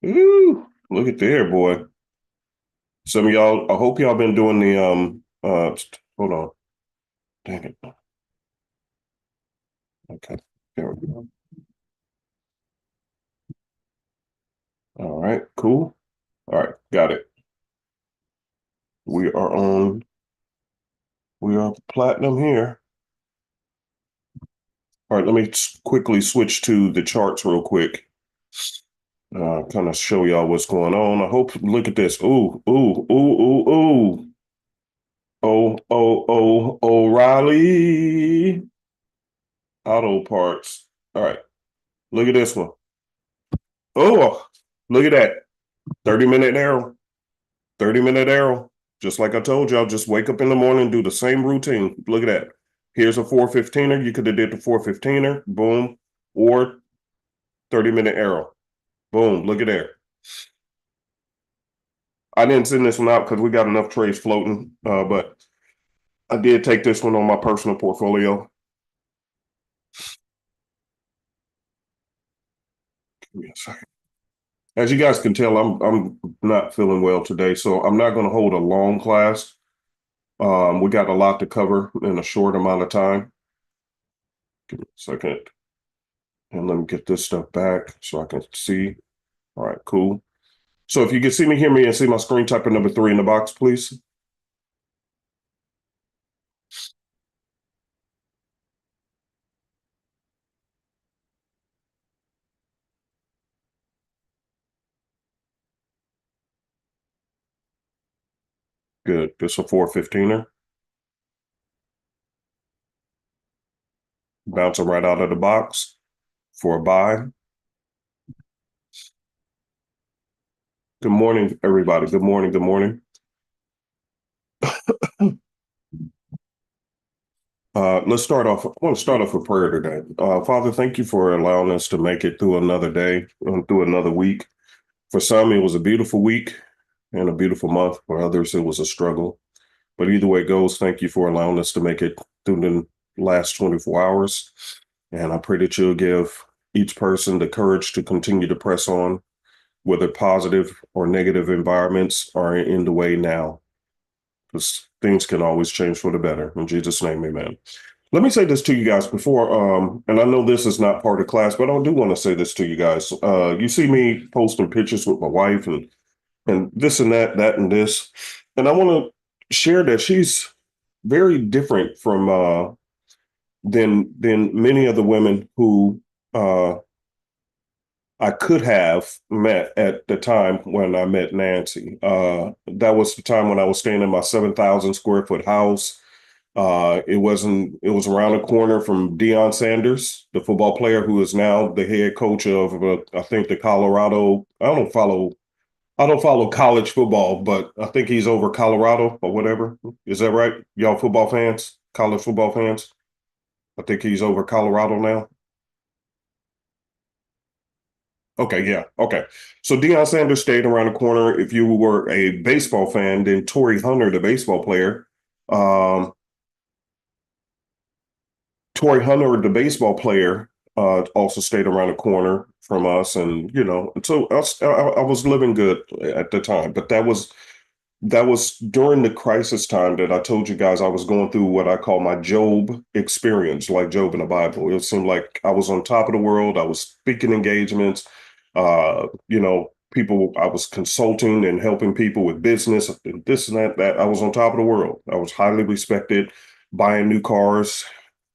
Ooh, look at there, boy. Some of y'all, I hope y'all been doing the hold on. Dang it. Okay. There we go. All right, cool. All right, got it. We are on, we are platinum here. All right, let me quickly switch to the charts real quick. Kind of show y'all what's going on. I hope, look at this. Ooh, ooh, ooh, ooh, ooh. Oh, oh, oh, O'Reilly Auto Parts. All right, look at this one. Oh, look at that. 30-minute arrow. 30-minute arrow. Just like I told y'all, just wake up in the morning, do the same routine. Look at that. Here's a 415er. You could have did the 415er. Boom. Or 30-minute arrow. Boom. Look at there. I didn't send this one out because we got enough trades floating, but I did take this one on my personal portfolio. Give me a second. As you guys can tell, I'm not feeling well today, so I'm not going to hold a long class. We got a lot to cover in a short amount of time. Give me a second. And let me get this stuff back so I can see. All right, cool. So if you can see me, hear me, and see my screen, type in number 3 in the box, please. Good. This a 415er. Bouncing right out of the box for a buy. Good morning, everybody. Good morning. Good morning. Let's start off. I want to start off with prayer today. Father, thank you for allowing us to make it through another day and through another week. For some, it was a beautiful week and a beautiful month. For others, it was a struggle. But either way it goes, thank you for allowing us to make it through the last 24 hours. And I pray that you'll give each person the courage to continue to press on, whether positive or negative environments are in the way now, because things can always change for the better. In Jesus' name, amen. Let me say this to you guys before, and I know this is not part of class, but I do want to say this to you guys. You see me posting pictures with my wife and this and that, that and this, and I want to share that she's very different from than many of the women who I could have met at the time when I met Nancy. That was the time when I was staying in my 7,000 square foot house. It was around the corner from Deion Sanders, the football player who is now the head coach of, I think, the Colorado. I don't follow college football, but I think he's over Colorado or whatever. Is that right? Y'all football fans, college football fans? I think he's over Colorado now. Okay, yeah, okay. So Deion Sanders stayed around the corner. If you were a baseball fan, then Torrey Hunter, the baseball player, um, Torrey Hunter, the baseball player, also stayed around the corner from us, and so I was living good at the time. But that was during the crisis time that I told you guys I was going through what I call my Job experience, like Job in the Bible. It seemed like I was on top of the world. I was speaking engagements. People, I was consulting and helping people with business, this and that. I was on top of the world. I was highly respected, buying new cars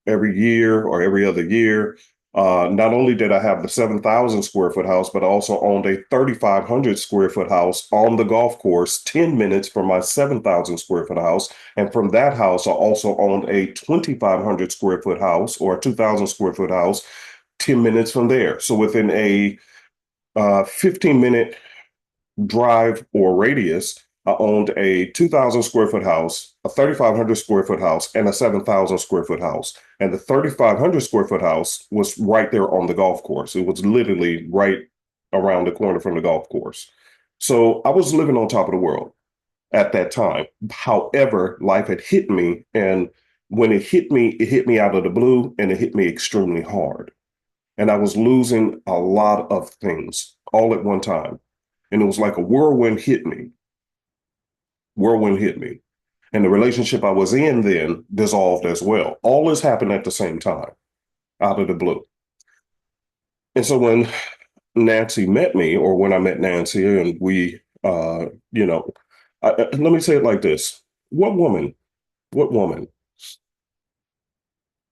every year or every other year. Not only did I have the 7,000 square foot house, but I also owned a 3,500 square foot house on the golf course, 10 minutes from my 7,000 square foot house. And from that house, I also owned a 2,500 square foot house or a 2,000 square foot house, 10 minutes from there. So within a 15-minute drive or radius, I owned a 2,000 square foot house, a 3,500 square foot house, and a 7,000 square foot house. And the 3,500 square foot house was right there on the golf course. It was literally right around the corner from the golf course. So I was living on top of the world at that time. However, life had hit me. And when it hit me out of the blue and it hit me extremely hard. And I was losing a lot of things all at one time. And it was like a whirlwind hit me. Whirlwind hit me. And the relationship I was in then dissolved as well. All this happened at the same time, out of the blue. And so when Nancy met me, or when I met Nancy, and we, let me say it like this: what woman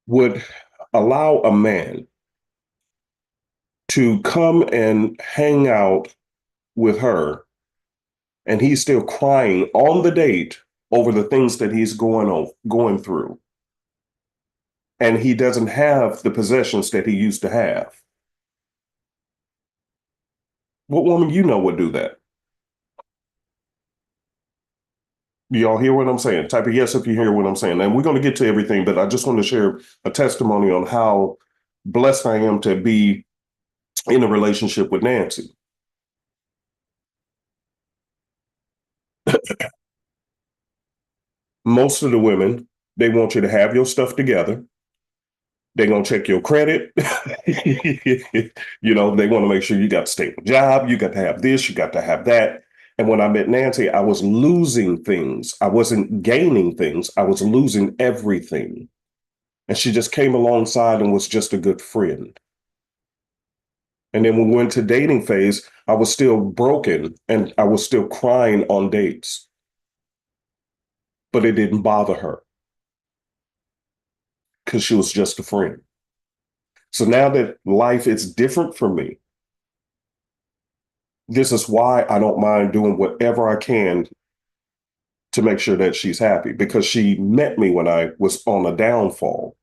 would allow a man to come and hang out with her, and he's still crying on the date over the things that he's going through, and he doesn't have the possessions that he used to have? What woman would do that? Do y'all hear what I'm saying? Type of yes if you hear what I'm saying. And we're going to get to everything, but I just want to share a testimony on how blessed I am to be in a relationship with Nancy. Most of the women, they want you to have your stuff together. They're going to check your credit. They want to make sure you got a stable job. You got to have this, you got to have that. And when I met Nancy, I was losing things. I wasn't gaining things. I was losing everything. And she just came alongside and was just a good friend. And then when we went to dating phase, I was still broken and I was still crying on dates. But it didn't bother her because she was just a friend. So now that life is different for me, this is why I don't mind doing whatever I can to make sure that she's happy, because she met me when I was on a downfall.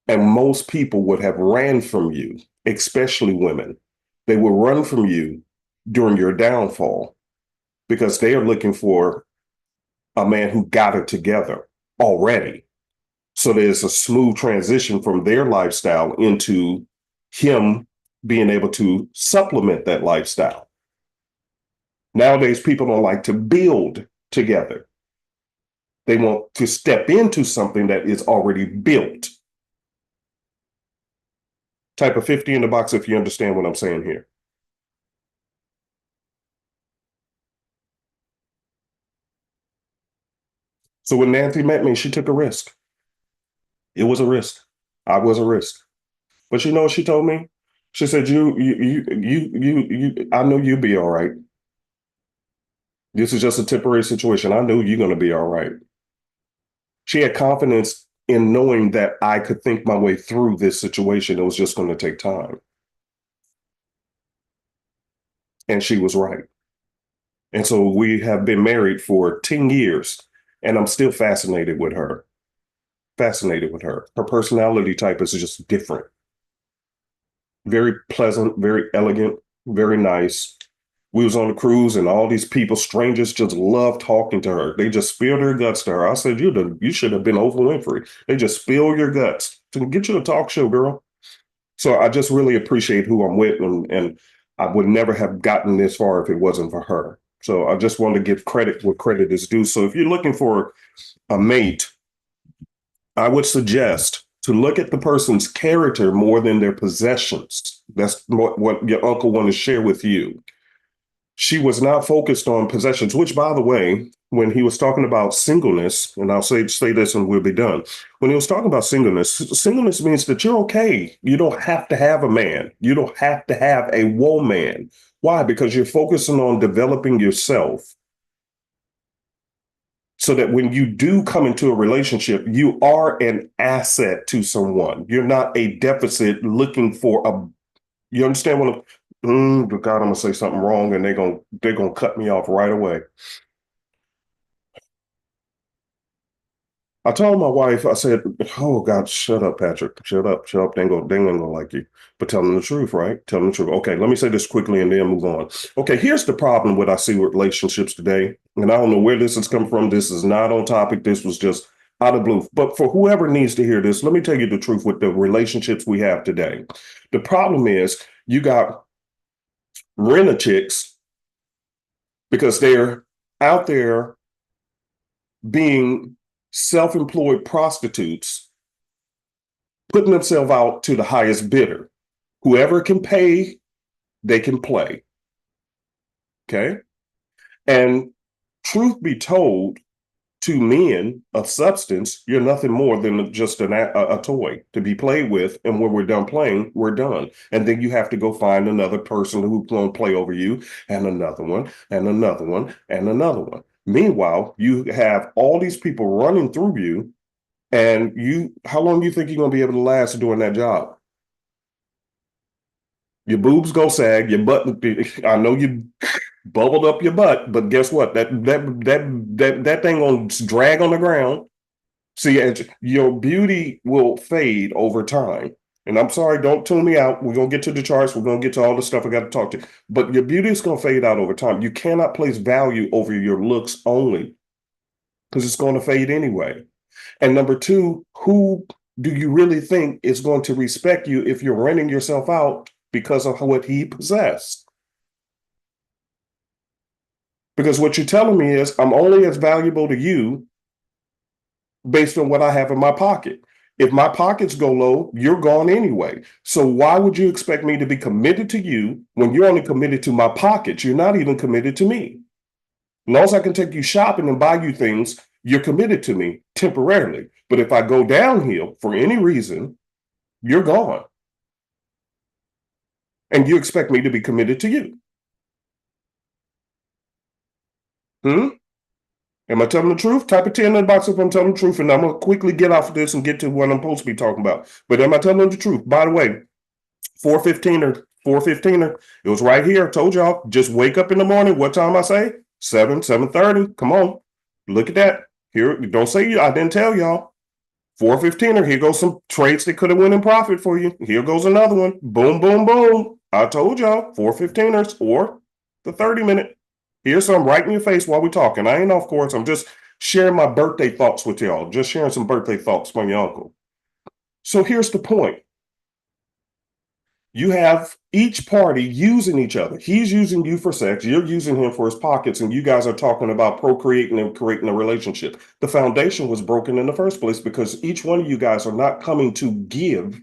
And most people would have ran from you, especially women. They will run from you during your downfall because they are looking for a man who got it together already. So there's a smooth transition from their lifestyle into him being able to supplement that lifestyle. Nowadays, people don't like to build together. They want to step into something that is already built. Type of 50 in the box if you understand what I'm saying here. So when Nancy met me, she took a risk. It was a risk. I was a risk. But you know what she told me? She said, I know you'll be all right. This is just a temporary situation. I know you're going to be all right. She had confidence in knowing that I could think my way through this situation. It was just going to take time. And she was right. And so we have been married for 10 years, and I'm still fascinated with her. Fascinated with her. Her personality type is just different. Very pleasant, very elegant, very nice. We was on a cruise, and all these people, strangers, just loved talking to her. They just spilled their guts to her. I said, you should have been Oprah Winfrey. They just spill your guts to get you a talk show, girl. So I just really appreciate who I'm with, and I would never have gotten this far if it wasn't for her. So I just want to give credit where credit is due. So if you're looking for a mate, I would suggest to look at the person's character more than their possessions. That's what your uncle wanted to share with you. She was not focused on possessions, which, by the way, when he was talking about singleness, and I'll say this and we'll be done. When he was talking about singleness means that you're okay. You don't have to have a man. You don't have to have a woman. Why? Because you're focusing on developing yourself so that when you do come into a relationship, you are an asset to someone. You're not a deficit looking for you understand what God, I'm gonna say something wrong, and they're gonna cut me off right away. I told my wife, I said, "Oh God, shut up, Patrick, shut up. They ain't gonna like you." But tell them the truth, right? Tell them the truth. Okay, let me say this quickly and then move on. Okay, here's the problem what I see with relationships today, and I don't know where this has come from. This is not on topic. This was just out of blue. But for whoever needs to hear this, let me tell you the truth with the relationships we have today. The problem is you got rent-a-chicks because they're out there being self-employed prostitutes, putting themselves out to the highest bidder. Whoever can pay, they can play. Okay. And truth be told, to men of substance, you're nothing more than just a toy to be played with. And when we're done playing, we're done. And then you have to go find another person who's going to play over you, and another one, and another one, and another one. Meanwhile, you have all these people running through you, and how long do you think you're going to be able to last doing that job? Your boobs go sag, your butt. I know you bubbled up your butt, but guess what? That thing gonna drag on the ground. See, your beauty will fade over time. And I'm sorry, don't tune me out. We're gonna get to the charts. We're gonna get to all the stuff I got to talk to. But your beauty is gonna fade out over time. You cannot place value over your looks only because it's going to fade anyway. And number two, who do you really think is going to respect you if you're renting yourself out because of what he possessed? Because what you're telling me is I'm only as valuable to you based on what I have in my pocket. If my pockets go low, you're gone anyway. So why would you expect me to be committed to you when you're only committed to my pockets? You're not even committed to me. As long as I can take you shopping and buy you things, you're committed to me temporarily. But if I go downhill for any reason, you're gone. And you expect me to be committed to you. Hmm? Am I telling the truth? Type a 10 in the box if I'm telling the truth, and I'm going to quickly get off of this and get to what I'm supposed to be talking about. But am I telling the truth? By the way, 415er, 415er, it was right here. I told y'all, just wake up in the morning. What time I say? 7:30. Come on. Look at that. Here, don't say I didn't tell y'all. 415er, here goes some trades that could have went in profit for you. Here goes another one. Boom, boom, boom. I told y'all, 415ers or the 30-minute. Here's some right in your face while we're talking. I ain't off course. I'm just sharing my birthday thoughts with y'all. Just sharing some birthday thoughts from your uncle. So here's the point. You have each party using each other. He's using you for sex. You're using him for his pockets. And you guys are talking about procreating and creating a relationship. The foundation was broken in the first place because each one of you guys are not coming to give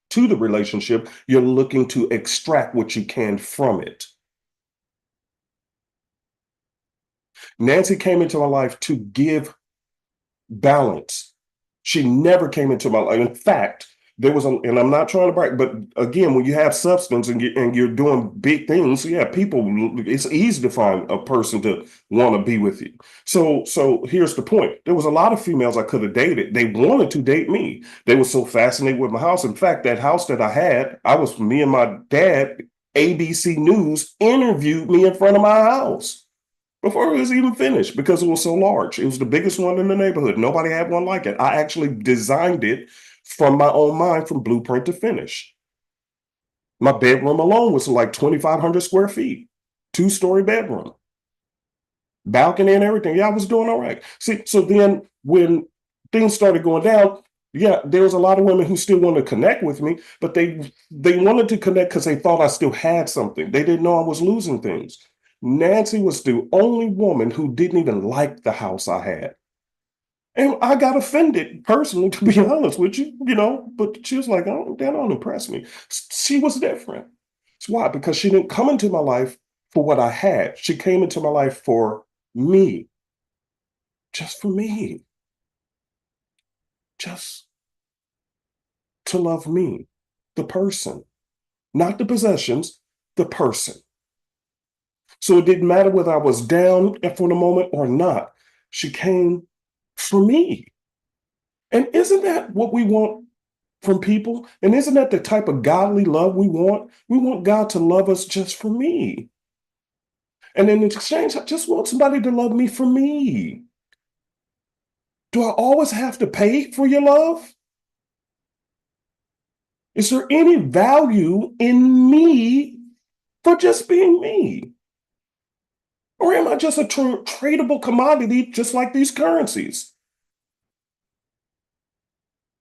to the relationship. You're looking to extract what you can from it. Nancy came into my life to give balance. She never came into my life. In fact, there was and I'm not trying to brag, but again, when you have substance and you're doing big things, yeah, people, it's easy to find a person to want to be with you. So here's the point. There was a lot of females I could have dated. They wanted to date me. They were so fascinated with my house. In fact, that house that I had, me and my dad, ABC News interviewed me in front of my house before it was even finished because it was so large. It was the biggest one in the neighborhood. Nobody had one like it. I actually designed it from my own mind from blueprint to finish. My bedroom alone was like 2,500 square feet, two-story bedroom, balcony and everything. Yeah, I was doing all right. See, so then when things started going down, yeah, there was a lot of women who still wanted to connect with me, but they wanted to connect because they thought I still had something. They didn't know I was losing things. Nancy was the only woman who didn't even like the house I had. And I got offended personally, to be honest with you, but she was like, oh, that don't impress me. She was different. It's why? Because she didn't come into my life for what I had. She came into my life for me, just for me, just to love me, the person, not the possessions, the person. So it didn't matter whether I was down for the moment or not. She came for me. And isn't that what we want from people? And isn't that the type of godly love we want? We want God to love us just for me. And in exchange, I just want somebody to love me for me. Do I always have to pay for your love? Is there any value in me for just being me? Or am I just a tradable commodity just like these currencies?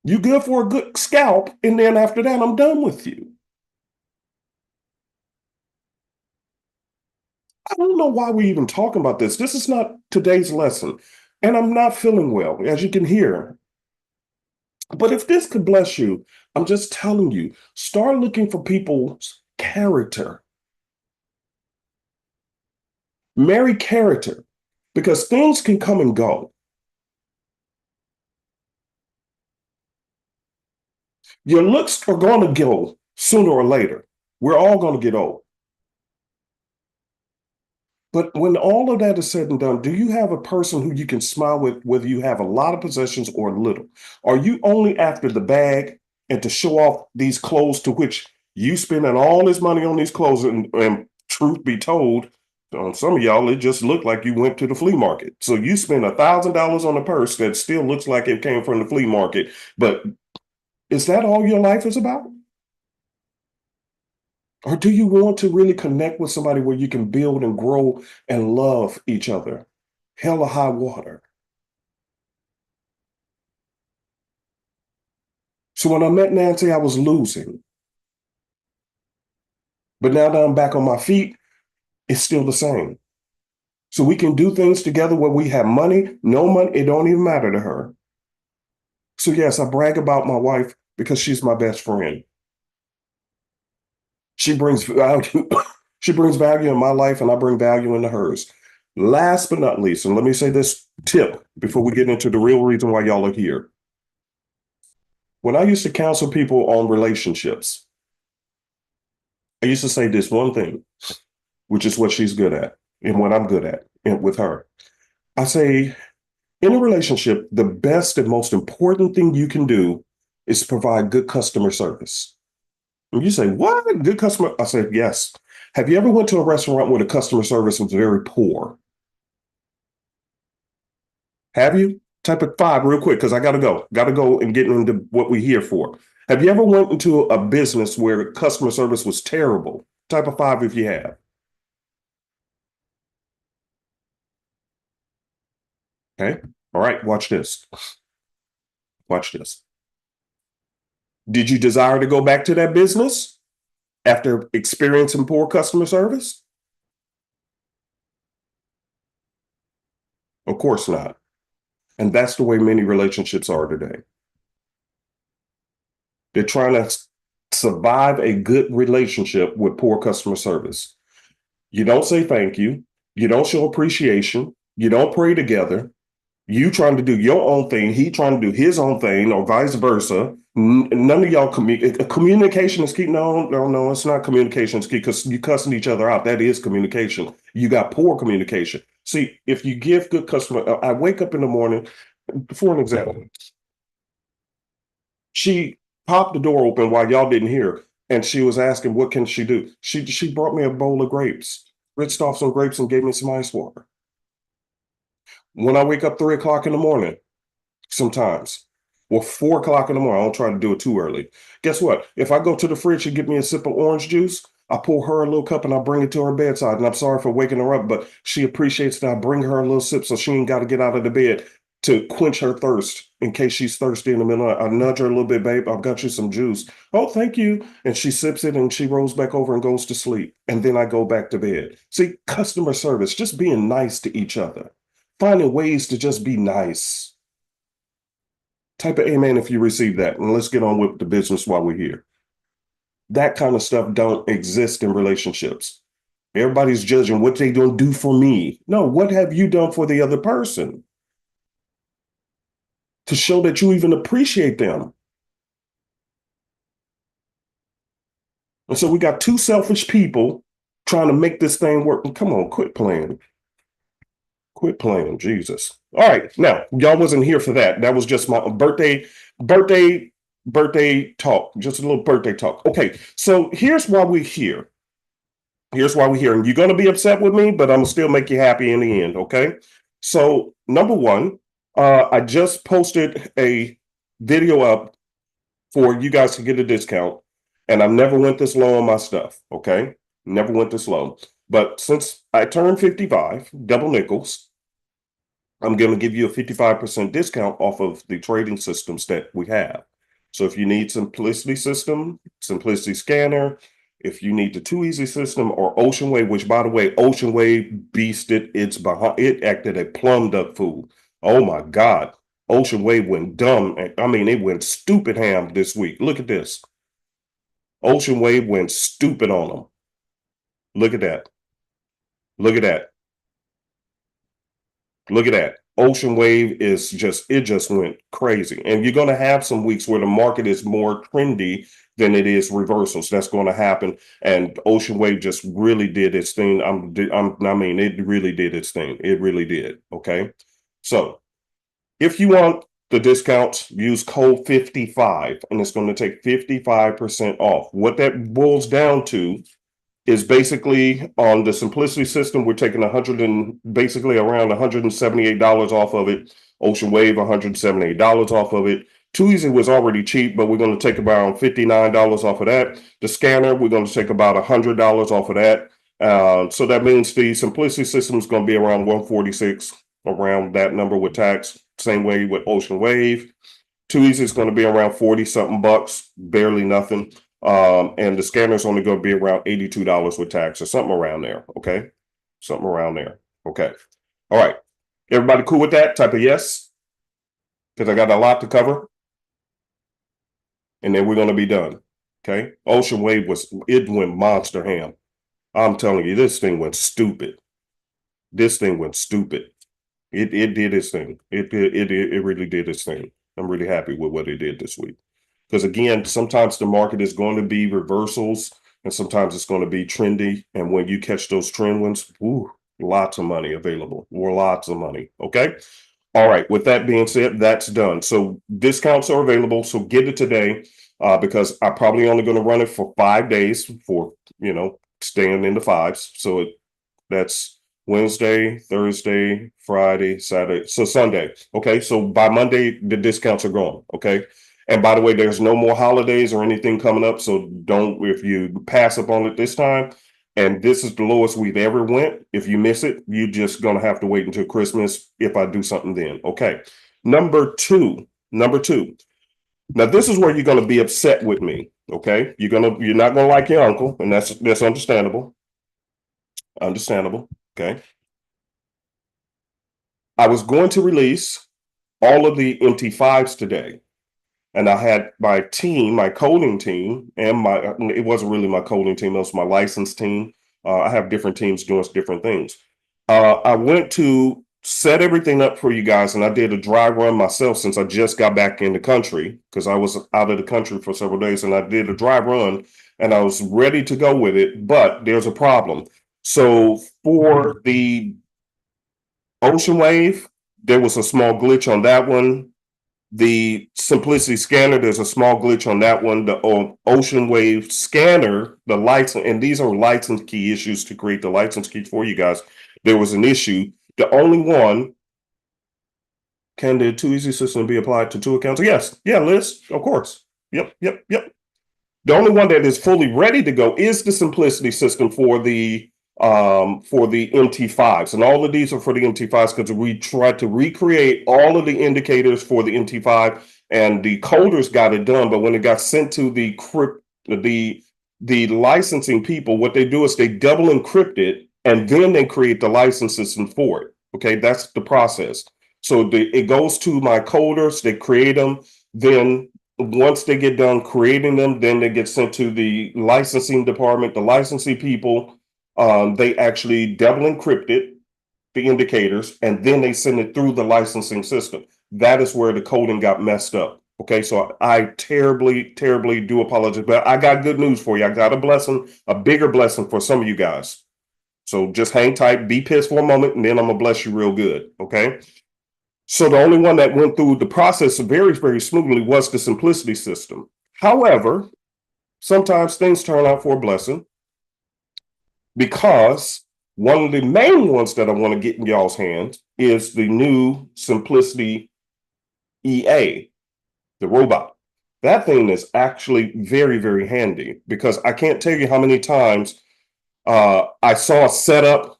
You good for a good scalp, and then after that, I'm done with you. I don't know why we're even talking about this. This is not today's lesson. And I'm not feeling well, as you can hear. But if this could bless you, I'm just telling you, start looking for people's character. Marry character, because things can come and go. Your looks are going to go sooner or later. We're all going to get old. But when all of that is said and done, do you have a person who you can smile with, whether you have a lot of possessions or little? Are you only after the bag and to show off these clothes to which you spending all this money on these clothes? And truth be told, on some of y'all, it just looked like you went to the flea market. So you spend $1,000 on a purse that still looks like it came from the flea market. But is that all your life is about? Or do you want to really connect with somebody where you can build and grow and love each other? Hell or high water. So when I met Nancy, I was losing. But now that I'm back on my feet, it's still the same. So we can do things together where we have money, no money, it don't even matter to her. So yes, I brag about my wife because she's my best friend. She brings value. She brings value in my life, and I bring value into hers. Last but not least, and let me say this tip before we get into the real reason why y'all are here. When I used to counsel people on relationships, I used to say this one thing, which is what she's good at and what I'm good at with her. I say, in a relationship, the best and most important thing you can do is provide good customer service. And you say, what? Good customer? I said, yes. Have you ever went to a restaurant where the customer service was very poor? Have you? Type of five real quick because I got to go. Got to go and get into what we're here for. Have you ever went into a business where customer service was terrible? Type of five if you have. Okay. All right. Watch this. Watch this. Did you desire to go back to that business after experiencing poor customer service? Of course not. And that's the way many relationships are today. They're trying to survive a good relationship with poor customer service. You don't say thank you. You don't show appreciation. You don't pray together. You trying to do your own thing. He trying to do his own thing, or vice versa. None of y'all communication is key. No, no, no. It's not communication is key because you cussing each other out. That is communication. You got poor communication. See, if you give good customer, I wake up in the morning. For an example, she popped the door open while y'all didn't hear, and she was asking, "What can she do?" She brought me a bowl of grapes, rinsed off some grapes, and gave me some ice water. When I wake up 3 o'clock in the morning, sometimes, or 4 o'clock in the morning, I don't try to do it too early. Guess what? If I go to the fridge and get me a sip of orange juice, I pour her a little cup and I bring it to her bedside. And I'm sorry for waking her up, but she appreciates that I bring her a little sip so she ain't got to get out of the bed to quench her thirst in case she's thirsty in the middle. I nudge her a little bit, babe. I've got you some juice. Oh, thank you. And she sips it and she rolls back over and goes to sleep. And then I go back to bed. See, customer service, just being nice to each other, finding ways to just be nice. Type of amen if you receive that. And let's get on with the business while we're here. That kind of stuff don't exist in relationships. Everybody's judging what they don't do for me. No, what have you done for the other person to show that you even appreciate them? And so we got two selfish people trying to make this thing work. Come on, quit playing. Quit playing, Jesus. All right, now y'all wasn't here for that. That was just my birthday, birthday talk. Just a little birthday talk. Okay, so here's why we're here. Here's why we're here, and you're gonna be upset with me, but I'm gonna still make you happy in the end. Okay. So number one, I just posted a video up for you guys to get a discount, and I never went this low on my stuff. Okay, never went this low. But since I turned 55, double nickels, I'm going to give you a 55% discount off of the trading systems that we have. So if you need Simplicity System, Simplicity Scanner, if you need the Too Easy system or Ocean Wave, which by the way, Ocean Wave beasted, it acted a plum duck fool. Oh my God. Ocean Wave went dumb. I mean, it went stupid ham this week. Look at this. Ocean Wave went stupid on them. Look at that. Look at that. Look at that. Ocean wave is it just went crazy. And you're going to have some weeks where the market is more trendy than it is reversals. That's going to happen. And ocean wave just really did its thing. I mean, it really did its thing. It really did. Okay. So if you want the discounts, use code 55 and it's going to take 55% off. What that boils down to is basically on the simplicity system, we're taking basically around $178 off of it. Ocean Wave, $178 off of it. Too Easy was already cheap, but we're going to take about $59 off of that. The scanner, we're going to take about $100 off of that. So that means the simplicity system is going to be around 146, around that number with tax. Same way with Ocean Wave. Too Easy is going to be around 40 something bucks, barely nothing. And the scanner is only going to be around $82 with tax or something around there. Okay. Something around there. Okay. All right. Everybody cool with that? Type of yes, because I got a lot to cover. And then we're going to be done. Okay. Ocean Wave it went monster ham. I'm telling you, this thing went stupid. This thing went stupid. It did its thing. It really did its thing. I'm really happy with what it did this week. Because again, sometimes the market is going to be reversals and sometimes it's going to be trendy. And when you catch those trend ones, ooh, lots of money available. Or lots of money. Okay. All right. With that being said, that's done. So discounts are available. So get it today because I'm probably only going to run it for 5 days for, staying in the fives. So that's Wednesday, Thursday, Friday, Saturday, so Sunday. Okay, so by Monday, the discounts are gone. Okay. And by the way, there's no more holidays or anything coming up. So if you pass up on it this time, and this is the lowest we've ever went. If you miss it, you're just going to have to wait until Christmas if I do something then. Okay. Number two. Now, this is where you're going to be upset with me. Okay. You're not going to like your uncle, and that's understandable. Understandable. Okay. I was going to release all of the empty fives today. And I had my team, my coding team, and it wasn't really my coding team, it was my licensed team. I have different teams doing different things. I went to set everything up for you guys, and I did a dry run myself since I just got back in the country because I was out of the country for several days, and I did a dry run, and I was ready to go with it, but there's a problem. So for the Ocean Wave, there was a small glitch on that one. The Simplicity Scanner, there's a small glitch on that one. The Ocean Wave Scanner, the license, and these are license key issues to create the license key for you guys. There was an issue. The only one, can the Too Easy system be applied to 2 accounts? Yes. Yeah, Liz, of course. Yep. The only one that is fully ready to go is the Simplicity system for the MT5s, and all of these are for the MT5s because we tried to recreate all of the indicators for the MT5, and the coders got it done. But when it got sent to the licensing people, what they do is they double encrypt it and then they create the license system for it. Okay, that's the process. So it goes to my coders, they create them, then once they get done creating them, then they get sent to the licensing department, the licensing people. They actually double encrypted the indicators, and then they send it through the licensing system. That is where the coding got messed up. Okay, so I terribly do apologize, but I got good news for you. I got a blessing, a bigger blessing for some of you guys. So just hang tight, be pissed for a moment, and then I'm gonna bless you real good. Okay. So the only one that went through the process very, very smoothly was the Simplicity system. However, sometimes things turn out for a blessing, because one of the main ones that I want to get in y'all's hands is the new Simplicity EA, the robot. That thing is actually very, very handy because I can't tell you how many times I saw a setup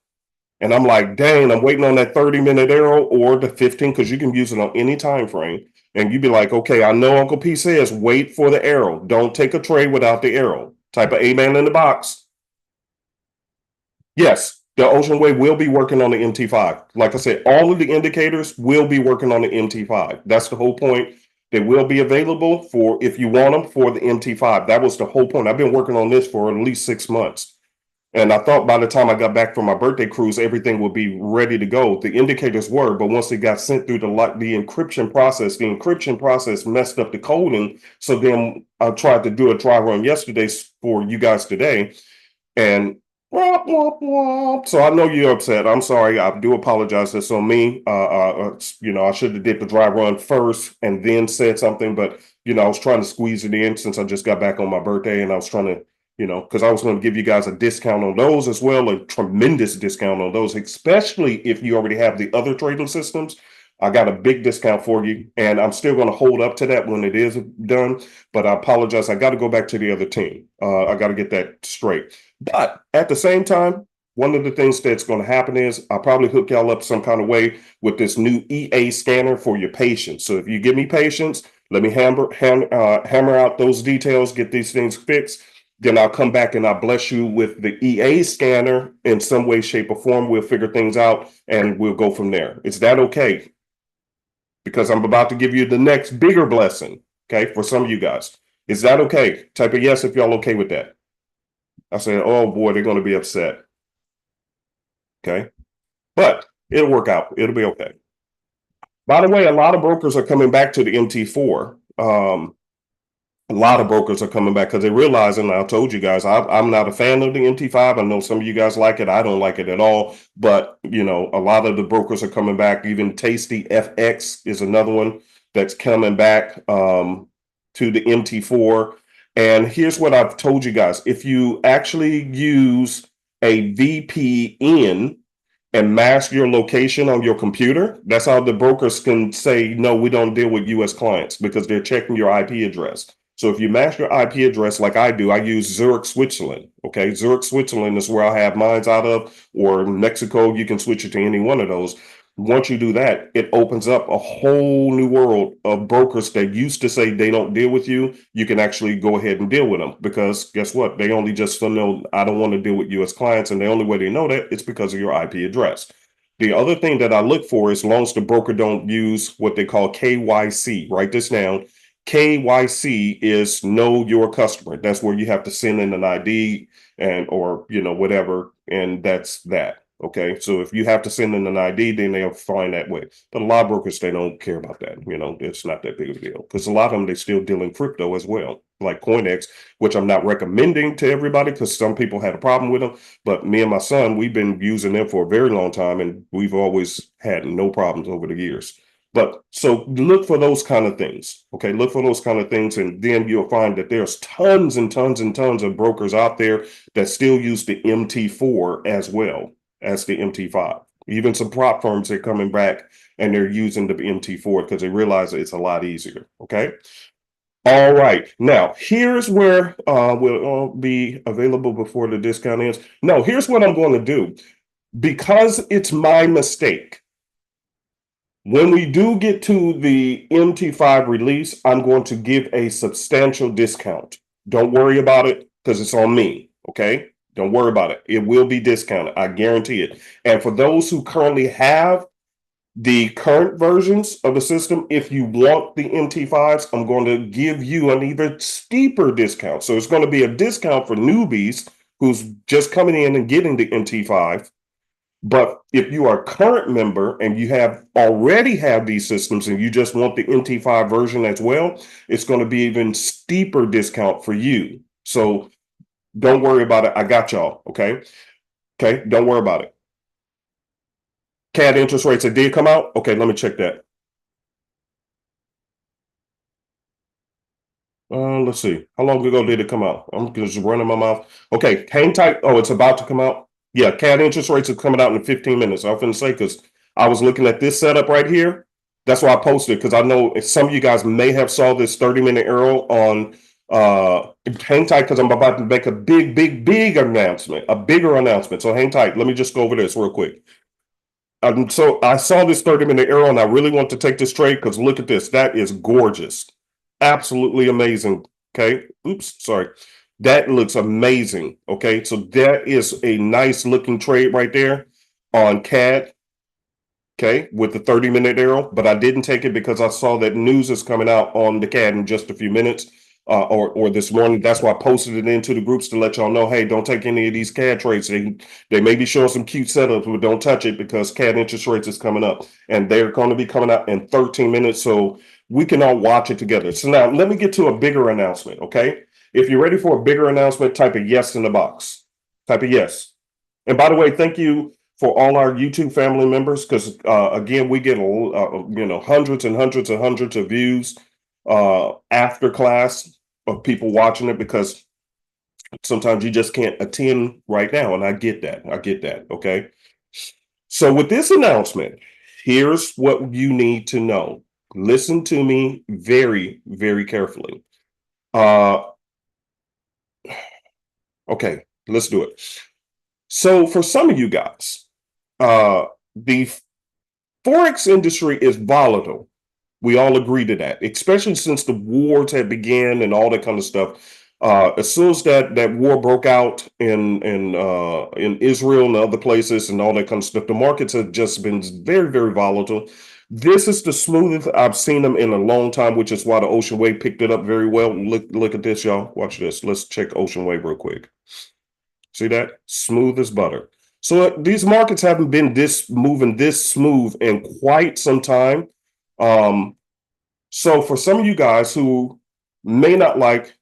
and I'm like, dang, I'm waiting on that 30-minute arrow or the 15, because you can use it on any time frame. And you'd be like, okay, I know Uncle P says wait for the arrow. Don't take a trade without the arrow. Type of amen in the box. Yes, the Ocean Wave will be working on the MT5. Like I said, all of the indicators will be working on the MT5. That's the whole point. They will be available for, if you want them, for the MT5. That was the whole point. I've been working on this for at least 6 months. And I thought by the time I got back from my birthday cruise, everything would be ready to go. The indicators were, but once it got sent through the encryption process messed up the coding. So then I tried to do a dry run yesterday for you guys today, and womp, womp, womp. So I know you're upset. I'm sorry. I do apologize. That's on me. I should have did the dry run first and then said something, but I was trying to squeeze it in since I just got back on my birthday, and I was trying to, because I was going to give you guys a discount on those as well, a tremendous discount on those, especially if you already have the other trading systems. I got a big discount for you, and I'm still going to hold up to that when it is done. But I apologize. I got to go back to the other team. I got to get that straight. But at the same time, one of the things that's going to happen is I'll probably hook y'all up some kind of way with this new EA scanner for your patience. So if you give me patience, let me hammer out those details, get these things fixed. Then I'll come back and I'll bless you with the EA scanner in some way, shape, or form. We'll figure things out and we'll go from there. Is that okay? Because I'm about to give you the next bigger blessing, okay, for some of you guys. Is that okay? Type a yes if y'all okay with that. I said, oh boy, they're going to be upset. Okay. But it'll work out. It'll be okay. By the way, a lot of brokers are coming back to the MT4. A lot of brokers are coming back because they realize, and I told you guys, I'm not a fan of the MT5. I know some of you guys like it. I don't like it at all. But, a lot of the brokers are coming back. Even Tasty FX is another one that's coming back to the MT4. And here's what I've told you guys. If you actually use a VPN and mask your location on your computer, that's how the brokers can say, no, we don't deal with US clients, because they're checking your IP address. So if you mask your IP address like I do, I use Zurich, Switzerland. Okay. Zurich, Switzerland is where I have mines out of, or Mexico. You can switch it to any one of those. Once you do that, it opens up a whole new world of brokers that used to say they don't deal with you. You can actually go ahead and deal with them, because guess what? They only just know I don't want to deal with US clients. And the only way they know that it's because of your IP address. The other thing that I look for is, as long as the broker don't use what they call KYC, write this down. KYC is know your customer. That's where you have to send in an ID or whatever, and that's that. Okay, so if you have to send in an ID, then they'll find that way. But a lot of brokers, they don't care about that. It's not that big of a deal, because a lot of them, they still deal in crypto as well, like CoinEx, which I'm not recommending to everybody because some people had a problem with them. But me and my son, we've been using them for a very long time, and we've always had no problems over the years. But so look for those kind of things. Okay, look for those kind of things, and then you'll find that there's tons and tons and tons of brokers out there that still use the MT4 as well as the MT5. Even some prop firms are coming back and they're using the MT4 because they realize it's a lot easier. Okay. All right. Now, here's where we'll be available before the discount ends. No, here's what I'm going to do. Because it's my mistake, when we do get to the MT5 release, I'm going to give a substantial discount. Don't worry about it, because it's on me. Okay. Don't worry about it. It will be discounted. I guarantee it. And for those who currently have the current versions of the system, if you want the MT5s, I'm going to give you an even steeper discount. So it's going to be a discount for newbies who's just coming in and getting the MT5. But if you are a current member and you already have these systems and you just want the MT5 version as well, it's going to be even steeper discount for you. So don't worry about it. I got y'all. Okay. Okay. Don't worry about it. CAD interest rates that did come out. Okay. Let me check that. Let's see. How long ago did it come out? I'm just running my mouth. Okay. Hang tight. Oh, it's about to come out. Yeah. CAD interest rates are coming out in 15 minutes. I was going to say, because I was looking at this setup right here. That's why I posted, because I know some of you guys may have saw this 30-minute arrow on hang tight, because I'm about to make a big announcement, a bigger announcement. So hang tight. Let me just go over this real quick. So I saw this 30-minute arrow and I really want to take this trade, because look at this. That is gorgeous. Absolutely amazing. Okay. Oops. Sorry. That looks amazing. Okay. So that is a nice looking trade right there on CAD. Okay. With the 30-minute arrow, but I didn't take it because I saw that news is coming out on the CAD in just a few minutes. or this morning. That's why I posted it into the groups to let y'all know, hey, don't take any of these CAD trades. They may be showing some cute setups, but don't touch it because CAD interest rates is coming up, and they're going to be coming out in 13 minutes. So we can all watch it together. So now let me get to a bigger announcement. Okay. If you're ready for a bigger announcement, type a yes in the box. Type a yes. And by the way, thank you for all our YouTube family members, because again, we get hundreds and hundreds and hundreds of views after class of people watching it, because sometimes you just can't attend right now, and I get that. Okay. So with this announcement, here's what you need to know. Listen to me very, very carefully. Okay, let's do it. So for some of you guys, the Forex industry is volatile. We all agree to that, especially since the wars had began and all that kind of stuff. As soon as that war broke out in Israel and other places and all that kind of stuff, the markets have just been very, very volatile. This is the smoothest I've seen them in a long time, which is why the Ocean Wave picked it up very well. Look at this, y'all. Watch this. Let's check Ocean Wave real quick. See that? Smooth as butter. So these markets haven't been moving this smooth in quite some time. So for some of you guys who may not like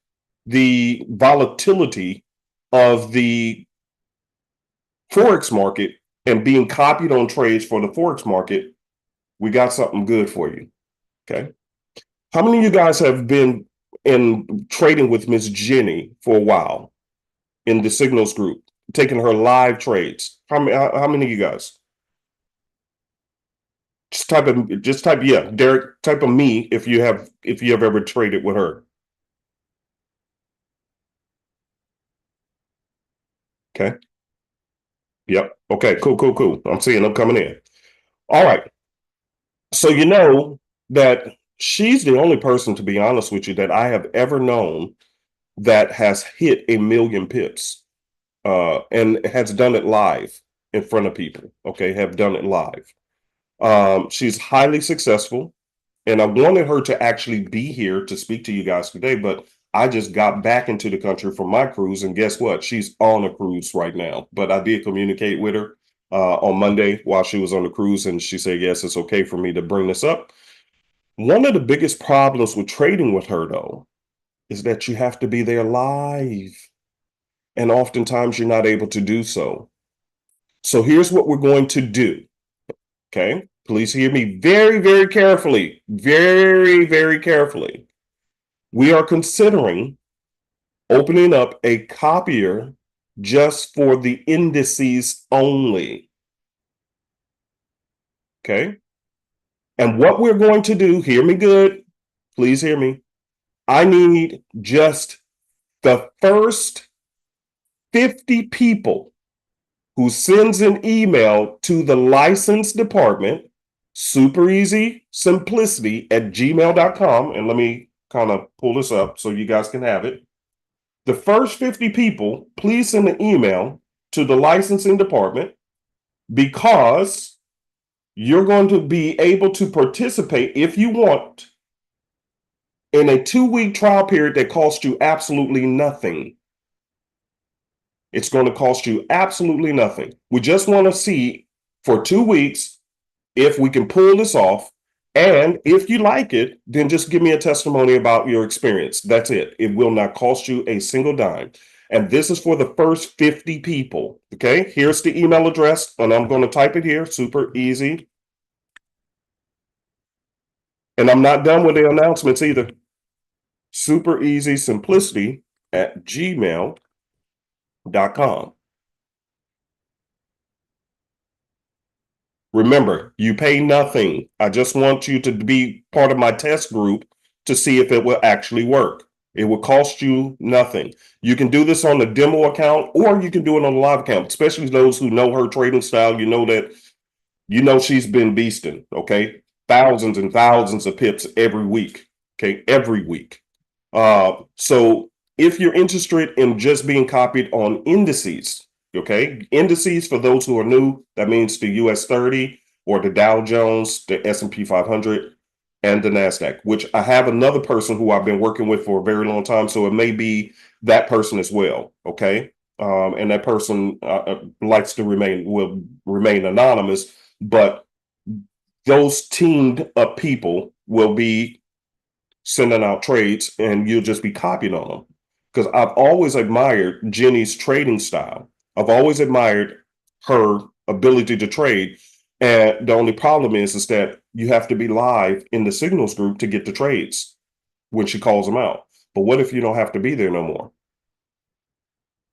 the volatility of the Forex market and being copied on trades for the Forex market, we got something good for you. Okay. How many of you guys have been in trading with Miss Jenny for a while in the Signals group, taking her live trades? How many of you guys? Just type yeah, Derek, type of me if you have ever traded with her. Okay. Yep. Okay, cool. I'm seeing them coming in. All right. So you know that she's the only person, to be honest with you, that I have ever known that has hit 1,000,000 pips and has done it live in front of people. Okay, have done it live. She's highly successful, and I wanted her to actually be here to speak to you guys today, but I just got back into the country from my cruise, and guess what? She's on a cruise right now. But I did communicate with her on Monday while she was on the cruise, and she said, yes, it's okay for me to bring this up. One of the biggest problems with trading with her, though, is that you have to be there live, and oftentimes you're not able to do so. So here's what we're going to do. Okay, please hear me very, very carefully. Very, very carefully. We are considering opening up a copier just for the indices only. Okay. And what we're going to do, hear me good, please hear me. I need just the first 50 people who sends an email to the license department, superezforex@gmail.com. And let me kind of pull this up so you guys can have it. The first 50 people, please send an email to the licensing department, because you're going to be able to participate, if you want, in a 2-week trial period that costs you absolutely nothing. It's going to cost you absolutely nothing. We just want to see for 2 weeks if we can pull this off. And if you like it, then just give me a testimony about your experience. That's it. It will not cost you a single dime. And this is for the first 50 people. Okay, here's the email address, and I'm going to type it here, super easy. And I'm not done with the announcements either. superezforex@gmail.com. Remember, you pay nothing. I just want you to be part of my test group to see if it will actually work. It will cost you nothing. You can do this on the demo account, or you can do it on the live account, especially those who know her trading style. You know that, she's been beasting, okay? Thousands and thousands of pips every week, okay? Every week. So if you're interested in just being copied on indices, okay? Indices, for those who are new, that means the US 30 or the Dow Jones, the S&P 500, and the NASDAQ, which I have another person who I've been working with for a very long time. So it may be that person as well. Okay. And that person likes to will remain anonymous, but those teamed up people will be sending out trades and you'll just be copying on them. Because I've always admired Jenny's trading style. I've always admired her ability to trade. And the only problem is that you have to be live in the signals group to get the trades when she calls them out. But what if you don't have to be there no more?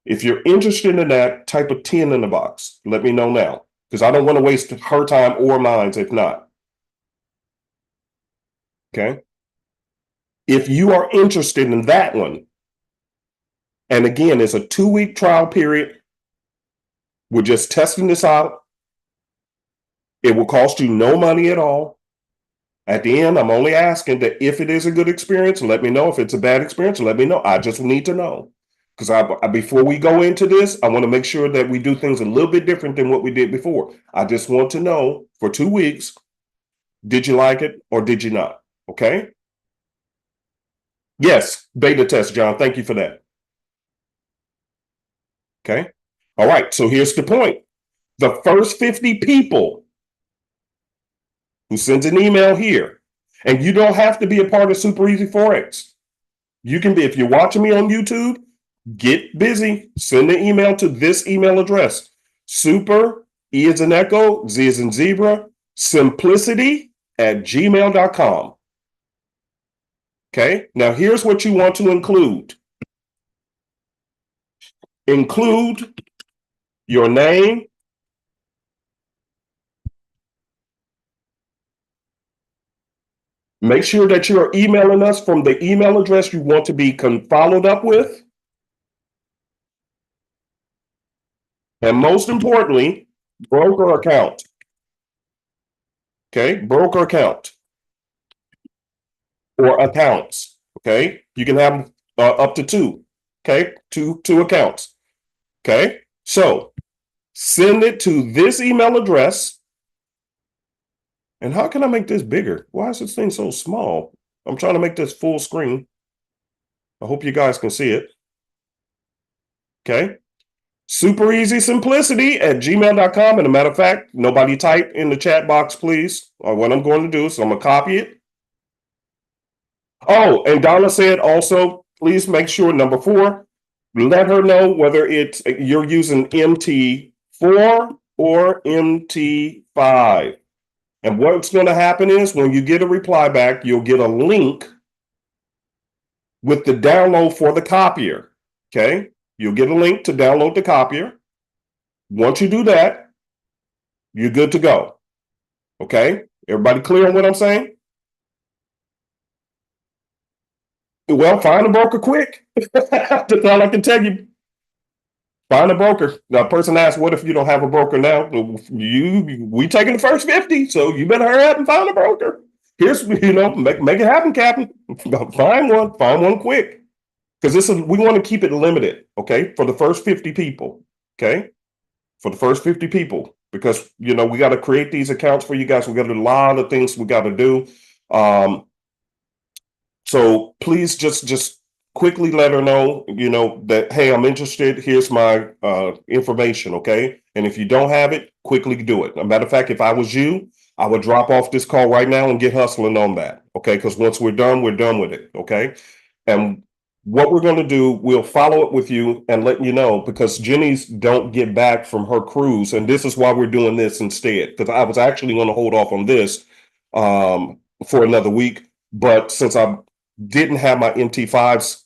If you're interested in that, type a 10 in the box. Let me know now, because I don't want to waste her time or mine if not. Okay. If you are interested in that one, and again, it's a 2-week trial period. We're just testing this out. It will cost you no money at all. At the end, I'm only asking that if it is a good experience, let me know. If it's a bad experience, let me know. I just need to know. Because before we go into this, I want to make sure that we do things a little bit different than what we did before. I just want to know for 2 weeks, did you like it or did you not? Okay. Yes, beta test, John. Thank you for that. Okay. All right. So here's the point. The first 50 people who sends an email here, and you don't have to be a part of Super Easy Forex. You can be, if you're watching me on YouTube, get busy. Send an email to this email address. Super, E as in echo, Z as in zebra, simplicity@gmail.com. Okay. Now here's what you want to include. Include your name, make sure that you are emailing us from the email address you want to be followed up with. And most importantly, broker account. Okay, broker account or accounts. Okay, you can have up to 2. Okay, two accounts. Okay, so send it to this email address. And how can I make this bigger? Why is this thing so small? I'm trying to make this full screen. I hope you guys can see it. Okay. supereasysimplicity@gmail.com. And a matter of fact, nobody type in the chat box, please. Or what I'm going to do, so I'm going to copy it. Oh, and Donna said also, please make sure, number 4, let her know whether you're using MT4 or MT5. And what's going to happen is when you get a reply back, you'll get a link with the download for the copier. Okay. You'll get a link to download the copier. Once you do that, you're good to go. Okay. Everybody clear on what I'm saying? Well, find a broker quick. That's all I can tell you. Find a broker. Now, a person asked, what if you don't have a broker now? We taking the first 50, so you better hurry up and find a broker. Here's, make it happen, Captain. Find one quick. Because we want to keep it limited, okay, for the first 50 people, okay? For the first 50 people, because, we got to create these accounts for you guys. We got a lot of things we got to do. So please just quickly let her know, that, hey, I'm interested. Here's my information, okay? And if you don't have it, quickly do it. As a matter of fact, if I was you, I would drop off this call right now and get hustling on that, okay? Because once we're done with it, okay? And what we're going to do, we'll follow up with you and let you know, because Jenny's don't get back from her cruise. And this is why we're doing this instead, because I was actually going to hold off on this for another week. But since I didn't have my MT5s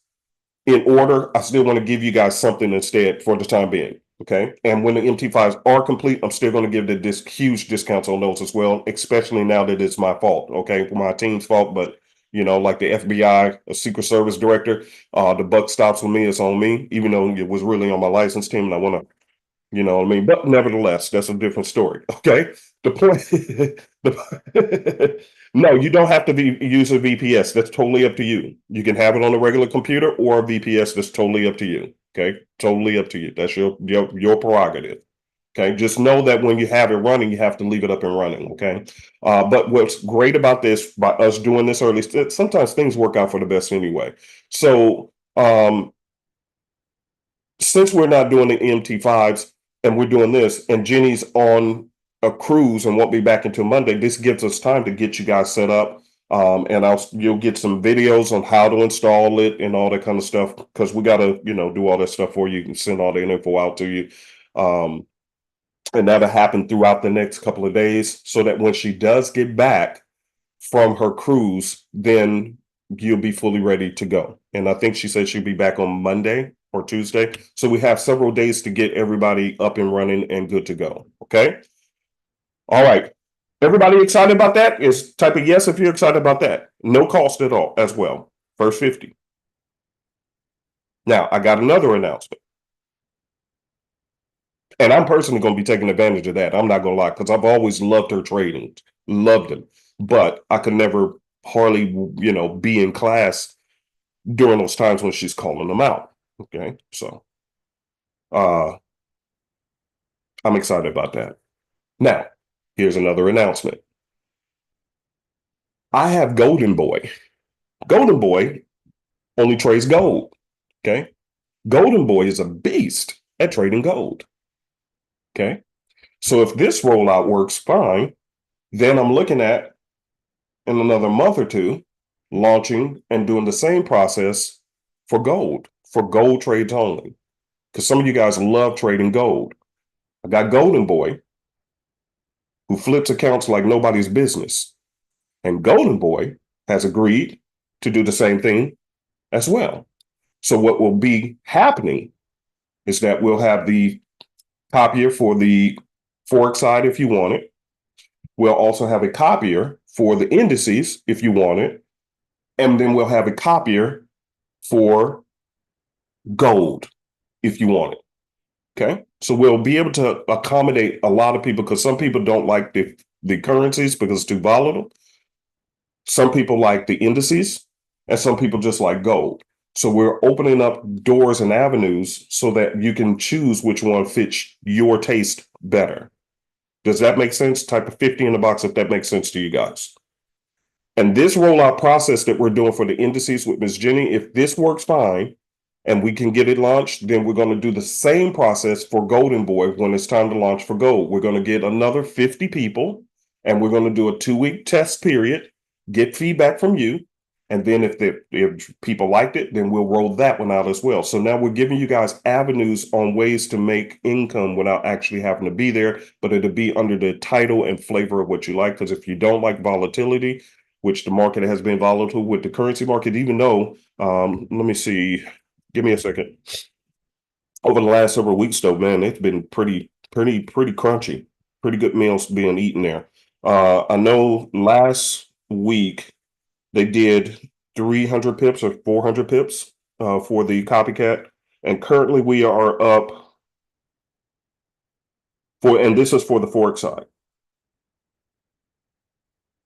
in order, I still want to give you guys something instead for the time being. Okay. And when the MT5s are complete, I'm still going to give this huge discounts on those as well, especially now that it's my fault. Okay. My team's fault, but like the FBI, a Secret Service director, the buck stops with me. It's on me, even though it was really on my license team. And I want to, but nevertheless, that's a different story. Okay. The point, no, you don't have to use a VPS. That's totally up to you. You can have it on a regular computer or a VPS. That's totally up to you. Okay. Totally up to you. That's your prerogative. Okay, just know that when you have it running, you have to leave it up and running. Okay, but what's great about this, by us doing this early, sometimes things work out for the best anyway. So since we're not doing the EMT5s and we're doing this, and Jenny's on a cruise and won't be back until Monday, this gives us time to get you guys set up. And you'll get some videos on how to install it and all that kind of stuff, because we got to, do all that stuff for you and send all the info out to you. And that'll happen throughout the next couple of days, so that when she does get back from her cruise, then you'll be fully ready to go. And I think she said she'll be back on Monday or Tuesday. So we have several days to get everybody up and running and good to go. Okay. All right. Everybody excited about that? Is type of yes if you're excited about that. No cost at all as well. First 50. Now, I got another announcement. And I'm personally going to be taking advantage of that. I'm not going to lie, because I've always loved her trading, loved them. But I could never hardly, be in class during those times when she's calling them out. Okay. So uh I'm excited about that. Now, here's another announcement. I have Golden Boy. Golden Boy only trades gold. Okay. Golden Boy is a beast at trading gold. Okay. So if this rollout works fine, then I'm looking at, in another month or two, launching and doing the same process for gold trades only. Because some of you guys love trading gold. I got Golden Boy, who flips accounts like nobody's business. And Golden Boy has agreed to do the same thing as well. So what will be happening is that we'll have the copier for the Forex side if you want it. We'll also have a copier for the indices if you want it. And then we'll have a copier for gold if you want it. Okay. So we'll be able to accommodate a lot of people, because some people don't like the currencies because it's too volatile. Some people like the indices, and some people just like gold. So we're opening up doors and avenues so that you can choose which one fits your taste better. Does that make sense? Type of 50 in the box if that makes sense to you guys. And this rollout process that we're doing for the indices with Ms. Jenny, if this works fine and we can get it launched, then we're going to do the same process for Golden Boy when it's time to launch for gold. We're going to get another 50 people, and we're going to do a 2-week test period, get feedback from you. And then if people liked it, then we'll roll that one out as well. So now we're giving you guys avenues on ways to make income without actually having to be there, but it'll be under the title and flavor of what you like. Because if you don't like volatility, which the market has been volatile with the currency market, even though, let me see, give me a second. Over the last several weeks, though, man, it's been pretty crunchy, pretty good meals being eaten there. I know last week they did 300 pips or 400 pips for the copycat. And currently we are up and this is for the Forex side.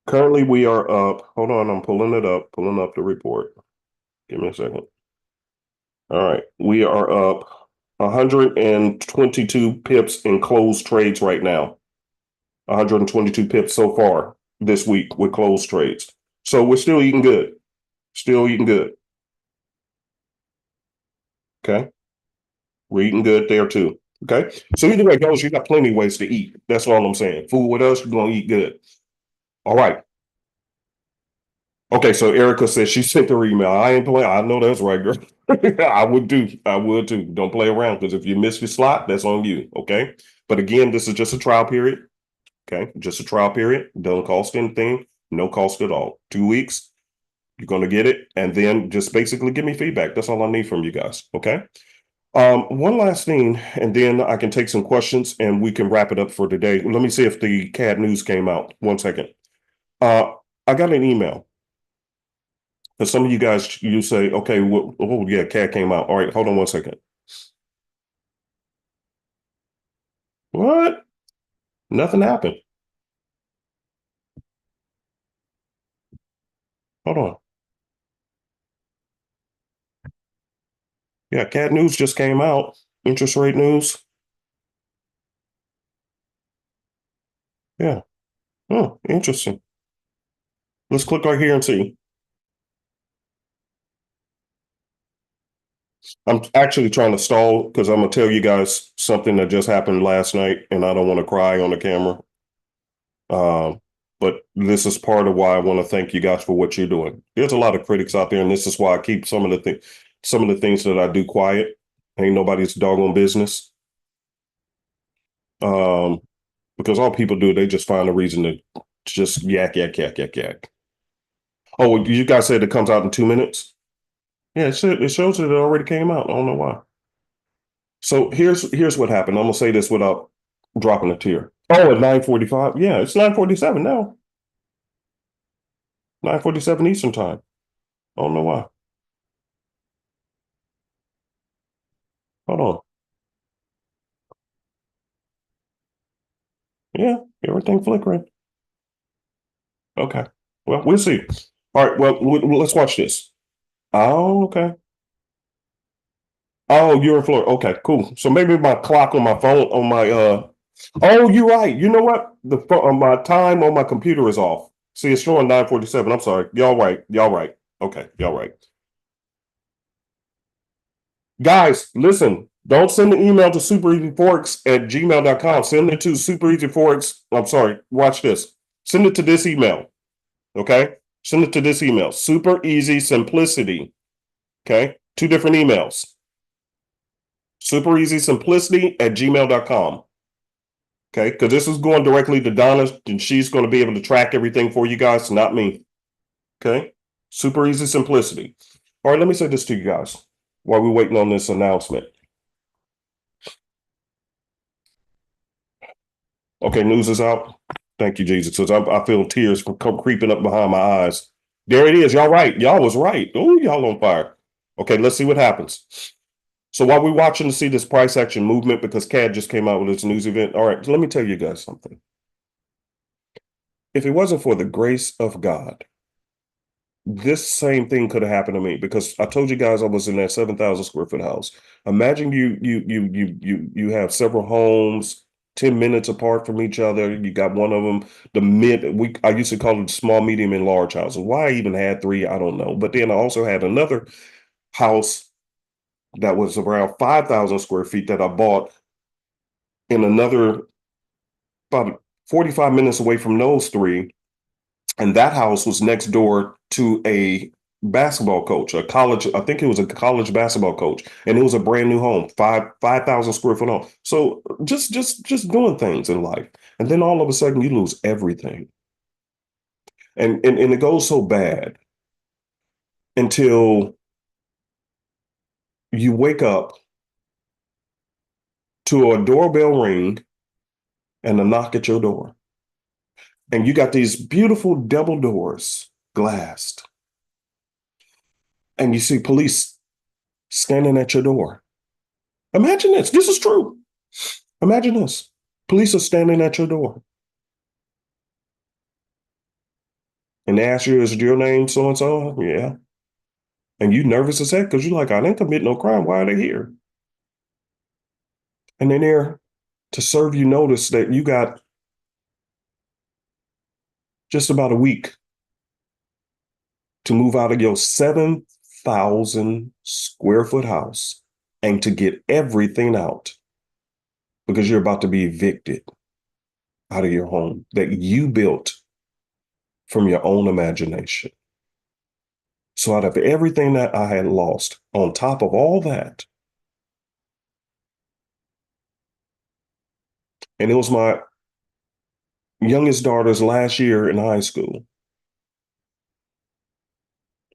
Currently we are up, hold on, I'm pulling up the report. Give me a second. All right. We are up 122 pips in closed trades right now. 122 pips so far this week with closed trades. So we're still eating good. Still eating good. Okay. We're eating good there too. Okay. So either way it goes, you got plenty of ways to eat. That's all I'm saying. Food with us, you're going to eat good. All right. Okay. So Erica says she sent her email. I ain't playing. I know that's right, girl. I would too. I would too. Don't play around, because if you miss your slot, that's on you. Okay. But again, this is just a trial period. Okay. Just a trial period. Don't cost anything. No cost at all. 2 weeks. You're going to get it. And then just basically give me feedback. That's all I need from you guys. Okay. One last thing, and then I can take some questions and we can wrap it up for today. Let me see if the CAD news came out. 1 second. I got an email. And some of you guys, you say, okay, well, oh yeah, CAD came out. All right, hold on 1 second. What? Nothing happened. Hold on. Yeah, CAD news just came out. Interest rate news. Yeah. Oh, interesting. Let's click right here and see. I'm actually trying to stall because I'm gonna tell you guys something that just happened last night, and I don't want to cry on the camera. Um, but this is part of why I want to thank you guys for what you're doing. There's a lot of critics out there, and this is why I keep some of the things that I do quiet. Ain't nobody's doggone business. Um, because all people do, they just find a reason to just yak, yak, yak, yak, yak. Oh, you guys said it comes out in 2 minutes? Yeah, it shows that it already came out. I don't know why. So here's what happened. I'm gonna say this without dropping a tear. Oh, at 9:45. Yeah, it's 9:47 now. 9:47 Eastern time. I don't know why. Hold on. Yeah, everything flickering. Okay. Well, we'll see. All right. Well, let's watch this. Oh, okay. Oh, you're in Florida. Okay, cool. So maybe my clock on my phone on my Oh, you're right. You know what? My time on my computer is off. See, it's showing 9:47. I'm sorry. Y'all right. Y'all right. Okay, y'all right. Guys, listen. Don't send the email to supereasyforex at gmail.com. Send it to supereasyforex. I'm sorry. Watch this. Send it to this email. Okay? Send it to this email. Super easy simplicity. Okay? Two different emails. Super easy simplicity at gmail.com. Okay, because this is going directly to Donna, and she's going to be able to track everything for you guys, not me. Okay, super easy simplicity. All right, let me say this to you guys while we're waiting on this announcement. Okay, news is out. Thank you, Jesus. Because I feel tears creeping up behind my eyes. There it is. Y'all right. Y'all was right. Oh, y'all on fire. Okay, let's see what happens. So while we're watching to see this price action movement, because CAD just came out with its news event. All right, let me tell you guys something. If it wasn't for the grace of God, this same thing could have happened to me because I told you guys I was in that 7,000 square foot house. Imagine you have several homes 10 minutes apart from each other. You got one of them, the mid we I used to call it small, medium, and large houses. Why I even had three, I don't know. But then I also had another house that was around 5,000 square feet that I bought in another about 45 minutes away from those three. And that house was next door to a basketball coach, a college, I think it was a college basketball coach, and it was a brand new home, 5,000 square foot home. So just doing things in life. And then all of a sudden you lose everything. And it goes so bad until you wake up to a doorbell ring and a knock at your door. And you got these beautiful double doors, glassed, and you see police standing at your door. Imagine this. This is true. Imagine this. Police are standing at your door and they ask you, is your name so and so? Yeah. And you nervous as heck because you're like, I didn't commit no crime. Why are they here? And they're there to serve you notice that you got just about a week to move out of your 7,000 square foot house and to get everything out because you're about to be evicted out of your home that you built from your own imagination. So out of everything that I had lost, on top of all that, and it was my youngest daughter's last year in high school.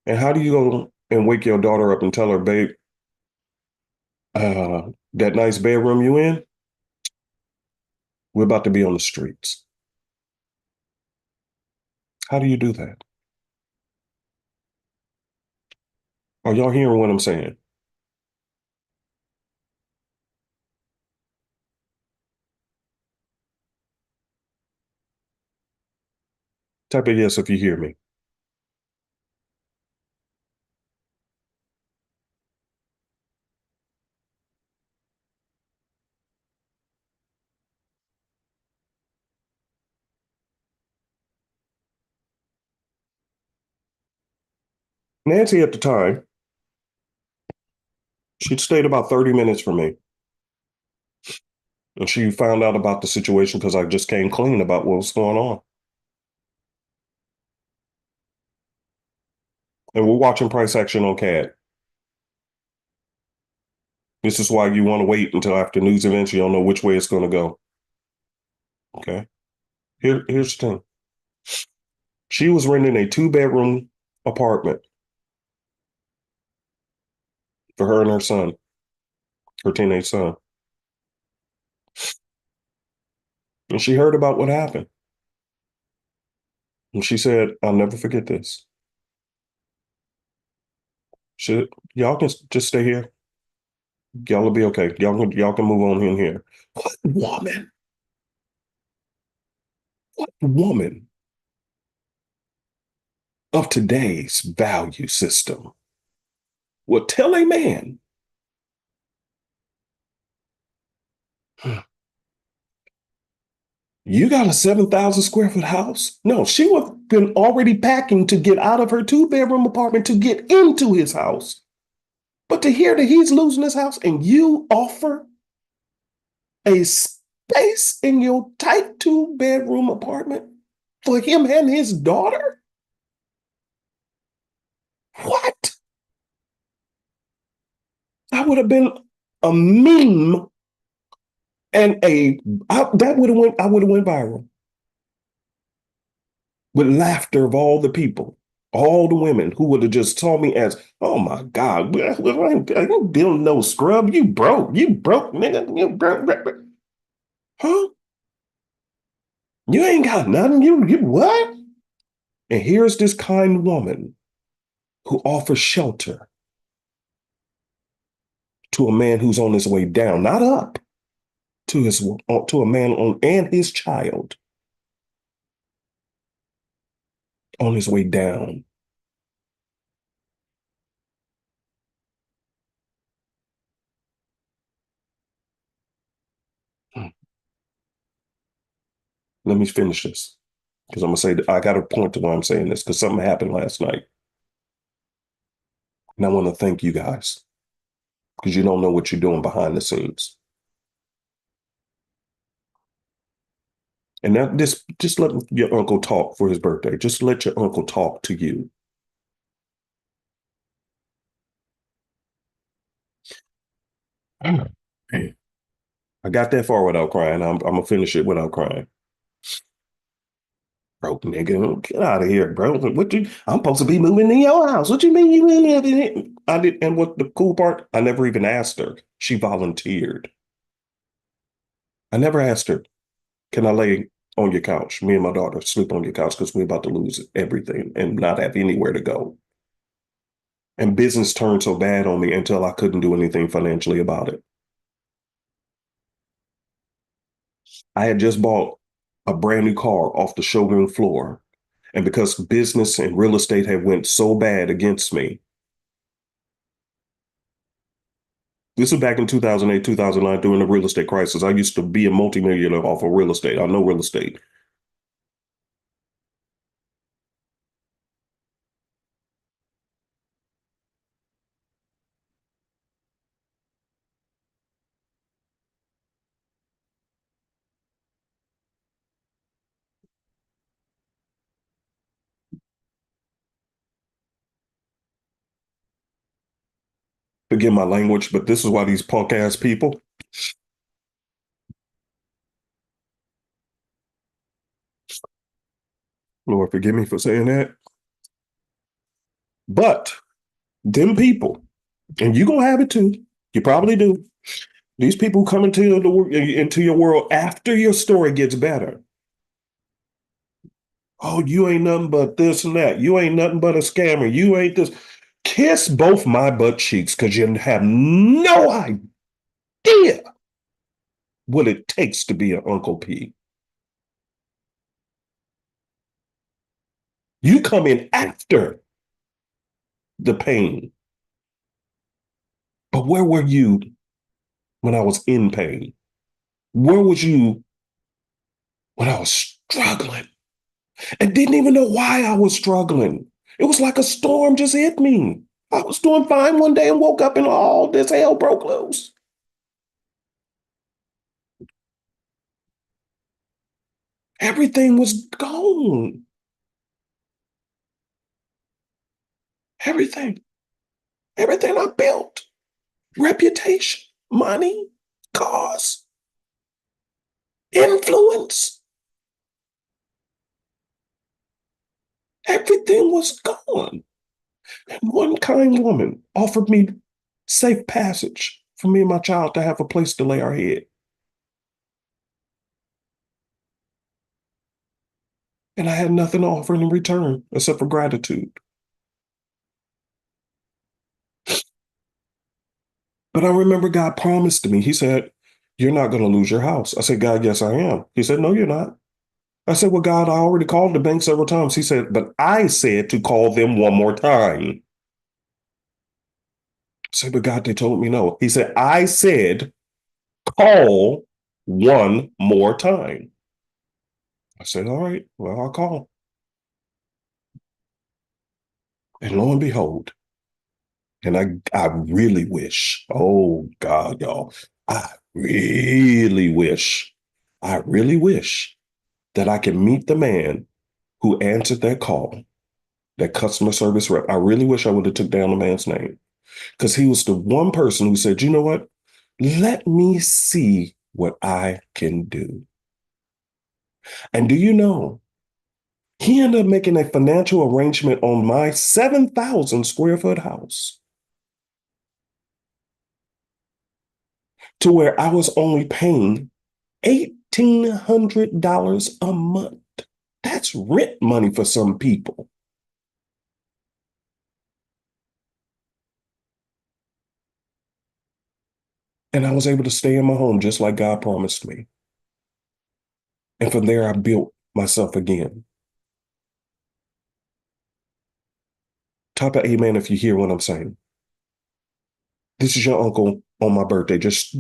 And how do you go and wake your daughter up and tell her, babe, that nice bedroom you in, we're about to be on the streets. How do you do that? Are y'all hearing what I'm saying? Type a yes if you hear me. Nancy at the time, she'd stayed about 30 minutes from me. And she found out about the situation because I just came clean about what was going on. And we're watching price action on CAD. This is why you want to wait until after news events. You don't know which way it's going to go. Okay. Here's the thing. She was renting a 2-bedroom apartment for her and her son, her teenage son. And she heard about what happened. And she said, I'll never forget this. She, y'all can just stay here. Y'all will be okay. Y'all can move on in here. What woman? What woman of today's value system will tell a man, you got a 7,000 square foot house? No, she would have been already packing to get out of her 2-bedroom apartment to get into his house. But to hear that he's losing his house and you offer a space in your tight 2-bedroom apartment for him and his daughter? What? I would have been a meme and that would have went, I would have went viral with laughter of all the people, all the women who would have just saw me as, oh my God, you building no scrub, you broke, nigga, you broke. Huh? You ain't got nothing, you what? And here's this kind woman who offers shelter to a man who's on his way down, not up, to a man on and his child on his way down. Let me finish this because I'm gonna say that I got a point to why I'm saying this because something happened last night, and I want to thank you guys because you don't know what you're doing behind the scenes. And now, just let your uncle talk for his birthday. Just let your uncle talk to you. I got that far without crying. I'm gonna finish it without crying. Broke nigga, get out of here, bro. What you? I'm supposed to be moving in your house. What you mean you live in it? I did, and what the cool part? I never even asked her. She volunteered. I never asked her, can I lay on your couch? Me and my daughter sleep on your couch because we're about to lose everything and not have anywhere to go. And business turned so bad on me until I couldn't do anything financially about it. I had just bought a brand new car off the showroom floor. And because business and real estate had went so bad against me, this was back in 2008, 2009 during the real estate crisis. I used to be a multimillionaire off of real estate. I know real estate. Forgive my language, but this is why these punk ass people, Lord, forgive me for saying that. But them people, and you gonna have it too. You probably do. These people come into your world after your story gets better. Oh, you ain't nothing but this and that. You ain't nothing but a scammer. You ain't this. Kiss both my butt cheeks because you have no idea what it takes to be an Uncle P. You come in after the pain. But where were you when I was in pain? Where was you when I was struggling and didn't even know why I was struggling? It was like a storm just hit me. I was doing fine one day and woke up and all this hell broke loose. Everything was gone. Everything. Everything I built. Reputation, money, cars, influence. Everything was gone. And one kind woman offered me safe passage for me and my child to have a place to lay our head. And I had nothing to offer in return except for gratitude. But I remember God promised to me, He said, "You're not going to lose your house." I said, "God, yes, I am." He said, "No, you're not." I said, "Well, God, I already called the bank several times." He said, "But I said to call them one more time." I said, "But God, they told me no." He said, "I said, call one more time." I said, "All right, well, I'll call." And lo and behold, and I really wish, oh God, y'all, I I really wish that I could meet the man who answered that call, that customer service rep. I really wish I would have took down the man's name because he was the one person who said, "You know what? Let me see what I can do." And do you know, he ended up making a financial arrangement on my 7,000 square foot house to where I was only paying $1,800 a month. That's rent money for some people. And I was able to stay in my home just like God promised me. And from there, I built myself again. Type of amen if you hear what I'm saying. This is your uncle on my birthday, just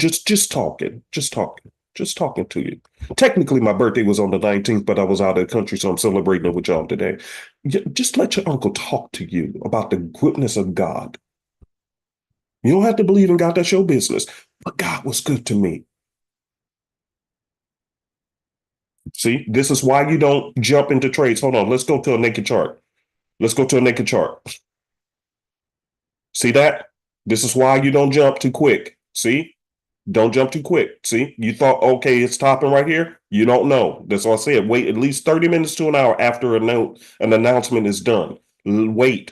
talking, just talking to you. Technically, my birthday was on the 19th, but I was out of the country, so I'm celebrating it with y'all today. Just let your uncle talk to you about the goodness of God. You don't have to believe in God, that's your business. But God was good to me. See, this is why you don't jump into trades. Hold on, let's go to a naked chart. Let's go to a naked chart. See that? This is why you don't jump too quick. See? Don't jump too quick. See? You thought, okay, it's topping right here. You don't know. That's all I said. Wait at least 30 minutes to an hour after an announcement is done. Wait.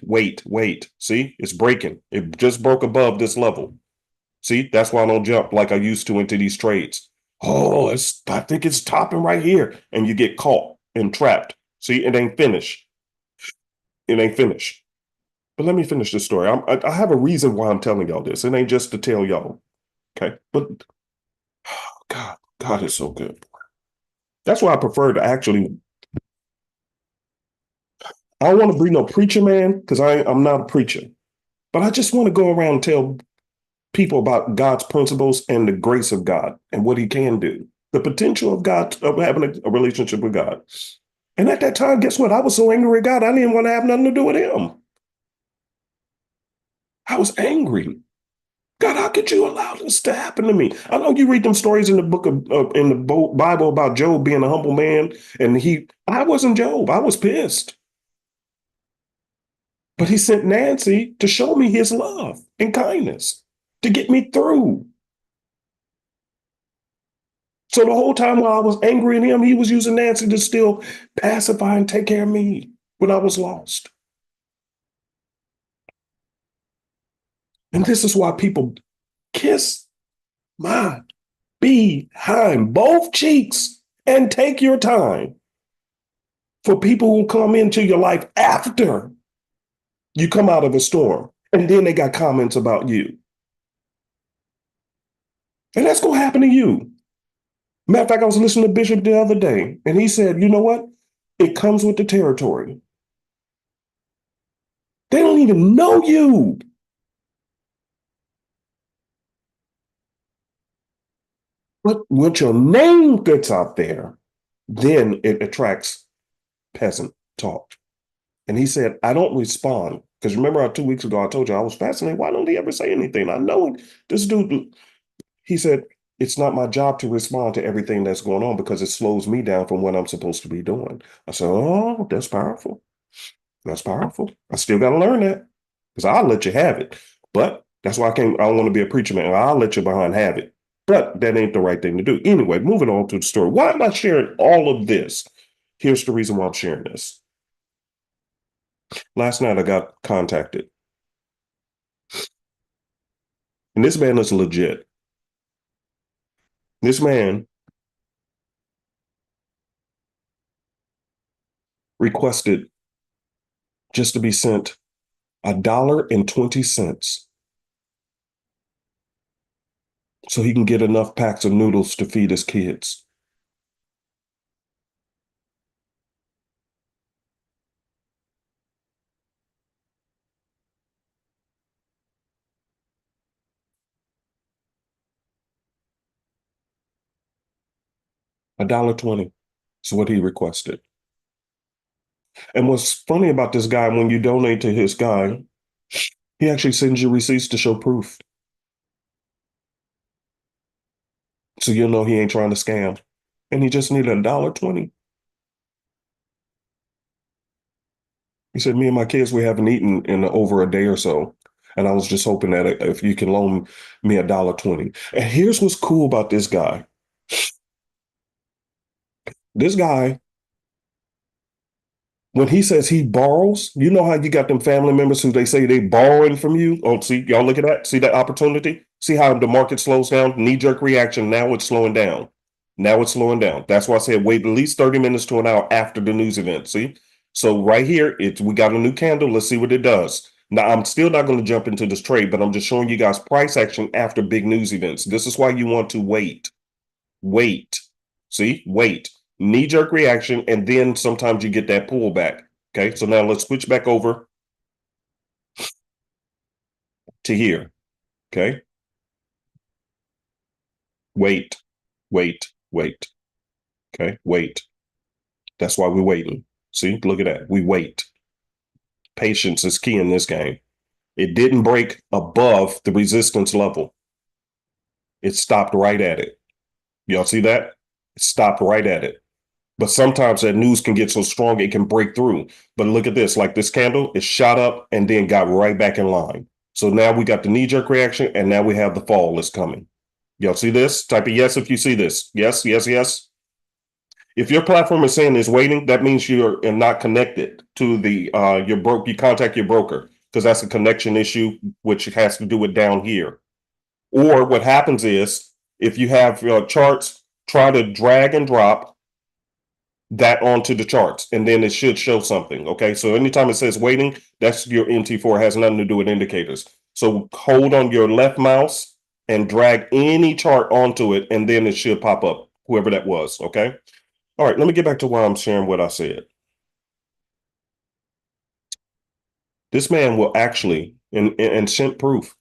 See? It's breaking. It just broke above this level. See? That's why I don't jump like I used to into these trades. Oh, I think it's topping right here. And you get caught and trapped. See? It ain't finished. It ain't finished. But let me finish this story. I have a reason why I'm telling y'all this. It ain't just to tell y'all. Okay. But God is so good. That's why I prefer to actually, I don't want to be no preacher man because I'm not a preacher. But I just want to go around and tell people about God's principles and the grace of God and what he can do. The potential of God, of having a relationship with God. And at that time, guess what? I was so angry at God, I didn't want to have nothing to do with him. I was angry. God, how could you allow this to happen to me? I know you read them stories in the book of in the Bible about Job being a humble man, and I wasn't Job. I was pissed, but he sent Nancy to show me his love and kindness to get me through. So the whole time while I was angry at him, he was using Nancy to still pacify and take care of me when I was lost. And this is why people kiss my behind both cheeks and take your time for people who come into your life after you come out of a storm. And then they got comments about you. And that's going to happen to you. Matter of fact, I was listening to Bishop the other day, and he said, you know what? It comes with the territory. They don't even know you. But once your name gets out there, then it attracts peasant talk. And he said, I don't respond. Because remember, 2 weeks ago, I told you I was fascinated. Why don't he ever say anything? I know this dude. He said, it's not my job to respond to everything that's going on because it slows me down from what I'm supposed to be doing. I said, oh, that's powerful. That's powerful. I still got to learn that because I'll let you have it. But that's why I can't, I don't want to be a preacher man. I'll let you behind have it. But that ain't the right thing to do. Anyway, moving on to the story. Why am I sharing all of this? Here's the reason why I'm sharing this. Last night I got contacted, and this man is legit. This man requested just to be sent $1.20 so he can get enough packs of noodles to feed his kids. $1.20 is what he requested. And what's funny about this guy, when you donate to his guy, he actually sends you receipts to show proof. So you'll know he ain't trying to scam. And he just needed $1.20. He said, me and my kids, we haven't eaten in over a day or so. And I was just hoping that if you can loan me $1.20. And here's what's cool about this guy. This guy, when he says he borrows, you know how you got them family members who they say they borrowing from you? Oh, see, y'all look at that. See that opportunity? See how the market slows down? Knee-jerk reaction. Now it's slowing down. Now it's slowing down. That's why I said wait at least 30 minutes to an hour after the news event. See? So right here, we got a new candle. Let's see what it does. Now, I'm still not going to jump into this trade, but I'm just showing you guys price action after big news events. This is why you want to wait. Wait. See? Wait. Knee jerk reaction. And then sometimes you get that pullback. Okay. So now let's switch back over to here. Okay. Wait. Wait. Wait. Okay. Wait. That's why we're waiting. See? Look at that. We wait. Patience is key in this game. It didn't break above the resistance level. It stopped right at it. Y'all see that? It stopped right at it. But sometimes that news can get so strong it can break through. But look at this, like this candle, it shot up and then got right back in line. So now we got the knee-jerk reaction, and now we have the fall that's coming. Y'all see this? Type a yes if you see this. Yes, yes, yes. If your platform is saying it's waiting, that means you're not connected to the your broke. You contact your broker because that's a connection issue, which has to do with down here. Or what happens is if you have charts, try to drag and drop that onto the charts, and then it should show something. Okay, so anytime it says waiting, that's your MT4. It has nothing to do with indicators. So hold on your left mouse and drag any chart onto it, and then it should pop up, whoever that was. Okay. All right, let me get back to why I'm sharing what I said. This man will actually, and sent proof,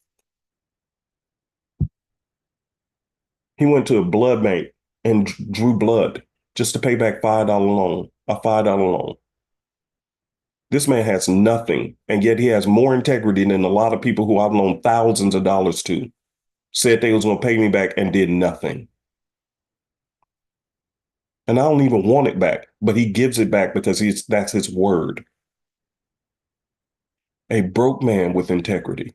he went to a blood bank and drew blood just to pay back $5 loan, a $5 loan. This man has nothing, and yet he has more integrity than a lot of people who I've loaned thousands of dollars to. Said they was going to pay me back and did nothing. And I don't even want it back, but he gives it back because that's his word. A broke man with integrity.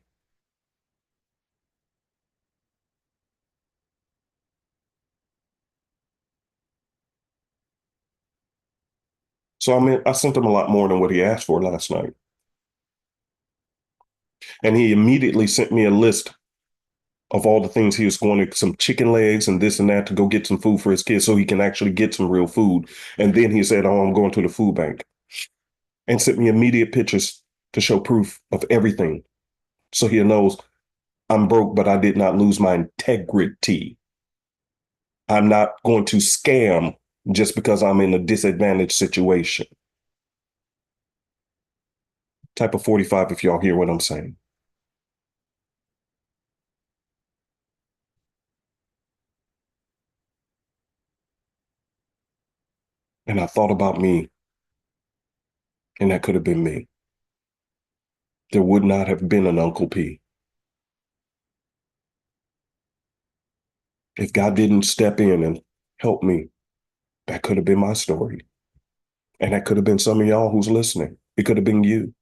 So I mean, I sent him a lot more than what he asked for last night. And he immediately sent me a list of all the things he was going to, some chicken legs and this and that, to go get some food for his kids so he can actually get some real food. And then he said, oh, I'm going to the food bank, and sent me immediate pictures to show proof of everything. So he knows I'm broke, but I did not lose my integrity. I'm not going to scam just because I'm in a disadvantaged situation. Type of 45 if y'all hear what I'm saying. And I thought about me. And that could have been me. There would not have been an Uncle P. If God didn't step in and help me, that could have been my story. And that could have been some of y'all who's listening. It could have been you.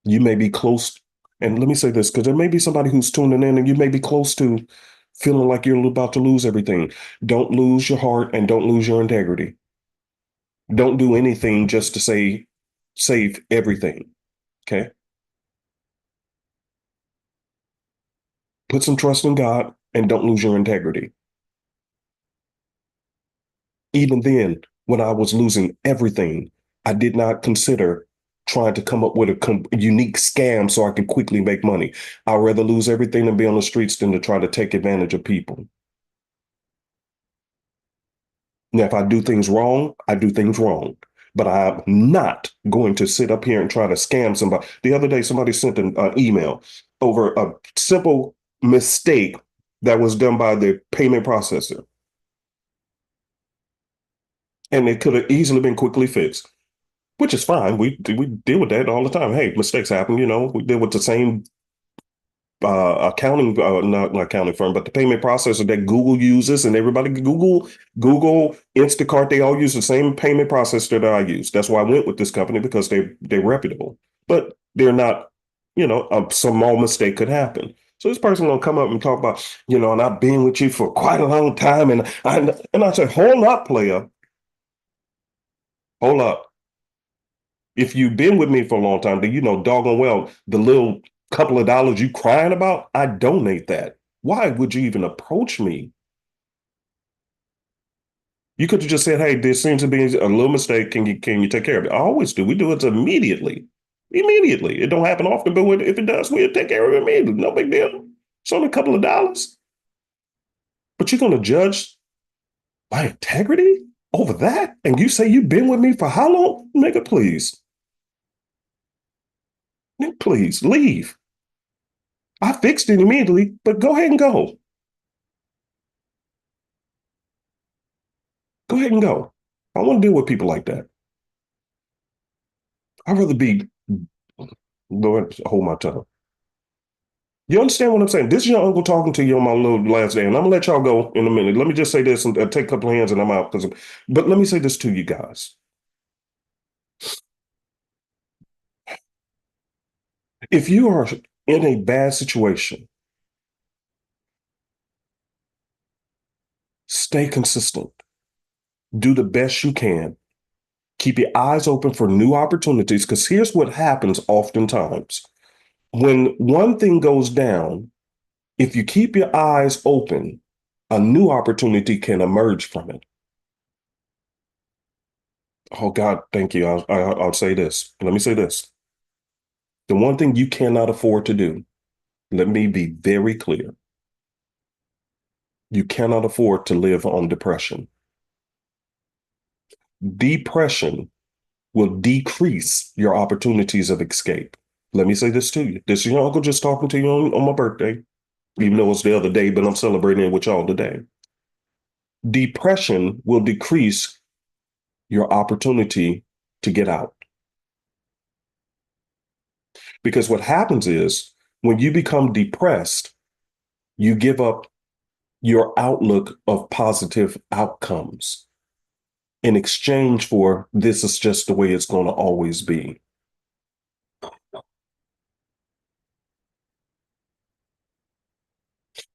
You may be close. And let me say this, because there may be somebody who's tuning in and you may be close to feeling like you're about to lose everything. Don't lose your heart and don't lose your integrity. Don't do anything just to say, save everything. Okay. Put some trust in God and don't lose your integrity. Even then, when I was losing everything, I did not consider trying to come up with a unique scam so I can quickly make money. I'd rather lose everything and be on the streets than to try to take advantage of people. Now, if I do things wrong, I do things wrong. But I'm not going to sit up here and try to scam somebody. The other day, somebody sent an email over a simple mistake that was done by the payment processor. And it could have easily been quickly fixed, which is fine. We deal with that all the time. Hey, mistakes happen. We deal with the same accounting, not accounting firm, but the payment processor that Google uses, and everybody Google, Instacart, they all use the same payment processor that I use. That's why I went with this company because they're reputable, but they're not. A small mistake could happen. So this person gonna come up and talk about, and I've been with you for quite a long time, and I say, hold up, player, hold up. If you've been with me for a long time, then you know doggone well the little couple of dollars you crying about, I donate that. Why would you even approach me? You could have just said, "Hey, there seems to be a little mistake. Can you take care of it?" I always do. We do it immediately. Immediately. It don't happen often, but if it does, we'll take care of it immediately. No big deal. It's only a couple of dollars. But you're gonna judge my integrity over that? And you say you've been with me for how long? Nigga, please. Nigga, please leave. I fixed it immediately, but go ahead and go. Go ahead and go. I don't want to deal with people like that. I'd rather be, Lord, hold my tongue. You understand what I'm saying? This is your uncle talking to you on my little last day, and I'm gonna let y'all go in a minute. Let me just say this and take a couple of hands and I'm out. But let me say this to you guys. If you are in a bad situation, stay consistent. Do the best you can. Keep your eyes open for new opportunities, because here's what happens oftentimes. When one thing goes down, if you keep your eyes open, a new opportunity can emerge from it. Oh, God, thank you. I'll say this. Let me say this. The one thing you cannot afford to do, let me be very clear. You cannot afford to live on depression. Depression will decrease your opportunities of escape. Let me say this to you. This is your uncle just talking to you on my birthday, even though it's the other day, but I'm celebrating it with y'all today. Depression will decrease your opportunity to get out. Because what happens is when you become depressed, you give up your outlook of positive outcomes in exchange for this is just the way it's going to always be.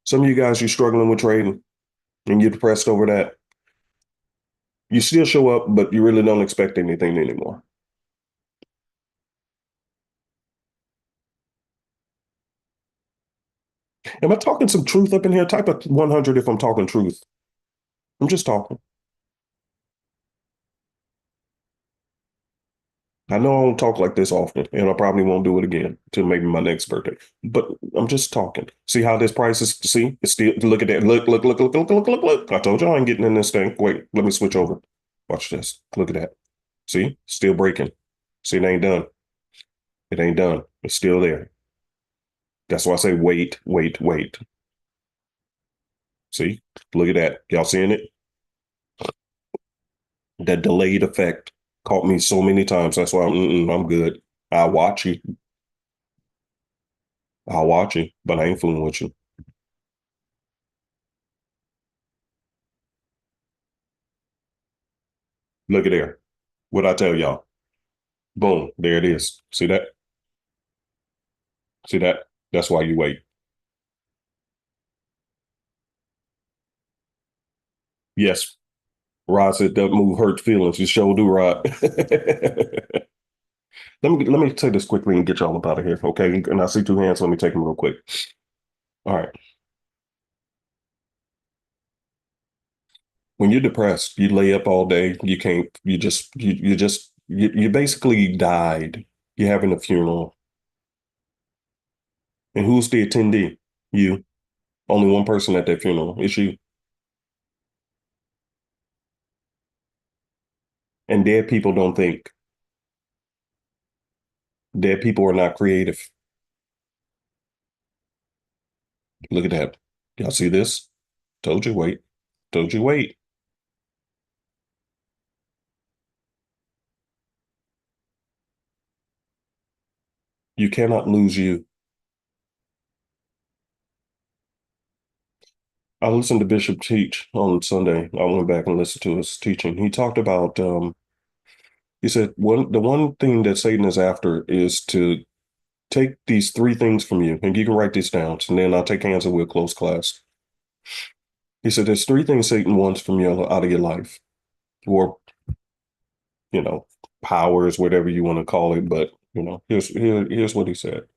Some of you guys, you're struggling with trading and you're depressed over that. You still show up, but you really don't expect anything anymore. Am I talking some truth up in here? Type of 100 if I'm talking truth. I'm just talking. I know I don't talk like this often, and I probably won't do it again until maybe my next birthday. But I'm just talking. See how this price is? See, it's still, look at that. Look. I told you I ain't getting in this thing. Wait, let me switch over. Watch this. Look at that. See, still breaking. See, it ain't done. It ain't done. It's still there. That's why I say wait. See, look at that. Y'all seeing it? That delayed effect Caught me so many times. That's why I'm good. I'll watch you. I'll watch you, but I ain't fooling with you. Look at there. What I tell y'all? Boom. There it is. See that? See that? That's why you wait. Yes. Rod said that move hurt feelings. You sure do, Rod. Let me say this quickly and get y'all up out of here. Okay. And I see two hands. Let me take them real quick. All right. When you're depressed, you lay up all day. You can't, you basically died. You're having a funeral. And who's the attendee? You. Only one person at that funeral. It's you. And dead people don't think. Dead people are not creative. Look at that. Y'all see this? Told you wait. Told you wait. You cannot lose you. I listened to Bishop teach on Sunday. I went back and listened to his teaching. He talked about he said the one thing that Satan is after is to take these three things from you, and you can write these down, and then I'll take hands and we'll close class. He said there's three things Satan wants from you out of your life, or you know, powers, whatever you want to call it. But here's what he said.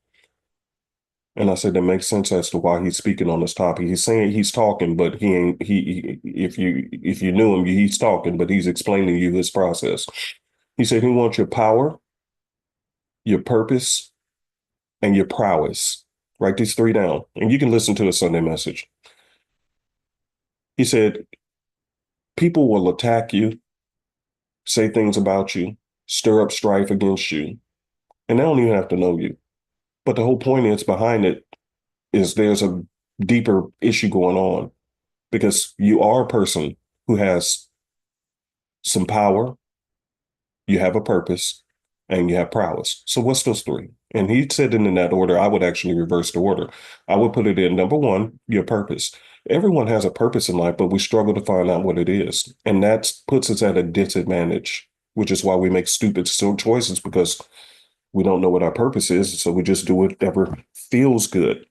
And I said that makes sense as to why he's speaking on this topic. He's saying he's talking, but he ain't if you knew him, he's talking, but he's explaining to you his process. He said he wants your power, your purpose, and your prowess. Write these three down. And you can listen to a Sunday message. He said people will attack you, say things about you, stir up strife against you, and they don't even have to know you. But the whole point is behind it is there's a deeper issue going on because you are a person who has some power, you have a purpose, and you have prowess. So what's those three? And he said it in that order. I would actually reverse the order. I would put it in number one, your purpose. Everyone has a purpose in life, but we struggle to find out what it is. And that puts us at a disadvantage, which is why we make stupid choices because we don't know what our purpose is. So we just do whatever feels good.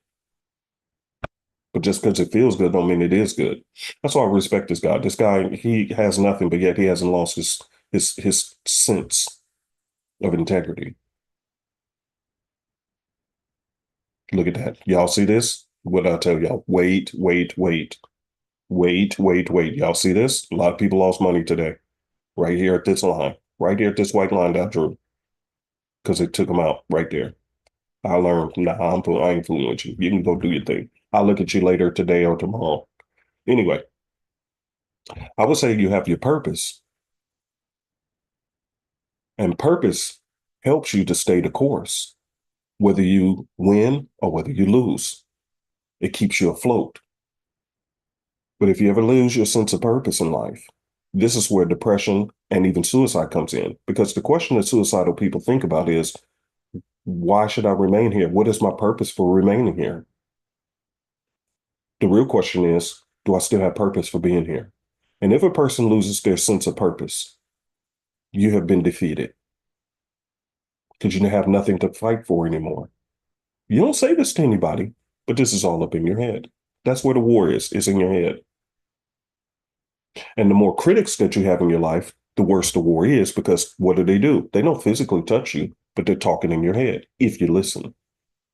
But just because it feels good don't mean it is good. That's why I respect this guy. This guy, he has nothing, but yet he hasn't lost his sense of integrity. Look at that. Y'all see this? What I tell y'all? Wait, wait, wait, wait, wait, wait. Y'all see this? A lot of people lost money today. Right here at this line. Right here at this white line that I drew. Because it took them out right there. I learned, nah, I ain't fooling with you. You can go do your thing. I'll look at you later today or tomorrow. Anyway, I would say you have your purpose. And purpose helps you to stay the course, whether you win or whether you lose. It keeps you afloat. But if you ever lose your sense of purpose in life, this is where depression and even suicide comes in. Because the question that suicidal people think about is, why should I remain here? What is my purpose for remaining here? The real question is, do I still have purpose for being here? And if a person loses their sense of purpose, you have been defeated because you have nothing to fight for anymore. You don't say this to anybody, but this is all up in your head. That's where the war is in your head. And the more critics that you have in your life, the worse the war is because what do? They don't physically touch you, but they're talking in your head if you listen,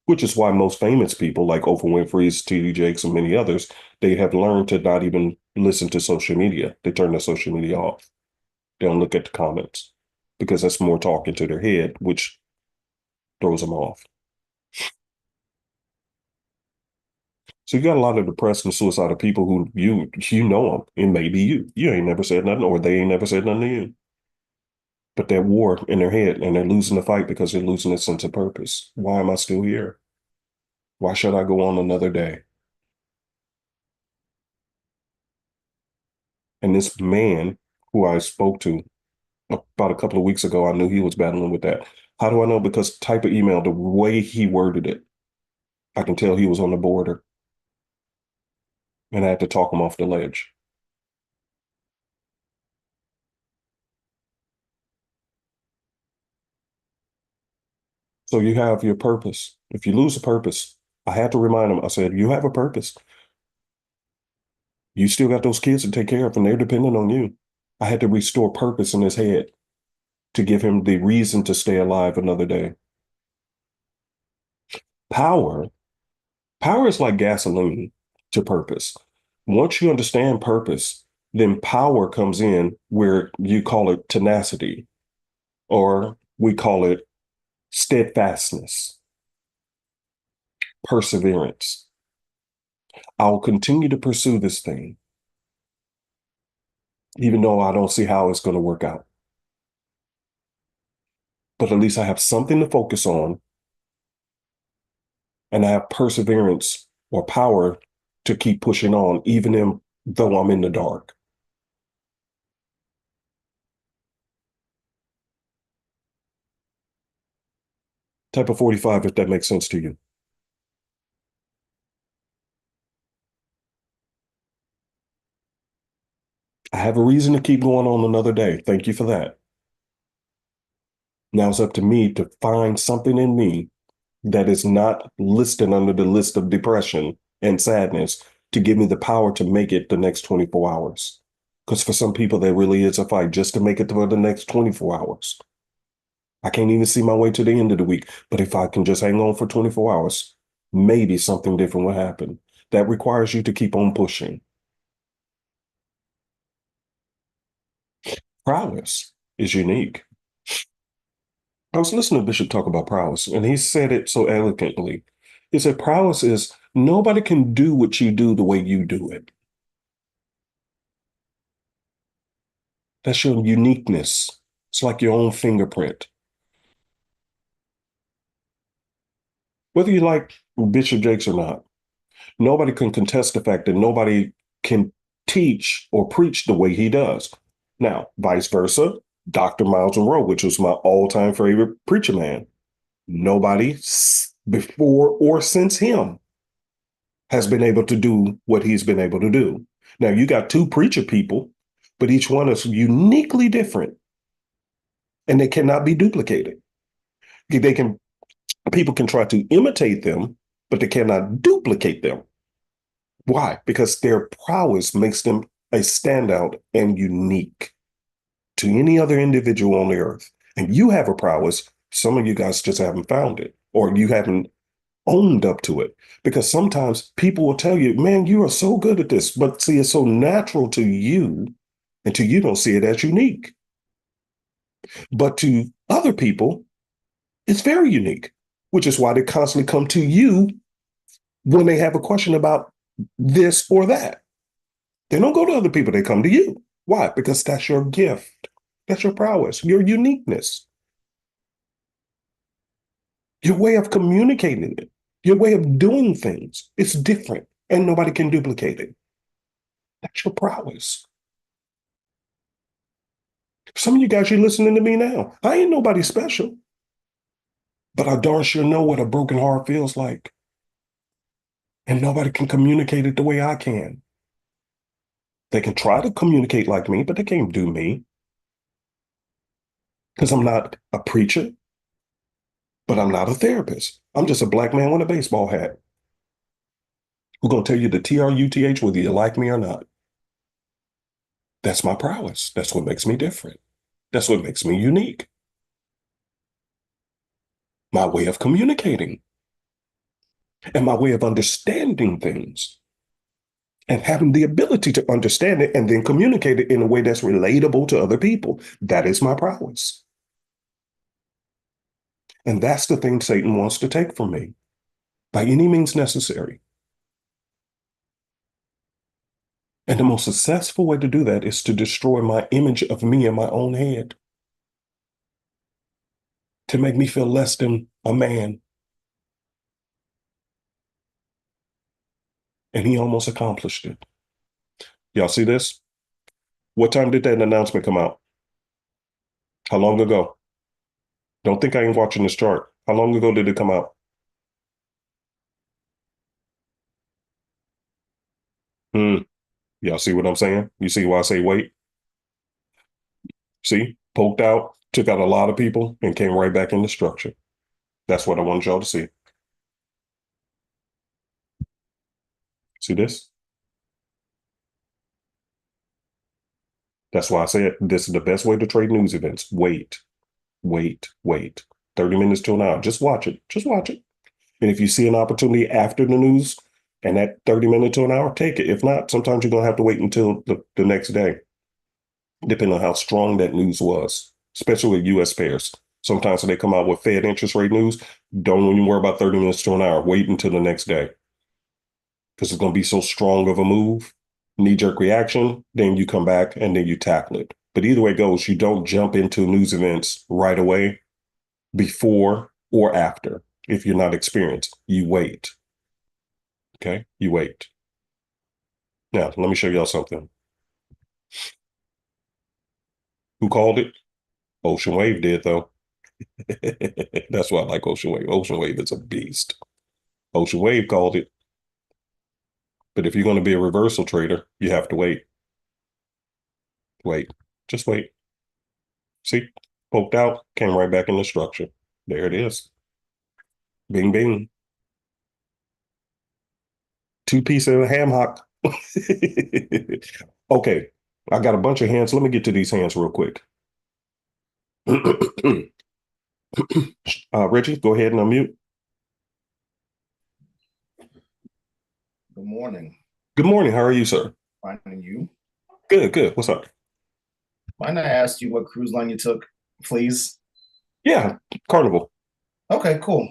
which is why most famous people like Oprah Winfrey's, T.D. Jakes, and many others, they have learned to not even listen to social media. They turn their social media off. They don't look at the comments because that's more talking to their head, which throws them off. So you got a lot of depressed and suicidal people who you know them. It may be you. You ain't never said nothing, or they ain't never said nothing to you. But they're war in their head and they're losing the fight because they're losing a sense of purpose. Why am I still here? Why should I go on another day? And this man who I spoke to, About a couple of weeks ago, I knew he was battling with that. How do I know? Because type of email, the way he worded it, I can tell he was on the border, and I had to talk him off the ledge. So you have your purpose. If you lose a purpose, I had to remind him, I said, you have a purpose. You still got those kids to take care of, and they're dependent on you. I had to restore purpose in his head to give him the reason to stay alive another day. Power, power is like gasoline to purpose. Once you understand purpose, then power comes in where you call it tenacity, or we call it steadfastness, perseverance. I'll continue to pursue this thing, even though I don't see how it's going to work out. But at least I have something to focus on, and I have perseverance or power to keep pushing on, though I'm in the dark. Type of 45, if that makes sense to you. I have a reason to keep going on another day. Thank you for that. Now it's up to me to find something in me that is not listed under the list of depression and sadness to give me the power to make it the next 24 hours. Because for some people, there really is a fight just to make it for the next 24 hours. I can't even see my way to the end of the week. But if I can just hang on for 24 hours, maybe something different will happen. That requires you to keep on pushing. Prowess is unique. I was listening to Bishop talk about prowess, and he said it so eloquently. He said, prowess is nobody can do what you do the way you do it. That's your uniqueness. It's like your own fingerprint. Whether you like Bishop Jakes or not, nobody can contest the fact that nobody can teach or preach the way he does. Now, vice versa, Dr. Miles Monroe, which was my all-time favorite preacher man, nobody before or since him has been able to do what he's been able to do. Now, you got two preacher people, but each one is uniquely different and they cannot be duplicated. They can People can try to imitate them, but they cannot duplicate them. Why? Because their prowess makes them a standout and unique to any other individual on the earth. And you have a prowess. Some of you guys just haven't found it, or you haven't owned up to it. Because sometimes people will tell you, man, you are so good at this. But see, it's so natural to you until you don't see it as unique. But to other people, it's very unique, which is why they constantly come to you when they have a question about this or that. They don't go to other people, they come to you. Why? Because that's your gift. That's your prowess, your uniqueness, your way of communicating it, your way of doing things. It's different and nobody can duplicate it. That's your prowess. Some of you guys, you're listening to me now. I ain't nobody special, but I darn sure know what a broken heart feels like. And nobody can communicate it the way I can. They can try to communicate like me, but they can't do me because I'm not a preacher, but I'm not a therapist. I'm just a black man with a baseball hat who's going to tell you the truth whether you like me or not. That's my prowess. That's what makes me different. That's what makes me unique. My way of communicating and my way of understanding things and having the ability to understand it and then communicate it in a way that's relatable to other people. That is my prowess. And that's the thing Satan wants to take from me by any means necessary. And the most successful way to do that is to destroy my image of me in my own head, to make me feel less than a man. And he almost accomplished it. Y'all see this? What time did that announcement come out? How long ago? Don't think I ain't watching this chart. How long ago did it come out? Hmm. Y'all see what I'm saying? You see why I say wait? See? Poked out, took out a lot of people, and came right back into structure. That's what I want y'all to see. See this? That's why I said this is the best way to trade news events. Wait, wait, wait. 30 minutes to an hour. Just watch it. Just watch it. And if you see an opportunity after the news and that 30 minutes to an hour, take it. If not, sometimes you're going to have to wait until the next day, depending on how strong that news was, especially with US pairs. Sometimes when they come out with Fed interest rate news, don't even worry about 30 minutes to an hour. Wait until the next day because it's going to be so strong of a move, knee jerk reaction. Then you come back and then you tackle it. But either way it goes, you don't jump into news events right away, before or after. If you're not experienced, you wait. Okay, you wait. Now, let me show y'all something. Who called it? Ocean Wave did, though. That's why I like Ocean Wave. Ocean Wave is a beast. Ocean Wave called it. But if you're going to be a reversal trader, you have to wait. Wait. Just wait. See? Poked out, came right back in the structure. There it is. Bing, bing. Two-piece of a ham hock. Okay. I got a bunch of hands. Let me get to these hands real quick. Reggie, go ahead and unmute. Good morning. Good morning. How are you, sir? Finding you. Good, good. What's up? Mind I asked you what cruise line you took, please? Yeah, Carnival. Okay, cool.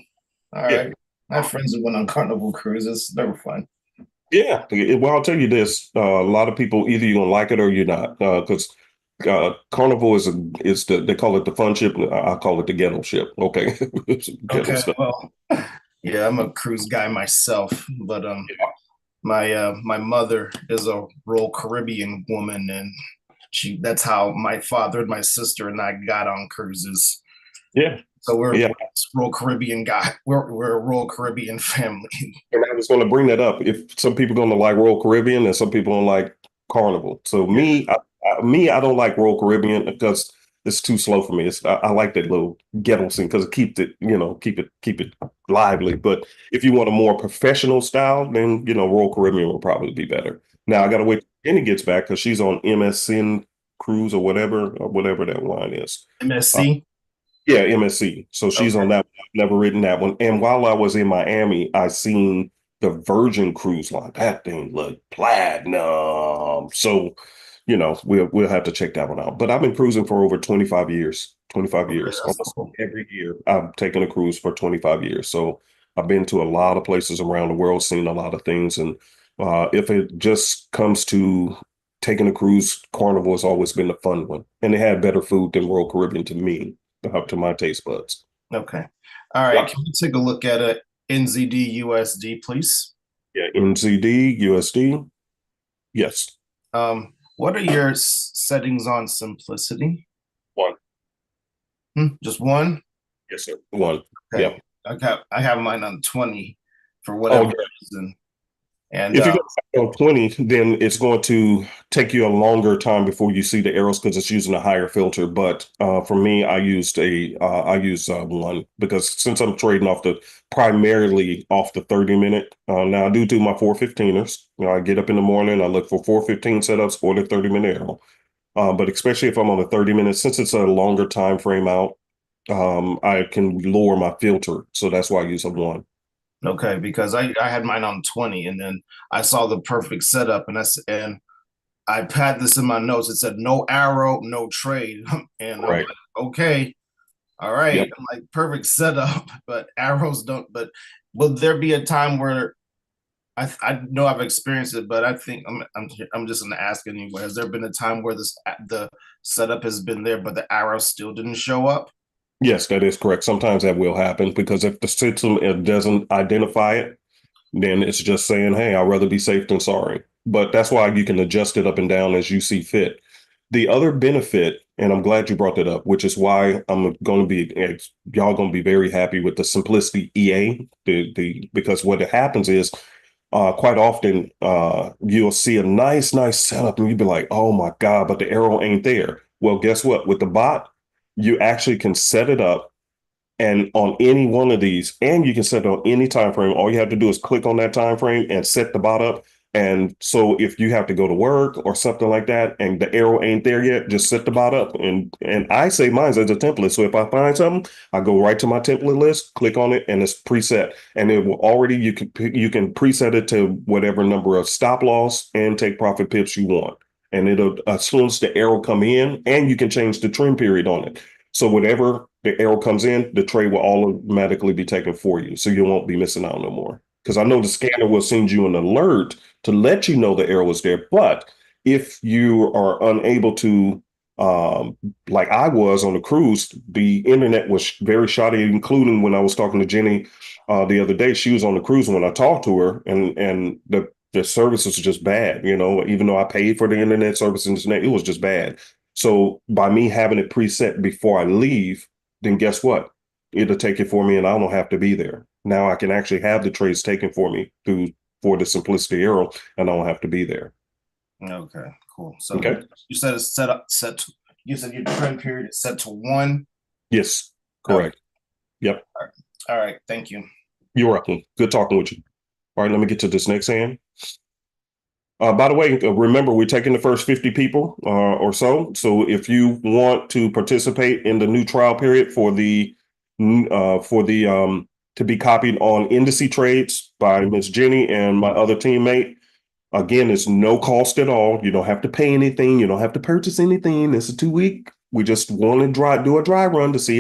All Yeah, right. I have friends who went on Carnival cruises. They were fun. yeah. Well, I'll tell you this: a lot of people either you're gonna like it or you're not, because Carnival is they call it the fun ship. I call it the ghetto ship. Okay, it's ghetto Okay, stuff. well, yeah, I'm a cruise guy myself, but Yeah, my mother is a Royal Caribbean woman, and that's how my father and my sister and I got on cruises. yeah, So we're yeah. Royal Caribbean guy. We're a Royal Caribbean family. And I was going to bring that up. If some people going to like Royal Caribbean and some people don't like Carnival. So Yeah. I don't like Royal Caribbean because it's too slow for me. I like that little ghetto scene because it keeps it, keep it lively. But if you want a more professional style, then Royal Caribbean will probably be better. Now I got to wait till Jenny gets back because she's on MSN cruise or whatever that line is. Uh, MSC. yeah, MSC. So she's Okay. on that. I've never ridden that one. And while I was in Miami, I seen the Virgin Cruise Line. That thing looked platinum. So, we'll have to check that one out. But I've been cruising for over 25 years. 25 Okay, years. that's Almost cool. every year I've taken a cruise for 25 years. So I've been to a lot of places around the world, seen a lot of things. And if it just comes to taking a cruise, Carnival has always been the fun one. And they had better food than Royal Caribbean to me, up to my taste buds. Okay. All right. Yeah. Can we take a look at a NZD USD, please? Yeah. NZD, USD. Yes. What are your settings on simplicity? One. Just one? Yes, sir. One. Okay. Yeah. I have mine on 20 for Oh, whatever yeah. reason. And If you go on 20, then it's going to take you a longer time before you see the arrows because it's using a higher filter. But for me, I use one because since I'm trading primarily off the 30-minute. Now I do my 415ers. I get up in the morning, I look for 415 setups or the 30-minute arrow. But especially if I'm on the 30 minutes, since it's a longer time frame out, I can lower my filter. So that's why I use a one. okay, because I had mine on 20 and then I saw the perfect setup and I had this in my notes. It said no arrow, no trade. And I'm Right. like, okay, all right. Yep. I'm like, perfect setup, but arrows don't. But will there be a time where I know I've experienced it, but I think I'm just gonna ask anyway. Has there been a time where the setup has been there, but the arrow still didn't show up? Yes, that is correct. Sometimes that will happen because if the system doesn't identify it, then it's just saying, hey, I'd rather be safe than sorry. But that's why you can adjust it up and down as you see fit. The other benefit, and I'm glad you brought that up, which is why I'm going to be y'all going to be very happy with the Simplicity EA. Because what happens is quite often you'll see a nice setup and you'll be like, oh my God, but the arrow ain't there. Well, guess what? With the bot, you actually can set it up and on any one of these, and you can set it on any time frame. All you have to do is click on that time frame and set the bot up. And so if you have to go to work or something like that and the arrow ain't there yet, just set the bot up. And I say mine as a template. So if I find something, I go right to my template list, click on it, and it's preset. And it will already you can preset it to whatever number of stop loss and take profit pips you want. And it'll as soon as the arrow come in, and you can change the trend period on it. So whatever the arrow comes in, the trade will automatically be taken for you. So you won't be missing out no more. Because I know the scanner will send you an alert to let you know the arrow is there. But if you are unable to, like I was on the cruise, the internet was very shoddy, including when I was talking to Jenny the other day. She was on the cruise when I talked to her, and the service was just bad. Even though I paid for the internet service and it was just bad. So by me having it preset before I leave, then guess what? It'll take it for me and I don't have to be there. Now I can actually have the trades taken for me for the Simplicity arrow and I don't have to be there. Okay, cool. So Okay. you said it's you said your trend period is set to 1. Yes, correct. Yep. All right. Thank you. You're welcome. Good talking with you. All right, let me get to this next hand. By the way, remember we're taking the first 50 people or so. So if you want to participate in the new trial period to be copied on Indices trades by Miss Jenny and my other teammate, again, it's no cost at all. You don't have to pay anything. You don't have to purchase anything. It's a 2 week. We just want to do a dry run to see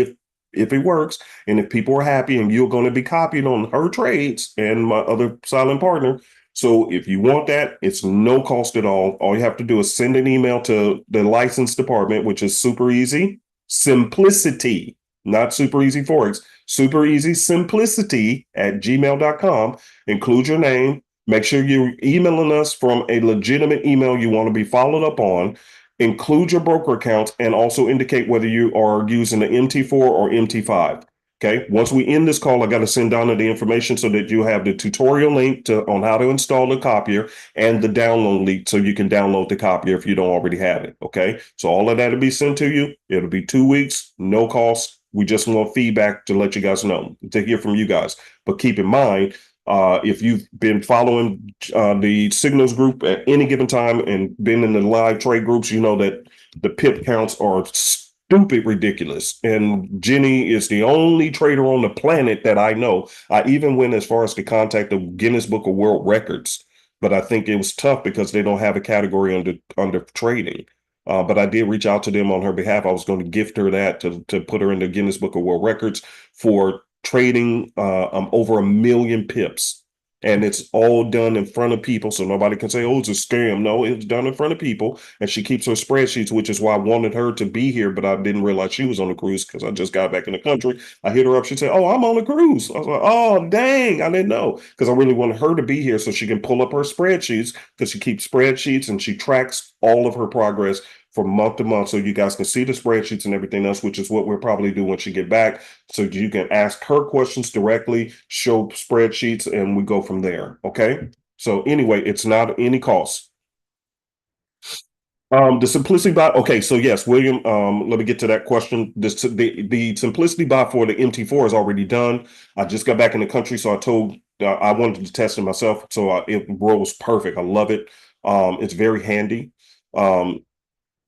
if it works and if people are happy and you're going to be copied on her trades and my other silent partner. So if you want that, it's no cost at all. All you have to do is send an email to the license department, which is super easy. Simplicity, not super easy Forex, super easy simplicity at gmail.com. Include your name. Make sure you're emailing us from a legitimate email you want to be followed up on. Include your broker account and also indicate whether you are using the MT4 or MT5. Okay. Once we end this call, I got to send Donna the information so that you have the tutorial link on how to install the copier and the download link so you can download the copier if you don't already have it. Okay. So all of that will be sent to you. It'll be 2 weeks, no cost. We just want feedback to let you guys know, to hear from you guys. But keep in mind, if you've been following the signals group at any given time and been in the live trade groups, you know that the pip counts are stupid ridiculous. And Jenny is the only trader on the planet that I know. I even went as far as to contact the Guinness Book of World Records, but I think it was tough because they don't have a category under trading. But I did reach out to them on her behalf. I was going to gift her that to put her in the Guinness Book of World Records for trading over 1 million pips. And it's all done in front of people. So nobody can say, oh, it's a scam. No, it's done in front of people. And she keeps her spreadsheets, which is why I wanted her to be here, but I didn't realize she was on a cruise because I just got back in the country. I hit her up. She said, oh, I'm on a cruise. I was like, oh, dang. I didn't know because I really wanted her to be here so she can pull up her spreadsheets because she keeps spreadsheets and she tracks all of her progress from month to month so you guys can see the spreadsheets and everything else, which is what we'll probably do when she get back. So you can ask her questions directly, show spreadsheets, and we go from there. Okay. So anyway, it's not any cost. The simplicity bot. Okay, so yes, William. Let me get to that question. The simplicity bot for the MT4 is already done. I just got back in the country, so I told I wanted to test it myself. So it rolls perfect. I love it. It's very handy. Um,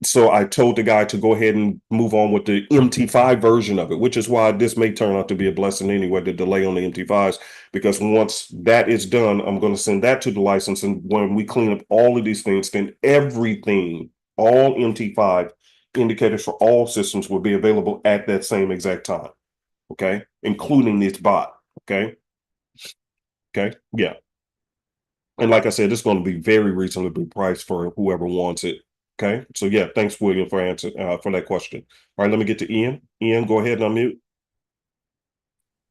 so I told the guy to go ahead and move on with the MT5 version of it, which is why this may turn out to be a blessing anyway, the delay on the MT5s, because once that is done, I'm going to send that to the license. And when we clean up all of these things, then everything, all MT5 indicators for all systems will be available at that same exact time. Okay. Including this bot. Okay. Okay. Yeah. And like I said, it's going to be very reasonably priced for whoever wants it. Okay. So yeah, thanks, William, for for that question. All right, let me get to Ian. Ian, go ahead and unmute.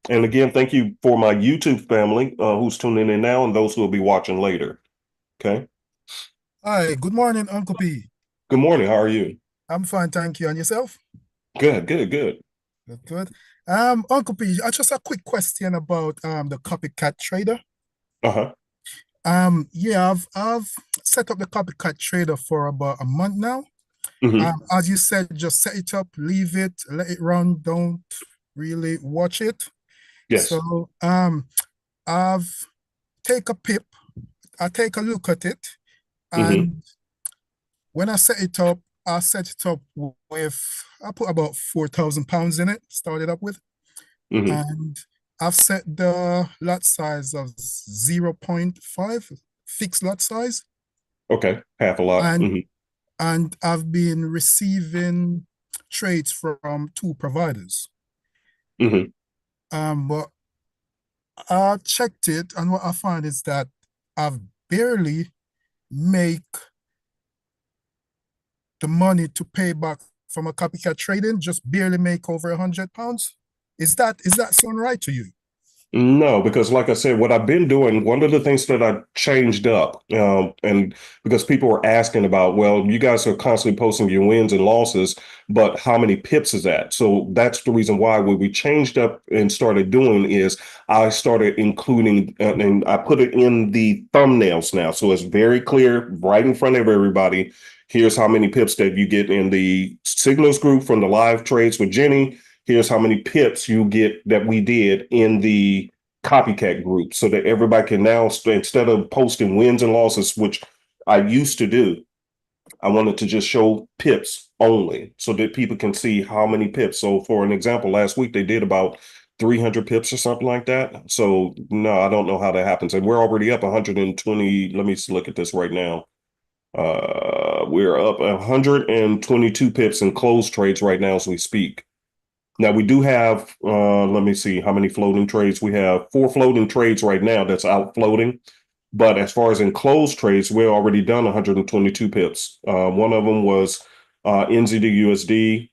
And again, thank you for my YouTube family who's tuning in now and those who will be watching later. Okay. Hi, good morning, Uncle P. Good morning. How are you? I'm fine, thank you. And yourself? Good, good, good. Good, good. Uncle P, just a quick question about the copycat trader. Uh-huh. Yeah, I've set up the copycat trader for about a month now. Hmm. As you said, just set it up, leave it, let it run, don't really watch it. Yes. So I've take a pip, I take a look at it, Hmm. and when I set it up, I set it up with I put about £4,000 in it, started up with. Hmm. And I've set the lot size of zero point 0.5 fixed lot size, Okay. Half a lot. and Hmm. I've been receiving trades from two providers. Hmm. But I checked it, and what I found is that I've barely make the money to pay back from a copycat trading, just barely make over £100. Is that sound right to you? No, because like I said, what I've been doing, one of the things that I changed up, and because people were asking about, well, you guys are constantly posting your wins and losses, but how many pips is that? So that's the reason why what we changed up and started doing is I started including, and I put it in the thumbnails now. So it's very clear right in front of everybody. Here's how many pips that you get in the signals group from the live trades with Jenny. Here's how many pips you get that we did in the copycat group so that everybody can now, instead of posting wins and losses, which I used to do, I wanted to just show pips only so that people can see how many pips. So for an example, last week they did about 300 pips or something like that. So no, I don't know how that happens. And we're already up 120. Let me look at this right now. We're up 122 pips in closed trades right now as we speak. Now we do have, let me see how many floating trades. We have four floating trades right now that's out floating. But as far as in closed trades, we're already done 122 pips. One of them was NZD USD.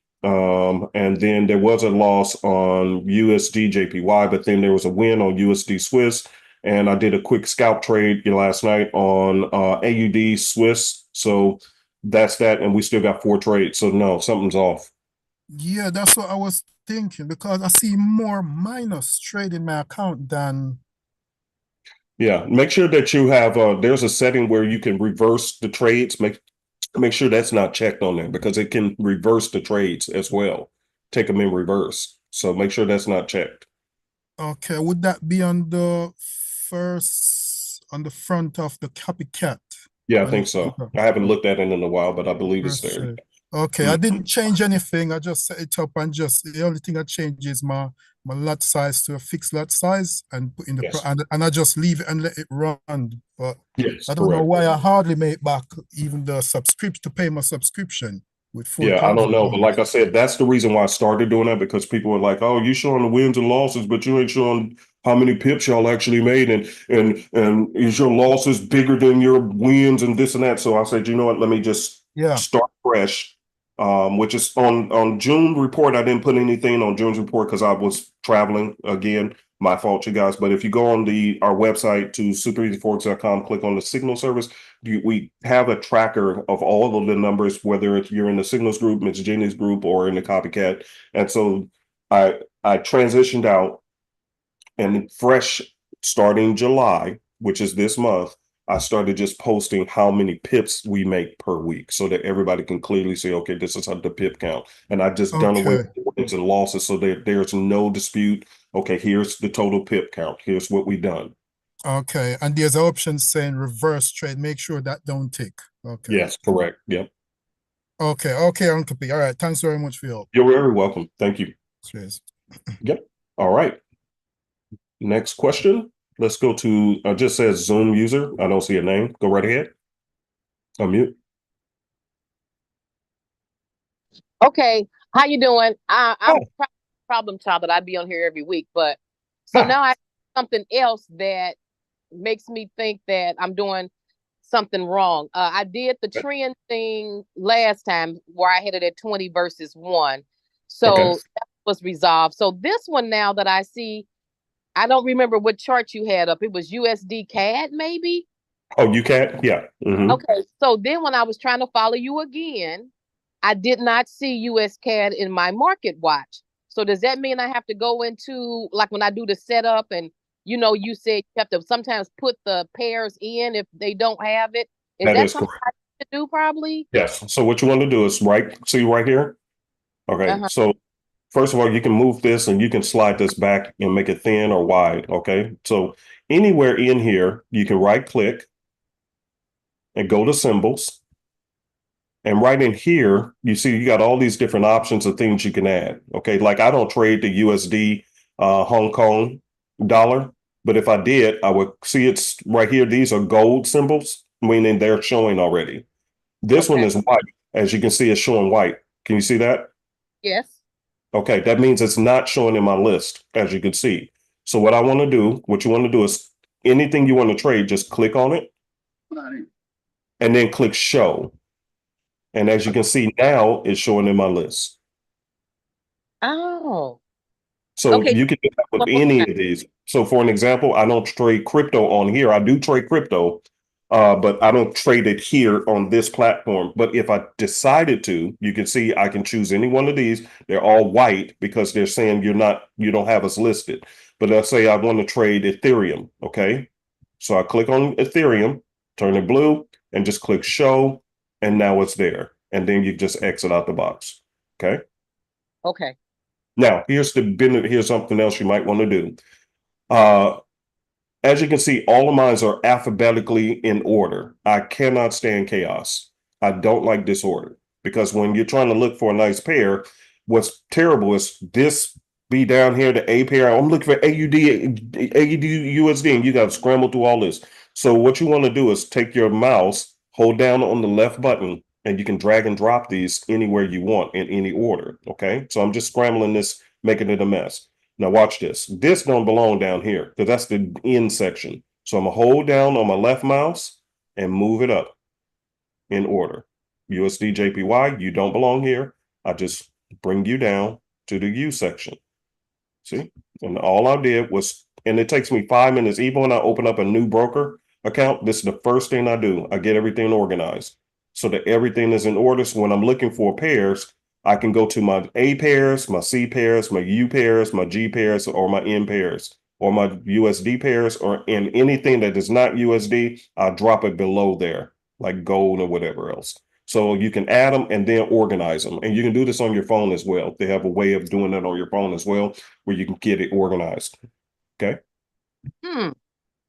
And then there was a loss on USD JPY, but then there was a win on USD Swiss. And I did a quick scalp trade last night on AUD Swiss. So that's that. And we still got four trades. So no, something's off. Yeah, that's what I was thinking because I see more minus trade in my account than Yeah, make sure that you have there's a setting where you can reverse the trades. Make sure that's not checked on there because it can reverse the trades as well. Take them in reverse. So make sure that's not checked. okay. Would that be on the front of the copycat Yeah, I when you think set it so. up? I haven't Oh, looked at it in a while, but I believe it's first there. trade. Okay, I Mhm. didn't change anything. I just set it up and just the only thing I change is my lot size to a fixed lot size and put in Yes. and I just leave it and let it run. But Yes, I don't know correct. why I hardly make back even the subscription to pay my subscription with four Yeah, I don't thousand know. But like dollars. I said, that's the reason why I started doing that because people were like, oh, you showing the wins and losses, but you ain't showing how many pips y'all actually made and is your losses bigger than your wins and this and that. So I said, you know what, let me just Yeah. start fresh. Which is on June report. I didn't put anything on June's report because I was traveling again. My fault, you guys. But if you go on the our website to superezforex.com, click on the signal service, we have a tracker of all of the numbers, whether it's you're in the signals group, Miss Jenny's group, or in the copycat. And so I transitioned out and fresh starting July, which is this month, I started just posting how many pips we make per week so that everybody can clearly see, okay, this is how the pip count. And I just done away Okay. with the wins and losses so that there's no dispute. Okay, here's the total pip count. Here's what we done. Okay. And there's an option saying reverse trade. Make sure that don't tick. Okay. Yes, correct. Yep. Okay. Okay, Uncle P. All right. Thanks very much for your help. You're very welcome. Thank you. Cheers. Yep. All right. Next question. Let's go to, just says Zoom user. I don't see a name. Go right ahead. Unmute. Okay, how you doing? I'm Oh, problem child that I'd be on here every week, but so hi. now I have something else that makes me think that I'm doing something wrong. I did the trend thing last time where I hit it at 20 versus 1. Okay. So that was resolved. So this one now that I see, I don't remember what chart you had up. It was USD CAD maybe? Oh, you can't? Yeah. Hmm. Okay, so then when I was trying to follow you again, I did not see US CAD in my market watch. So does that mean I have to go into, like when I do the setup and, you said you have to sometimes put the pairs in if they don't have it. Is That that is something correct. I need to do probably? Yes. So what you want to do is see right here. Okay. Uh-huh. So first of all, you can move this and you can slide this back and make it thin or wide. Okay. So anywhere in here, you can right click and go to symbols. And right in here, you see you got all these different options of things you can add. Okay. Like I don't trade the USD Hong Kong dollar, but if I did, I would see it's right here. These are gold symbols, meaning they're showing already. This one Okay. is white. As you can see, it's showing white. Can you see that? Yes. Okay, that means it's not showing in my list, as you can see. So what you want to do is anything you want to trade, just click on it and then click show. And as you can see now, it's showing in my list. Oh, So okay. you can do that with One more any time. of these. So for an example, I don't trade crypto on here. I do trade crypto, but I don't trade it here on this platform. But if I decided to, you can see I can choose any one of these. They're all white because they're saying you don't have us listed. But let's say I want to trade Ethereum. Okay. So I click on Ethereum, turn it blue, and just click show. And now it's there. And then you just exit out the box. Okay. Okay. Now, here's something else you might want to do. Uh, as you can see, all of mine are alphabetically in order. I cannot stand chaos. I don't like disorder because when you're trying to look for a nice pair, what's terrible is this be down here, the A pair. I'm looking for AUD, USD, and you got to scramble through all this. So what you want to do is take your mouse, hold down on the left button, and you can drag and drop these anywhere you want in any order. Okay. So I'm just scrambling this, making it a mess. Now watch this. This don't belong down here because that's the in section. So I'm gonna hold down on my left mouse and move it up in order. USD JPY, you don't belong here. I just bring you down to the U section. See? And all I did was, and it takes me 5 minutes. Even when I open up a new broker account, this is the first thing I do. I get everything organized so that everything is in order. So when I'm looking for pairs, I can go to my A pairs, my C pairs, my U pairs, my G pairs, or my N pairs, or my USD pairs, or in anything that is not USD, I'll drop it below there, like gold or whatever else. So you can add them and then organize them. And you can do this on your phone as well. They have a way of doing that on your phone as well, where you can get it organized. Okay.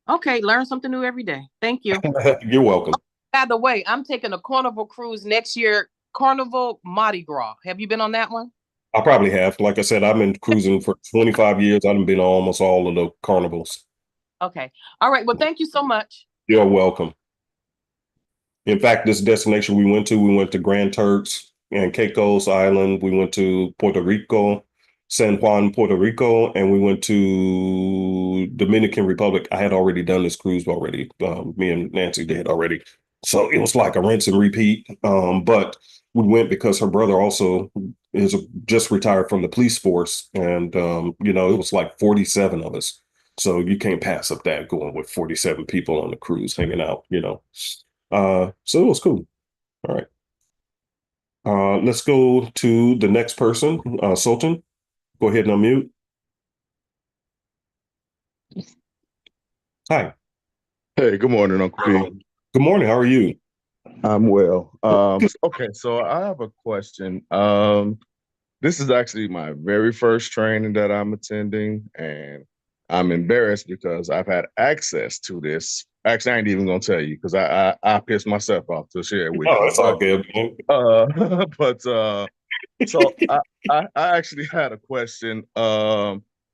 Okay. Learn something new every day. Thank you. You're welcome. By the way, I'm taking a Carnival cruise next year. Carnival Mardi Gras. Have you been on that one? I probably have. Like I said, I've been cruising for 25 years. I've been on almost all of the carnivals. Okay. All right. Well, thank you so much. You're welcome. In fact, this destination we went to Grand Turks and Caicos Island. We went to Puerto Rico, San Juan, Puerto Rico, and we went to Dominican Republic. I had already done this cruise already. Me and Nancy did already. So it was like a rinse and repeat. But we went because her brother also is just retired from the police force. And, it was like 47 of us. So you can't pass up that going with 47 people on the cruise hanging out. So it was cool. All right. Let's go to the next person. Sultan, go ahead and unmute. Hi. Hey, good morning, Uncle P. Good morning. How are you? I'm well. Okay, so I have a question. This is actually my very first training that I'm attending, and I'm embarrassed because I've had access to this. Actually, I ain't even gonna tell you because I pissed myself off to share it with Oh, you. it's all good, man. So I actually had a question.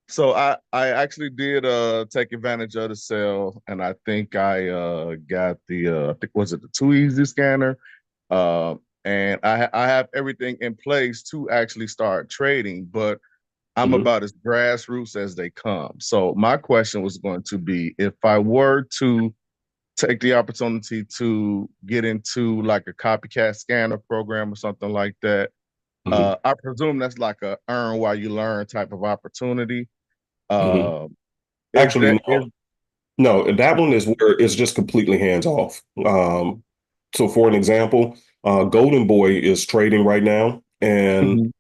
So I actually did take advantage of the sale, and I think I got I think was it the 2EZ scanner, and I have everything in place to actually start trading, but I'm about as grassroots as they come. So my question was going to be, if I were to take the opportunity to get into like a copycat scanner program or something like that, I presume that's like a earn while you learn type of opportunity. Is Actually, that no. No, that one is where it's just completely hands off. So for an example, Golden Boy is trading right now, and Mhm.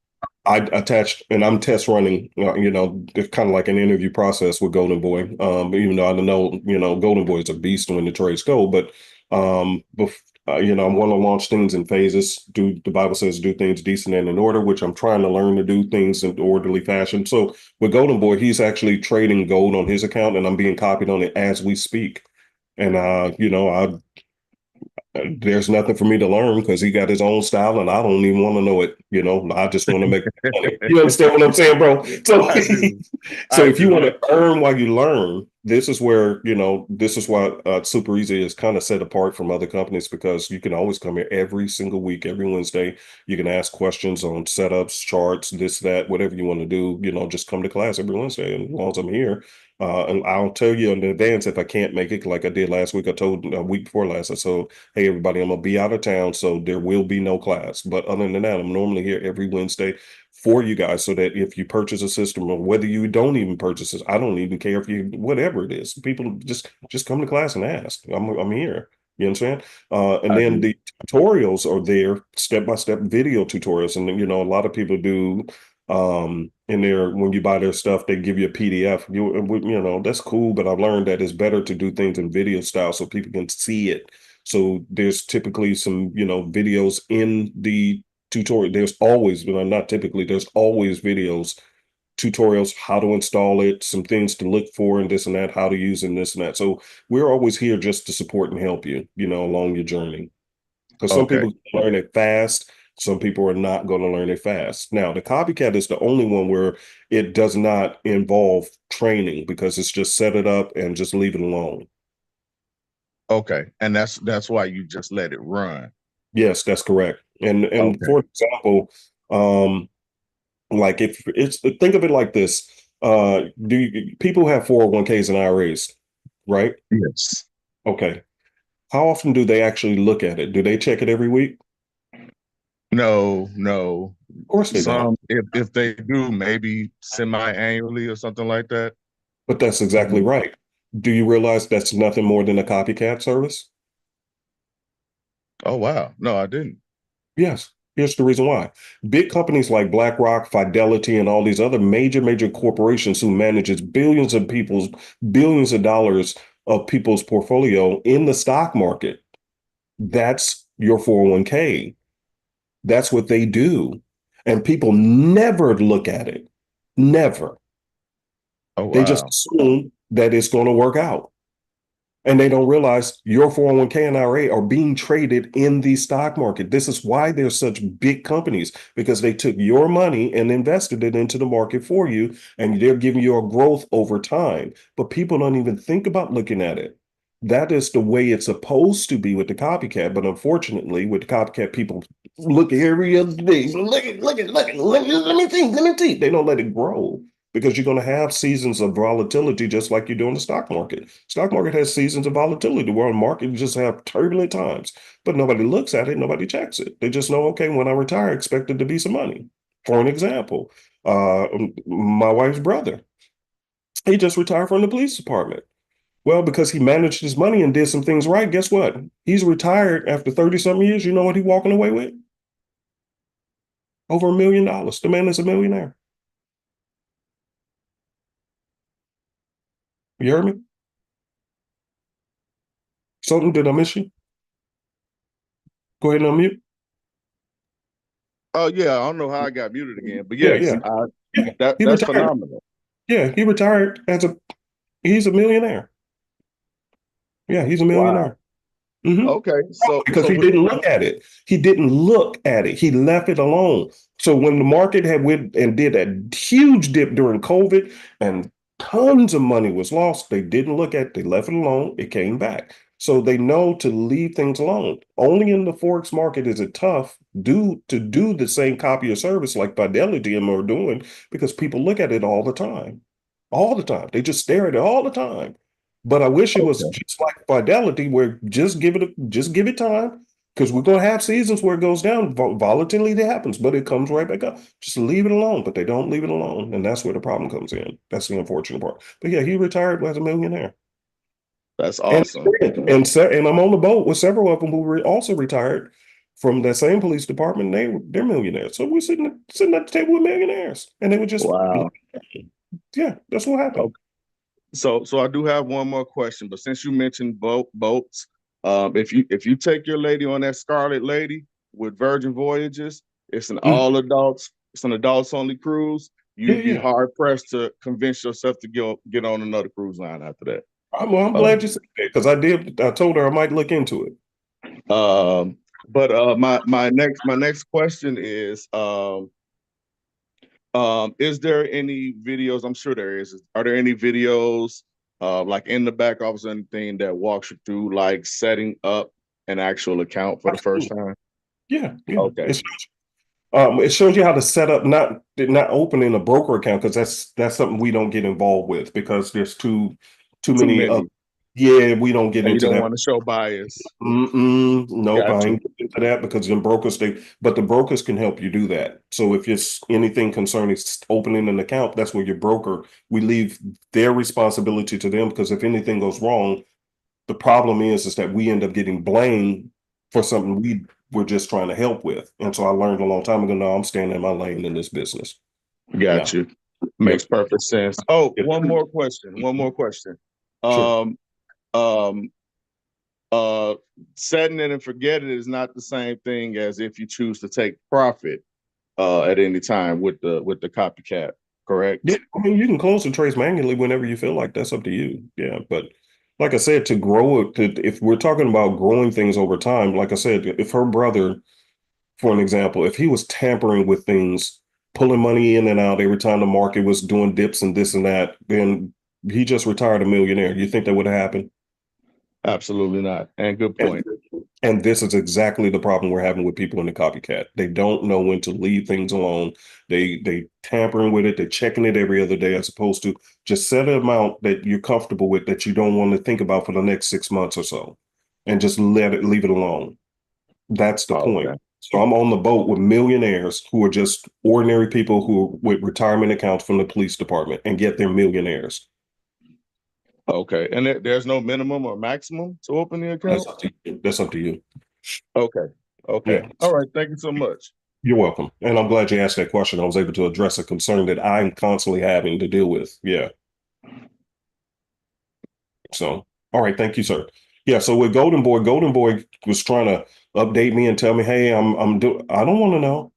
I attached, and I'm test running, it's kind of like an interview process with Golden Boy. Even though I don't know, Golden Boy is a beast when the trades go, but I'm going to launch things in phases. The Bible says do things decent and in order, which I'm trying to learn to do things in orderly fashion. So with Golden Boy, he's actually trading gold on his account, and I'm being copied on it as we speak. And I there's nothing for me to learn because he got his own style and I don't even want to know it. I just want to make money. You understand what I'm saying, bro? So, I do. so I if you want do. to earn while you learn, this is where, this is why Super Easy is kind of set apart from other companies because you can always come here every single week, every Wednesday. You can ask questions on setups, charts, this, that, whatever you want to do. Just come to class every Wednesday. And as long as I'm here, and I'll tell you in advance if I can't make it, like I did last week. I told a week before last, I said, hey, everybody, I'm going to be out of town, so there will be no class. But other than that, I'm normally here every Wednesday for you guys so that if you purchase a system or whether you don't even purchase it, I don't even care if you, whatever it is, people just come to class and ask. I'm here. You understand? And I then do. the tutorials are there, step-by-step video tutorials. And, a lot of people do in there when you buy their stuff they give you a PDF. That's cool, but I've learned that it's better to do things in video style so people can see it. So there's typically some videos in the tutorial. There's always, not typically, there's always videos, tutorials, how to install it, some things to look for and this and that, how to use it and this and that. So we're always here just to support and help you, along your journey. Because some Okay. people learn it fast, some people are not going to learn it fast. Now, the copycat is the only one where it does not involve training because it's just set it up and just leave it alone. Okay. And that's why you just let it run. Yes, that's correct. And Okay. for example, like if it's think of it like this, people have 401ks and IRAs, right? Yes. Okay. How often do they actually look at it? Do they check it every week? No, no. Of course they don't. Some if they do, maybe semi-annually or something like that. But that's exactly Mhm. right. Do you realize that's nothing more than a copycat service? Oh wow. No, I didn't. Yes. Here's the reason why. Big companies like BlackRock, Fidelity, and all these other major corporations who manages billions of dollars of people's portfolio in the stock market. That's your 401k. That's what they do. And people never look at it. Never. Oh They just wow. assume that it's going to work out. And they don't realize your 401k and IRA are being traded in the stock market. This is why they're such big companies, because they took your money and invested it into the market for you, and they're giving you a growth over time. But people don't even think about looking at it. That is the way it's supposed to be with the copycat. But unfortunately, with the copycat, people look at every other day. Let me think, let me think. They don't let it grow because you're going to have seasons of volatility just like you do in the stock market. Stock market has seasons of volatility. The world market just have turbulent times, but nobody looks at it, nobody checks it. They just know, okay, when I retire, I expect it to be some money. For an example, my wife's brother, he just retired from the police department. Well, because he managed his money and did some things right, guess what? He's retired after 30 something years. You know what he's walking away with? Over $1 million. The man is a millionaire. You heard me? Something, did I miss you? Go ahead and unmute. Oh yeah, I don't know how I got muted again, but Yeah, yes, yeah. Yeah. He that's retired. phenomenal. Yeah, he retired he's a millionaire. Yeah, he's a Wow. millionaire. Hmm. Okay. So Because so he with didn't look at it. He didn't look at it. He left it alone. So when the market had went and did a huge dip during COVID and tons of money was lost, they didn't look at it. They left it alone. It came back. So they know to leave things alone. Only in the Forex market is it tough to do the same copy of service like Fidelity and are doing because people look at it all the time. All the time. They just stare at it all the time. But I wish it was okay. just like Fidelity, where just give it time, because we're gonna have seasons where it goes down. Volatility happens, but it comes right back up. Just leave it alone. But they don't leave it alone, and that's where the problem comes in. That's the unfortunate part. But yeah, he retired as a millionaire, That's and awesome. and I'm on the boat with several of them who were also retired from that same police department. They're millionaires. So we're sitting at the table with millionaires, and they were just Wow. yeah, that's what happened. Okay. So I do have one more question, but since you mentioned boats, if you take your lady on that Scarlet Lady with Virgin Voyages, it's an all adults, it's an adults only cruise. You'd be hard pressed to convince yourself to get on another cruise line after that. I'm glad you said that because I told her I might look into it. But my next question is there any videos? I'm sure there is. Are there any videos like in the back office or anything that walks you through like setting up an actual account for the first time? Yeah. Okay. It shows you how to set up, not opening a broker account, because that's something we don't get involved with because there's too many. We don't get And you into don't that. want to show bias. Nope, I Gotcha. ain't get into that because then brokers but the brokers can help you do that. So if it's anything concerning opening an account, that's where your broker, we leave their responsibility to them, because if anything goes wrong, the problem is that we end up getting blamed for something we were just trying to help with. And so I learned a long time ago, no, I'm staying in my lane in this business. Got you. Makes perfect sense. Oh, one more question. Sure. Setting it and forgetting it is not the same thing as if you choose to take profit at any time with the copycat, correct? Yeah, I mean, you can close the trades manually whenever you feel like. That's up to you. Yeah, but like I said, to grow it, if we're talking about growing things over time, like I said, if her brother, for an example, if he was tampering with things, pulling money in and out every time the market was doing dips and this and that, then he just retired a millionaire. You think that would have happened? Absolutely not. And good point. And this is exactly the problem we're having with people in the copycat. They don't know when to leave things alone. They tampering with it. They're checking it every other day, as opposed to just set an amount that you're comfortable with, that you don't want to think about for the next 6 months or so, and just leave it alone. That's the point. So I'm on the boat with millionaires who are just ordinary people who with retirement accounts from the police department, and yet they're millionaires. Okay. And there's no minimum or maximum to open the account? That's up to you. Okay. Yeah. All right. Thank you so much. You're welcome. And I'm glad you asked that question. I was able to address a concern that I'm constantly having to deal with. Yeah. So, all right. Thank you, sir. Yeah. So with Golden Boy was trying to update me and tell me, hey, I don't want to know.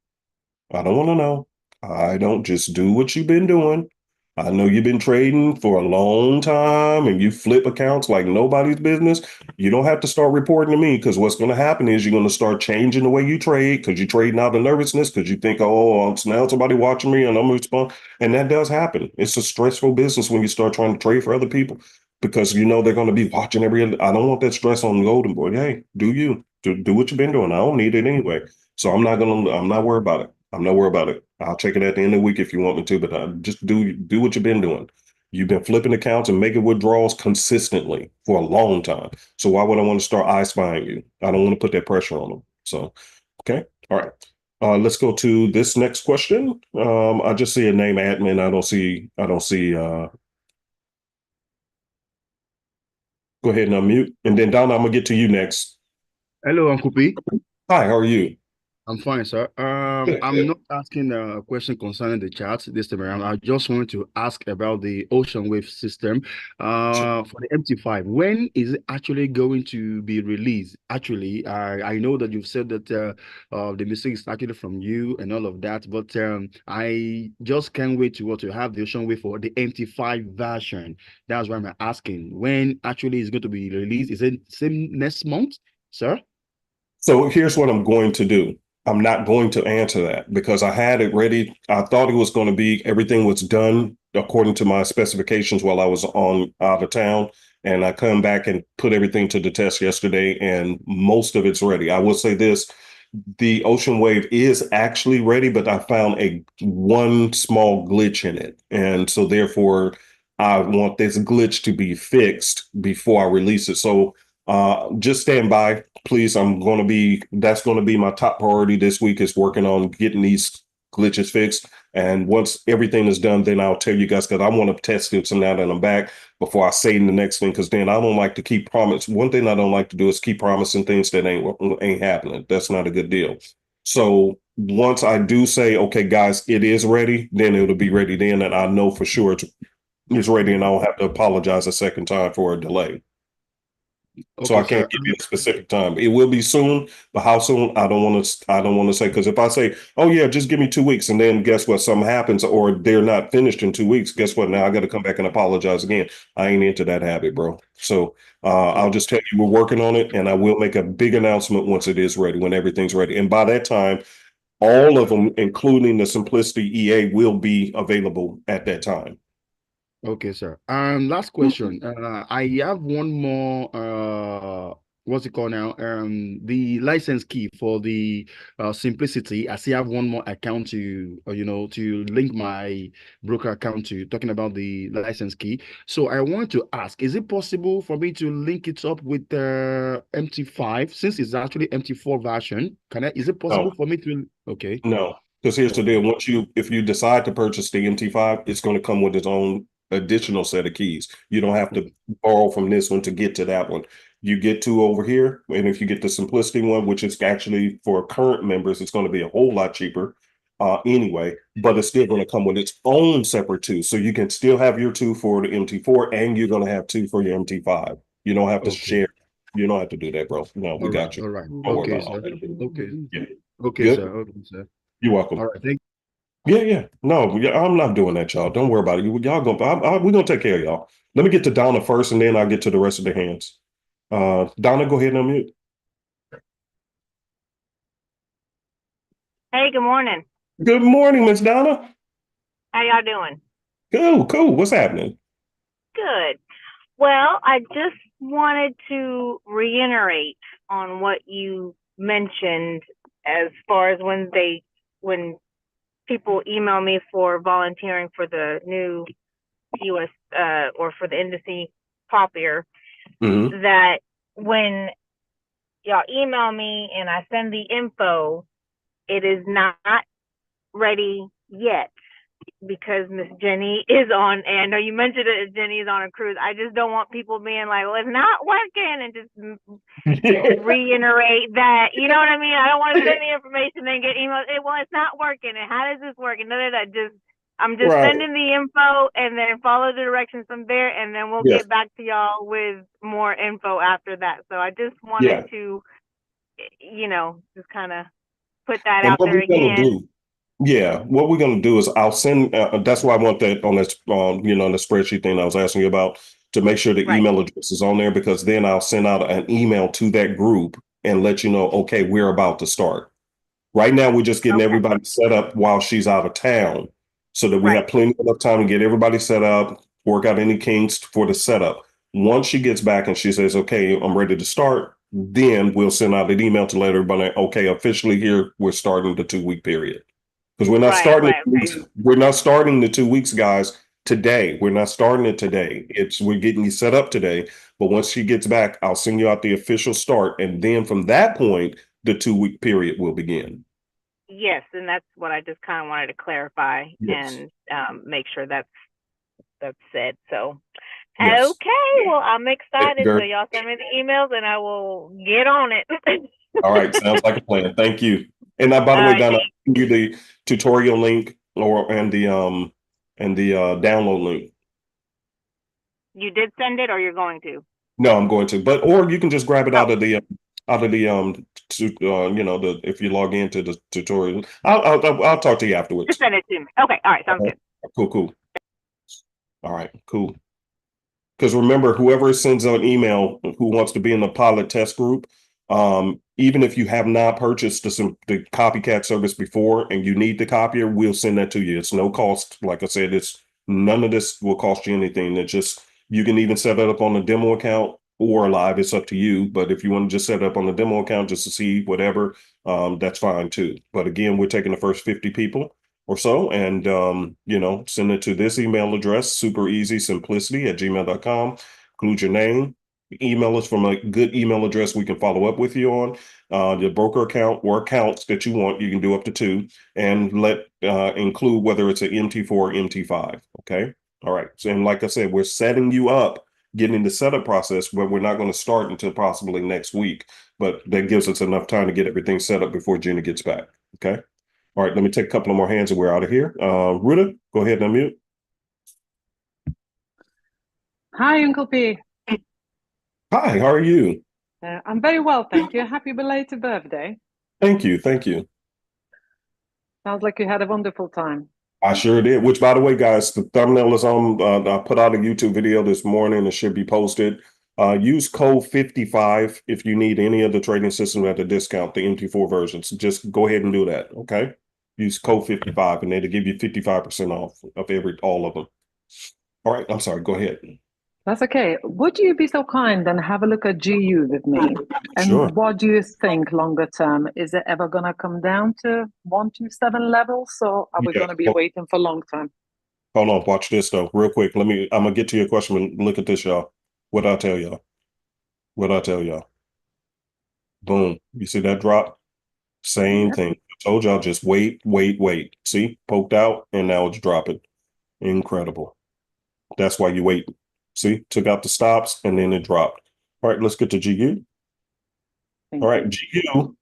I don't want to know. I don't, just do what you've been doing. I know you've been trading for a long time and you flip accounts like nobody's business. You don't have to start reporting to me, because what's going to happen is you're going to start changing the way you trade, because you're trading out of nervousness, because you think, oh, now somebody watching me and I'm going to respond. And that does happen. It's a stressful business when you start trying to trade for other people, because you know they're going to be watching I don't want that stress on Golden Boy. Hey, do you. Do what you've been doing. I don't need it anyway. So I'm not worried about it. I'm not worried about it. I'll check it at the end of the week if you want me to, but just do what you've been doing. You've been flipping accounts and making withdrawals consistently for a long time. So why would I want to start eye spying you? I don't want to put that pressure on them. So, okay. All right. Let's go to this next question. I just see a name admin. I don't see, go ahead and unmute. And then Donna, I'm gonna get to you next. Hello, Uncle P. Hi, how are you? I'm fine, sir. I'm not asking a question concerning the charts this time around. I just want to ask about the ocean wave system for the MT5. When is it actually going to be released? Actually, I know that you've said that the mistake is actually from you and all of that, but I just can't wait to have the ocean wave for the MT5 version. That's why I'm asking. When actually is going to be released? Is it same next month, sir? So here's what I'm going to do. I'm not going to answer that because I had it ready. I thought it was going to be, everything was done according to my specifications while I was out of town. And I come back and put everything to the test yesterday, and most of it's ready. I will say this, the ocean wave is actually ready, but I found one small glitch in it. And so therefore I want this glitch to be fixed before I release it. So just stand by, please. That's going to be my top priority this week, is working on getting these glitches fixed. And once everything is done, then I'll tell you guys, because I want to test it. So now that I'm back, before I say the next thing, because then I don't like to keep promise. One thing I don't like to do is keep promising things that ain't happening. That's not a good deal. So once I do say, okay, guys, it is ready, then it'll be ready then, and I know for sure it's ready, and I don't have to apologize a second time for a delay. So I Okay, can't sir. give you a specific time. It will be soon, but how soon? I don't want to. I don't want to say, because if I say, "Oh yeah, just give me 2 weeks," and then guess what? Something happens, or they're not finished in 2 weeks. Guess what? Now I got to come back and apologize again. I ain't into that habit, bro. So I'll just tell you we're working on it, and I will make a big announcement once it is ready, when everything's ready, and by that time, all of them, including the Simplicity EA, will be available at that time. Okay, sir. Last question. I have one more. What's it called now? The license key for the Simplicity. I still have one more account to, to link my broker account to. Talking about the license key. So I want to ask: is it possible for me to link it up with the MT5, since it's actually MT4 version? Is it possible No. for me to? Okay. No, because here's the Okay. deal. If you decide to purchase the MT5, it's going to come with its own additional set of keys. You don't have to borrow from this one to get to that one. You get two over here, and if you get the Simplicity one, which is actually for current members, it's going to be a whole lot cheaper anyway, but it's still going to come with its own separate two. So you can still have your two for the MT4, and you're going to have two for your MT5. You don't have to Okay. share. You don't have to do that, bro. No, we All right. got you. All right. Don't worry Okay, about all sir. that. Okay. Yeah. Okay, Good. sir. Okay, sir. You're welcome. All right. Thank Yeah, yeah. No, yeah, I'm not doing that, y'all. Don't worry about it. Y'all we're gonna take care of y'all. Let me get to Donna first, and then I'll get to the rest of the hands. Donna, go ahead and unmute. Hey, good morning. Good morning, Miss Donna. How y'all doing? Cool, cool. What's happening? Good. Well, I just wanted to reiterate on what you mentioned as far as when people email me for volunteering for the new US or for the Indices copier, Mm-hmm. that when y'all email me and I send the info, it is not ready yet, because Miss Jenny is on, and I know you mentioned it, Jenny is on a cruise. I just don't want people being like, well, it's not working, and just reiterate that, you know what I mean? I don't want to send the information and get emails. Well, it's not working, and how does this work? And I'm just Right. sending the info, and then follow the directions from there, and then we'll Yes. get back to y'all with more info after that. So I just Yeah. wanted to, just kind of put that And out what there we're gonna again. do, yeah, what we're gonna do is I'll send. That's why I want that on this, the spreadsheet thing I was asking you about, to make sure the Right. email address is on there, because then I'll send out an email to that group and let you know, okay, we're about to start. Right now, we're just getting Okay. everybody set up while she's out of town, so that we Right. have plenty enough time to get everybody set up, work out any kinks for the setup. Once she gets back and she says, okay, I'm ready to start, then we'll send out an email to let everybody, okay, officially here, we're starting the 2 week period. Because Right. Okay. we're not starting the 2 weeks, guys, today. We're not starting it today. We're getting you set up today. But once she gets back, I'll send you out the official start. And then from that point, the 2 week period will begin. Yes, and that's what I just kind of wanted to clarify Yes. and make sure that's said. So, Yes. okay, well, I'm excited. So Very, y'all send me the emails, and I will get on it. all right. Sounds like a plan. Thank you. And by the All way, right, Donna, thank I'll give you the tutorial link and the download link. you. Did send it, or you're going to? No, I'm going to, or you can just grab it Oh, if you log into the tutorial. I'll talk to you just afterwards. send it to me. Okay, all right, sounds All good. right. Cool. All right, cool. Because remember, whoever sends out an email who wants to be in the pilot test group, even if you have not purchased the copycat service before and you need the copier, we'll send that to you. It's no cost. Like I said, it's none of this will cost you anything. It's just, you can even set it up on the demo account or live. It's up to you. But if you want to just set it up on the demo account just to see whatever, that's fine too. But again, we're taking the first 50 people or so, and send it to this email address, superezsimplicity@gmail.com. Include your name, email us from a good email address we can follow up with you on. The broker account or accounts that you want, you can do up to 2, and include whether it's an MT4 or MT5. Okay. All right. So, and like I said, we're setting you up, getting the setup process, but we're not going to start until possibly next week. But that gives us enough time to get everything set up before Jenny gets back. Okay. All right. Let me take a couple of more hands and we're out of here. Ruta, go ahead and unmute. Hi, Uncle P. Hi, how are you? I'm very well, thank you. Happy belated birthday. Thank you. Thank you. Sounds like you had a wonderful time. I sure did. Which, by the way, guys, the thumbnail is on. I put out a YouTube video this morning. It should be posted. Use code 55 if you need any of the trading system at a discount, the MT4 versions. Just go ahead and do that. Okay. Use code 55 and it'll give you 55% off of all of them. All right. I'm sorry. Go ahead. That's okay. Would you be so kind and have a look at GU with me? And Sure. what do you think longer term? Is it ever going to come down to 127 levels? So are we going to be waiting for long term? Hold on. Watch this, though, real quick. I'm going to get to your question. And look at this, y'all. What I tell y'all? Boom. You see that drop? Same thing. I told y'all, just wait. See, poked out, and now it's dropping. Incredible. That's why you wait. See, took out the stops, and then it dropped. All right, let's get to GU. All right, GU.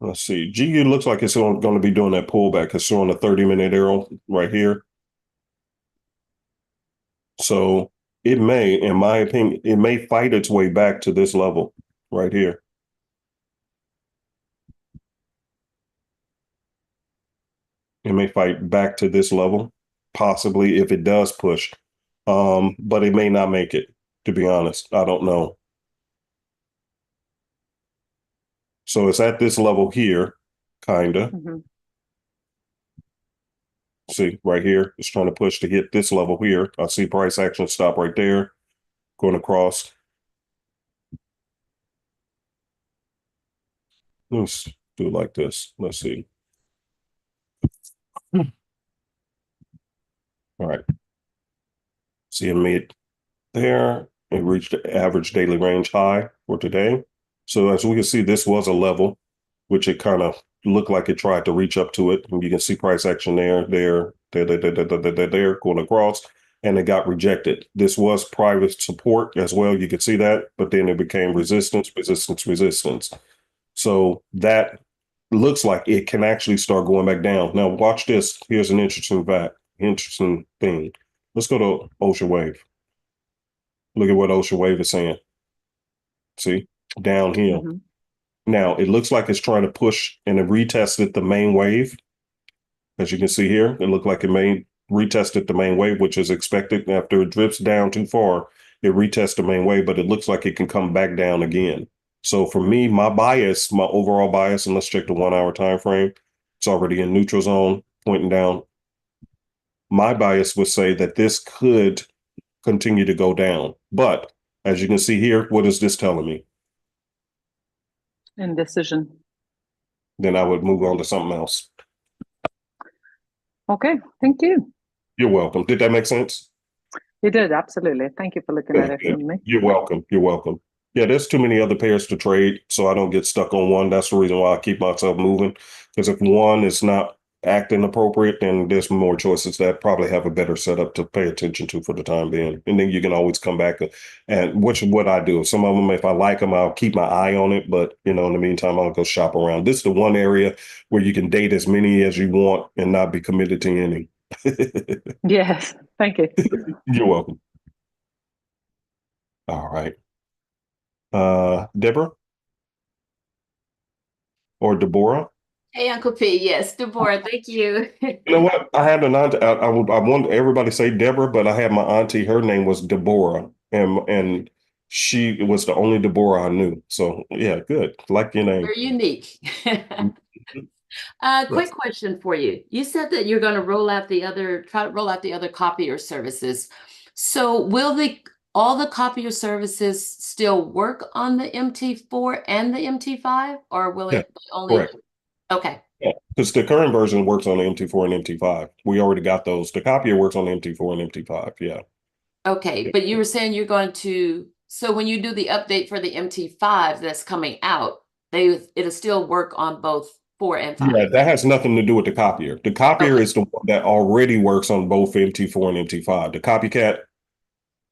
Let's see. GU looks like it's going to be doing that pullback. It's showing a 30-minute arrow right here. So it may, in my opinion, it may fight its way back to this level right here. It may fight back to this level, possibly if it does push. But it may not make it, to be honest. I don't know. So it's at this level here, kind of. See, right here, it's trying to push to hit this level here. I see price action stop right there, going across. Let's do it like this. Let's see. All right. See a mid there. It reached the average daily range high for today. So as we can see, this was a level, which it kind of looked like it tried to reach up to it. And you can see price action there, going across, and it got rejected. This was private support as well. You could see that, but then it became resistance. So that looks like it can actually start going back down. Now watch this. Here's an interesting thing. Let's go to Ocean Wave. Look at what Ocean Wave is saying. See, downhill. Now it looks like it's trying to push, and it retested the main wave. As you can see here, it looked like it retested the main wave, which is expected. After it drifts down too far, it retests the main wave, but it looks like it can come back down again. So for me, my overall bias, and let's check the 1 hour time frame. It's already in neutral zone, pointing down. My bias would say that this could continue to go down. But as you can see here, what is this telling me? Indecision. Then I would move on to something else. Okay, thank you. You're welcome. Did that make sense? You did, absolutely. Thank you for looking at it for me. You're welcome. Yeah, there's too many other pairs to trade, so I don't get stuck on one. That's the reason why I keep myself moving. Because if one is not acting appropriate, then there's more choices that probably have a better setup to pay attention to for the time being. And then you can always come back and which is what I do. Some of them, if I like them, I'll keep my eye on it. But, in the meantime, I'll go shop around. This is the one area where you can date as many as you want and not be committed to any. Yes, thank you. You're welcome. All right. Deborah? Or Deborah? Hey, Uncle P. Yes, Deborah, thank you. You know what? I had an auntie. I want everybody to say Deborah, but I had my auntie. Her name was Deborah, and she was the only Deborah I knew. So yeah, good. Like your name. Very unique. Quick question for you. You said that you're going to try to roll out the other copier services. So will all the copier services still work on the MT4 and the MT5, or will it only? Correct. Okay. Yeah, because the current version works on the MT4 and MT5. We already got those. The copier works on the MT4 and MT5. Yeah. Okay, but you were saying you're going to, so when you do the update for the MT5 that's coming out, it'll still work on both 4 and 5. Yeah, that has nothing to do with the copier. The copier is the one that already works on both MT4 and MT5. The copycat,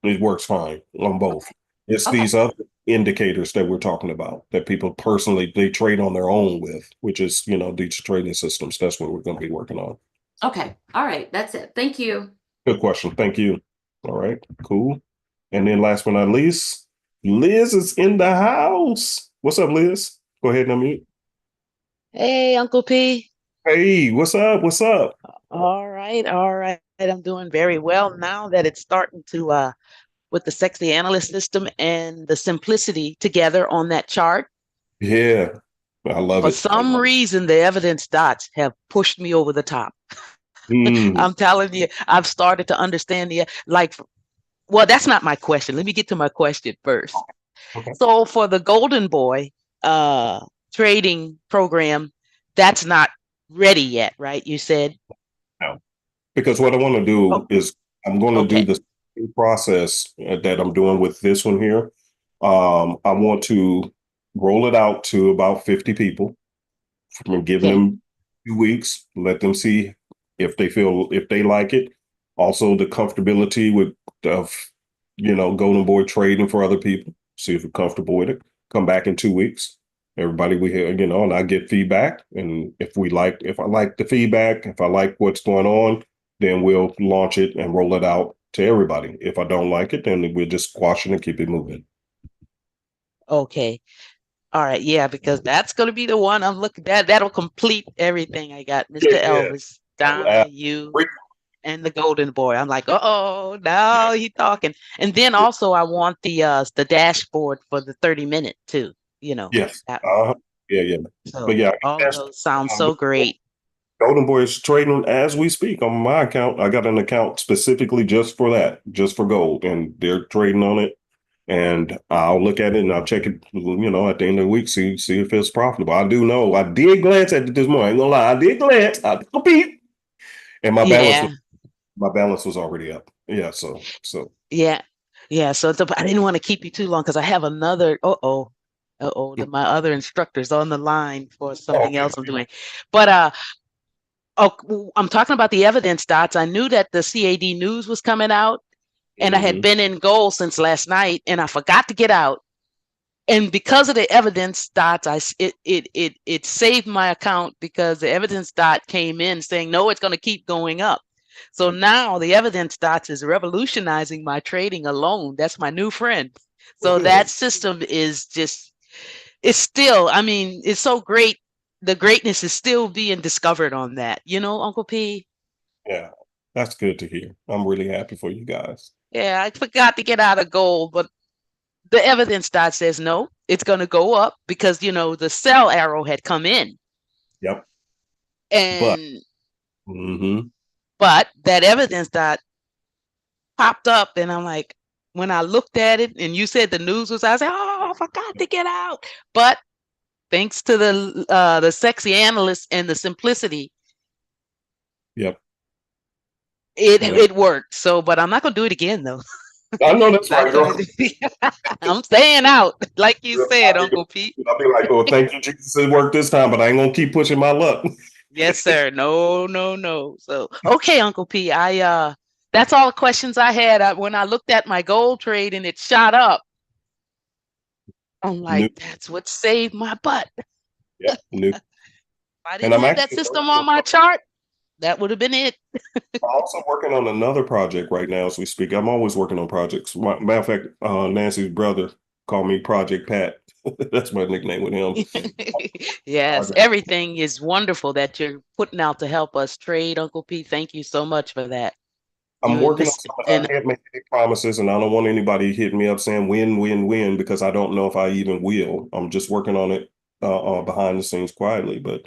it works fine on both. It's these other indicators that we're talking about that people personally, they trade on their own with, which is, these trading systems. That's what we're going to be working on. Okay. All right. That's it. Thank you. Good question. Thank you. All right, cool. And then last but not least, Liz is in the house. What's up, Liz? Go ahead and unmute. Hey, Uncle P. Hey, what's up? What's up? All right, all right. I'm doing very well now that it's starting to with the sexy analyst system and the simplicity together on that chart. Yeah, I love it. For some reason, the evidence dots have pushed me over the top. I'm telling you, I've started to understand well, that's not my question. Let me get to my question first. Okay. So for the Golden Boy trading program, that's not ready yet, right? You said? No, because what I want to do is I'm going to do the same process that I'm doing with this one here. I want to roll it out to about 50 people, giving them 2 weeks, let them see if they like it. Also, the comfortability with Golden Boy trading for other people. See if you're comfortable with it. Come back in 2 weeks. Everybody we hear, and I get feedback. And if I like the feedback, if I like what's going on, then we'll launch it and roll it out to everybody. If I don't like it, then we'll just squash it and keep it moving. Okay. All right. Yeah, because that's going to be the one I'm looking at. That'll complete everything. I got Mr. Elvis, Donna, you, and the Golden Boy. I'm like, now he's talking. And then also I want the dashboard for the 30-minute too. Yes. Yeah. So but yeah, all of those sound so great. Golden Boy is trading as we speak on my account. I got an account specifically just for that, just for gold, and they're trading on it. And I'll look at it and I'll check it, at the end of the week, see if it's profitable. I do know I did glance at it this morning. I ain't gonna lie, I did glance. I took a peek, and my balance was already up. Yeah, so yeah. So I didn't want to keep you too long because I have another. My other instructor's on the line for something else I'm doing, but I'm talking about the evidence dots. I knew that the CAD news was coming out. And I had been in gold since last night, and I forgot to get out. And because of the evidence dots, it saved my account because the evidence dot came in saying, no, it's going to keep going up. So now the evidence dots is revolutionizing my trading alone. That's my new friend. So that system is it's still, it's so great. The greatness is still being discovered on that, Uncle P. Yeah, that's good to hear. I'm really happy for you guys. Yeah, I forgot to get out of gold, but the evidence dot says no, it's going to go up because, the sell arrow had come in. Yep. And but that evidence dot popped up, and I'm like, when I looked at it and you said the news was, I said, I forgot to get out. But thanks to the sexy analyst and the simplicity. Yep. It worked. So, but I'm not going to do it again though. I know that's right, girl. I'm staying out, like you said, Uncle Pete. I'll be like, thank you, Jesus, it worked this time, but I ain't gonna keep pushing my luck. Yes, sir. No. So, okay, Uncle P, that's all the questions I had. When I looked at my gold trade and it shot up, I'm like, that's what saved my butt. Yeah. If I didn't have that system on my chart, that would have been it. I'm also working on another project right now as we speak. I'm always working on projects. Matter of fact, Nancy's brother called me Project Pat. That's my nickname with him. Yes, everything is wonderful that you're putting out to help us trade, Uncle P. Thank you so much for that. I'm working on something. I can't make any promises, and I don't want anybody hitting me up saying win, because I don't know if I even will. I'm just working on it behind the scenes quietly, but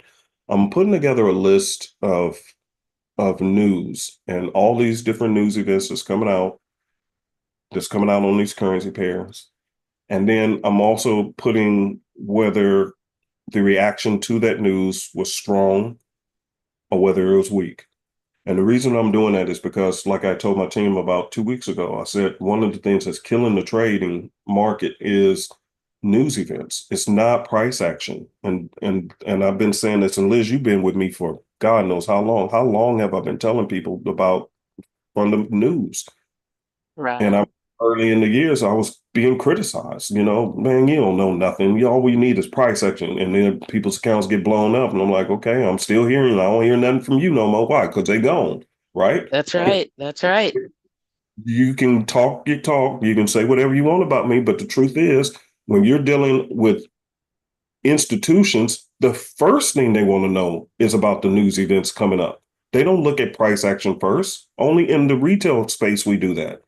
I'm putting together a list of news and all these different news events that's coming out on these currency pairs. And then I'm also putting whether the reaction to that news was strong or whether it was weak. And the reason I'm doing that is because, like I told my team about 2 weeks ago, I said one of the things that's killing the trading market is news events. It's not price action. And I've been saying this, and Liz, you've been with me for God knows how long. How long have I been telling people about on the news? And Right. early in the years, I was being criticized. You know, man, you don't know nothing. All we need is price action. And then people's accounts get blown up. And I'm like, okay, I'm still hearing. I don't hear nothing from you no more. Why? Because they gone. Right. That's right. That's right. You can talk your talk. You can say whatever you want about me. But the truth is, when you're dealing with institutions, the first thing they want to know is about the news events coming up. They don't look at price action first. Only in the retail space we do that.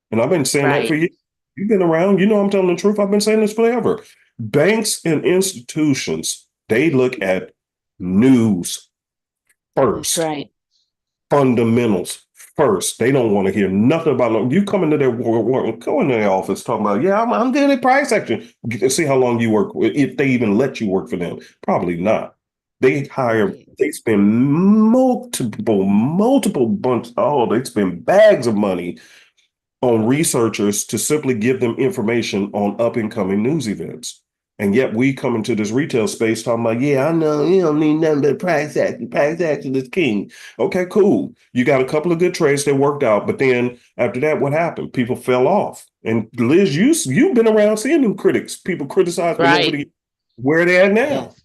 And I've been saying that for Right. years. You've been around. You know I'm telling the truth. I've been saying this forever. Banks and institutions, they look at news That's first, right. fundamentals first. They don't want to hear nothing about no. You come into their go into their office talking about, yeah, I'm doing a price action. See how long you work, if they even let you work for them. Probably not. They hire, Right. they spend multiple bunch. Oh, they spend bags of money on researchers to simply give them information on up and coming news events. And yet we come into this retail space talking about, yeah, I know you don't need nothing but price action. Price action is king. Okay, cool. You got a couple of good trades that worked out, but then after that, what happened? People fell off. And Liz, you've been around seeing them critics. People criticize, but Right. nobody where they at now. Yes.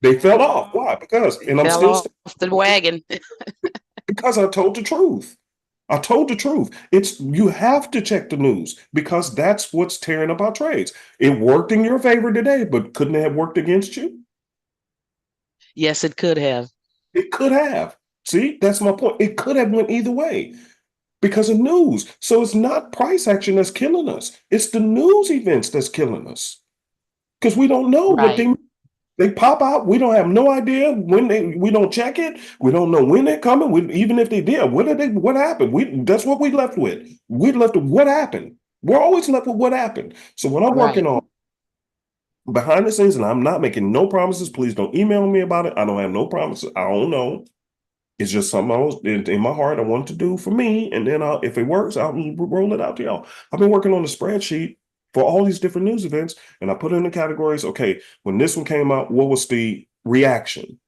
They fell off. Why? Because, and I'm Fell still off the wagon. because I told the truth. I told the truth. It's you have to check the news because that's what's tearing up our trades. It worked in your favor today, but couldn't it have worked against you? Yes, it could have. It could have. See, that's my point. It could have went either way because of news. So it's not price action that's killing us. It's the news events that's killing us because we don't know what Right. they pop out. We don't have no idea when we don't check it. We don't know when they're coming. Even if they did, what happened? That's what we left with. We left with what happened. We're always left with what happened. So what I'm working Right. on behind the scenes, and I'm not making no promises. Please don't email me about it. I don't have no promises. I don't know. It's just something I was in my heart I want to do for me. And then if it works, I'll roll it out to y'all. I've been working on a spreadsheet for all these different news events, and I put in the categories. Okay, when this one came out, what was the reaction?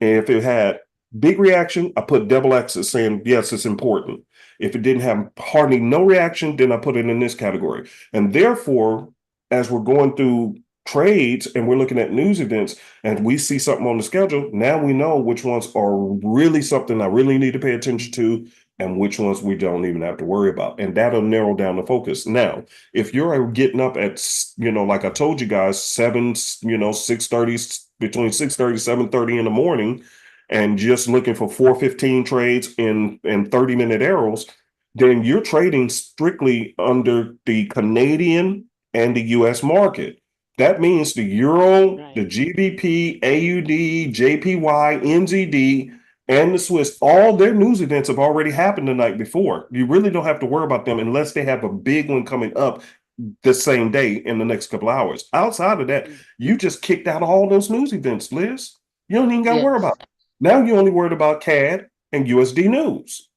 And if it had big reaction, I put double X's saying, yes, it's important. If it didn't have hardly no reaction, then I put it in this category. And therefore, as we're going through trades and we're looking at news events and we see something on the schedule, now we know which ones are really something I really need to pay attention to and which ones we don't even have to worry about. And that'll narrow down the focus. Now, if you're getting up at, like I told you guys, 6:30, between 6:30, 7:30 in the morning, and just looking for 415 trades in 30-minute arrows, then you're trading strictly under the Canadian and the US market. That means the Euro, Right. the GBP, AUD, JPY, NZD, and the Swiss, all their news events have already happened the night before. You really don't have to worry about them unless they have a big one coming up the same day in the next couple hours. Outside of that, you just kicked out all those news events, Liz. You don't even got to worry about Yes. it. Now you're only worried about CAD and USD news.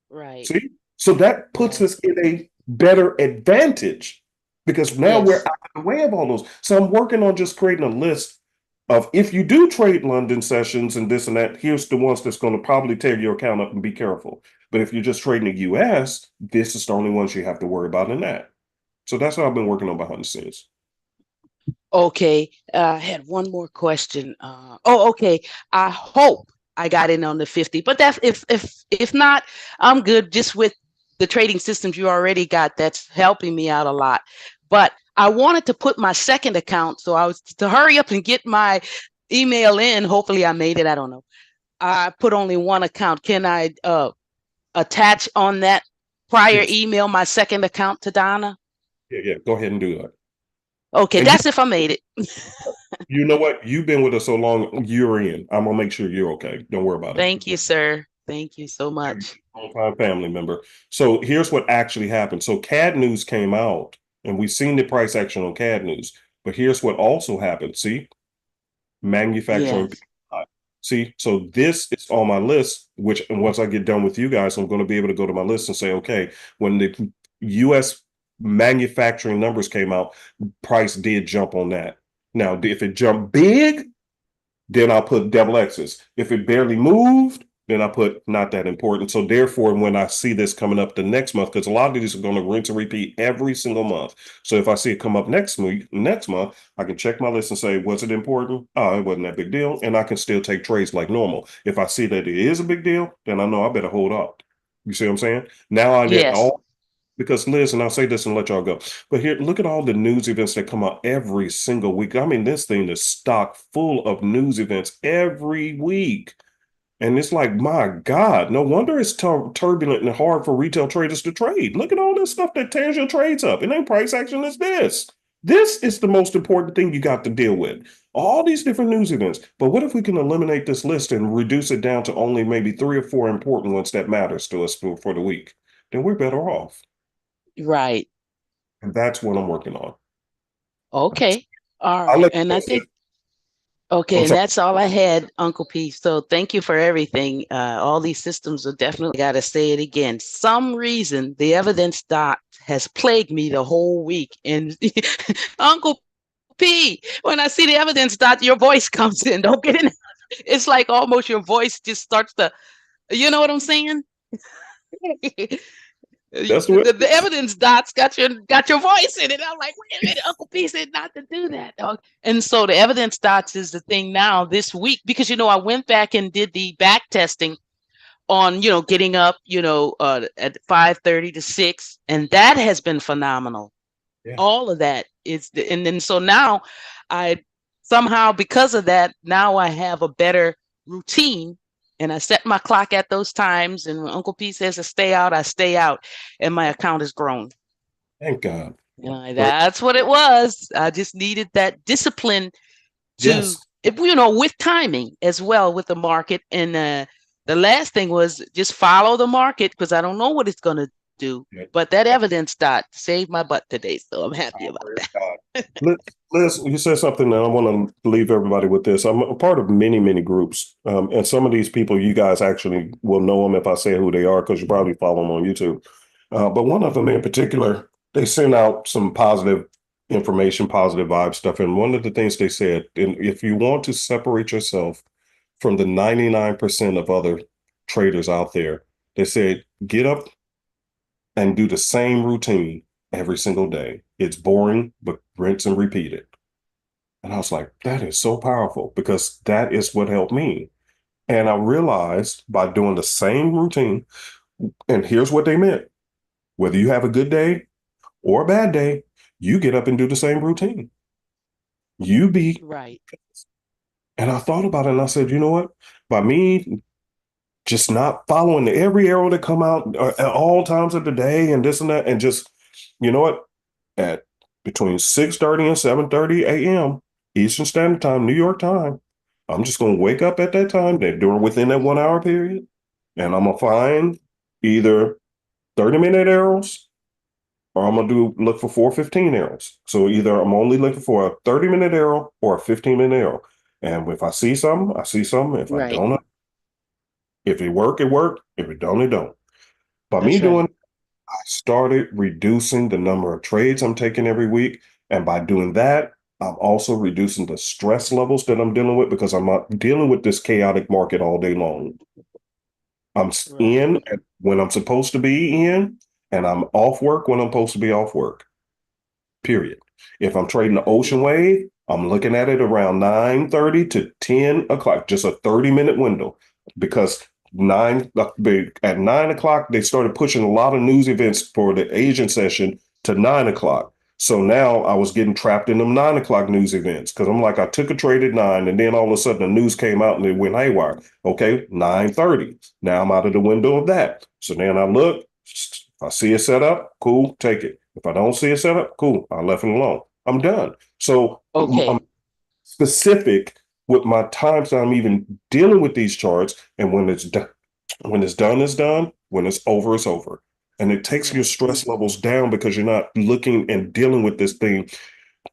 Right. See? So that puts Right. us in a better advantage because now we're Yes. out of the way of all those. So I'm working on just creating a list of if you do trade London sessions and this and that, here's the ones that's going to probably tear your account up and be careful. But if you're just trading the US, this is the only ones you have to worry about in that. So that's what I've been working on behind the scenes. Okay. I had one more question. Okay. I hope I got in on the 50, but that's if not, I'm good just with the trading systems you already got. That's helping me out a lot. But I wanted to put my second account, so I was to hurry up and get my email in. Hopefully I made it. I don't know. I put only one account. Can I attach on that prior Yes. email my second account to Donna? Yeah. Go ahead and do that. Okay, And that's if I made it. you know what? You've been with us so long, you're in. I'm gonna make sure you're okay. Don't worry about it. Thank you, sir. Thank you so much. Long-time family member. So here's what actually happened. So CAD news came out, and we've seen the price action on CAD news. But here's what also happened. See, manufacturing. Yes. See, so this is on my list, which once I get done with you guys, I'm going to be able to go to my list and say, okay, when the US manufacturing numbers came out, price did jump on that. Now, if it jumped big, then I'll put double X's. If it barely moved, then I put not that important. So therefore, when I see this coming up the next month, because a lot of these are going to rinse and repeat every single month. So if I see it come up next month, I can check my list and say, was it important? Oh, it wasn't that big deal. And I can still take trades like normal. If I see that it is a big deal, then I know I better hold up. You see what I'm saying? Now I get Yes. all, because Liz, and I'll say this and let y'all go, but here, look at all the news events that come out every single week. I mean, this thing is stocked full of news events every week. And it's like, my God, no wonder it's turbulent and hard for retail traders to trade. Look at all this stuff that tears your trades up. It ain't price action, it's this. This is the most important thing you got to deal with. All these different news events. But what if we can eliminate this list and reduce it down to only maybe 3 or 4 important ones that matters to us for the week? Then we're better off. Right. And that's what I'm working on. Okay. All I'll right. let And you I guys think, say- okay, I'm and sorry. that's all I had, Uncle P. So thank you for everything. All these systems are definitely, got to say it again. Some reason the evidence dot has plagued me the whole week. And Uncle P, when I see the evidence dot, your voice comes in. Don't get in. It's like almost your voice just starts to, you know what I'm saying? That's the way. The evidence dots got your voice in it. I'm like, wait a minute, Uncle P said not to do that, dog. And so the evidence dots is the thing now this week, because I went back and did the back testing on getting up at 5:30 to 6, and that has been phenomenal. Yeah. All of that is and then so now I somehow, because of that, now I have a better routine. And I set my clock at those times. And when Uncle P says to stay out, I stay out. And my account has grown. Thank God. That's what it was. I just needed that discipline to, Yes. with timing as well with the market. And the last thing was just follow the market, because I don't know what it's going to do. Yeah. But that evidence dot saved my butt today. So I'm happy about that. Liz, you said something that I want to leave everybody with this. I'm a part of many, many groups. And some of these people, you guys actually will know them if I say who they are, because you probably follow them on YouTube. But one of them in particular, they send out some positive information, positive vibe stuff. And one of the things they said, if you want to separate yourself from the 99% of other traders out there, they said, get up and do the same routine every single day. It's boring, but rinse and repeat it. And I was like, that is so powerful, because that is what helped me. And I realized by doing the same routine, and here's what they meant. Whether you have a good day or a bad day, you get up and do the same routine. You be right. And I thought about it and I said, you know what? By me just not following every arrow that come out at all times of the day and this and that, and just, you know what? At between 6:30 and 7:30 a.m. Eastern Standard Time, New York time, I'm just going to wake up at that time, during within that 1 hour period, and I'm going to find either 30-minute arrows, or I'm going to look for 4 15 arrows. So either I'm only looking for a 30-minute arrow or a 15-minute arrow. And if I see something, I see something. If I don't, if it work, it worked. If it don't, it don't. By me doing, I started reducing the number of trades I'm taking every week. And by doing that, I'm also reducing the stress levels that I'm dealing with, because I'm not dealing with this chaotic market all day long. I'm in when I'm supposed to be in, and I'm off work when I'm supposed to be off work. Period. If I'm trading the ocean wave, I'm looking at it around 9:30 to 10 o'clock, just a 30-minute window, because at 9 o'clock, they started pushing a lot of news events for the Asian session to 9 o'clock. So now I was getting trapped in them 9 o'clock news events, because I'm like, I took a trade at 9, and then all of a sudden the news came out and it went haywire. Okay, 9:30. Now I'm out of the window of that. So then I look, if I see it set up, cool, take it. If I don't see it set up, cool, I left it alone. I'm done. So I'm specific with my times that I'm even dealing with these charts, and when it's done, it's done. When it's over, it's over. And it takes your stress levels down, because you're not looking and dealing with this thing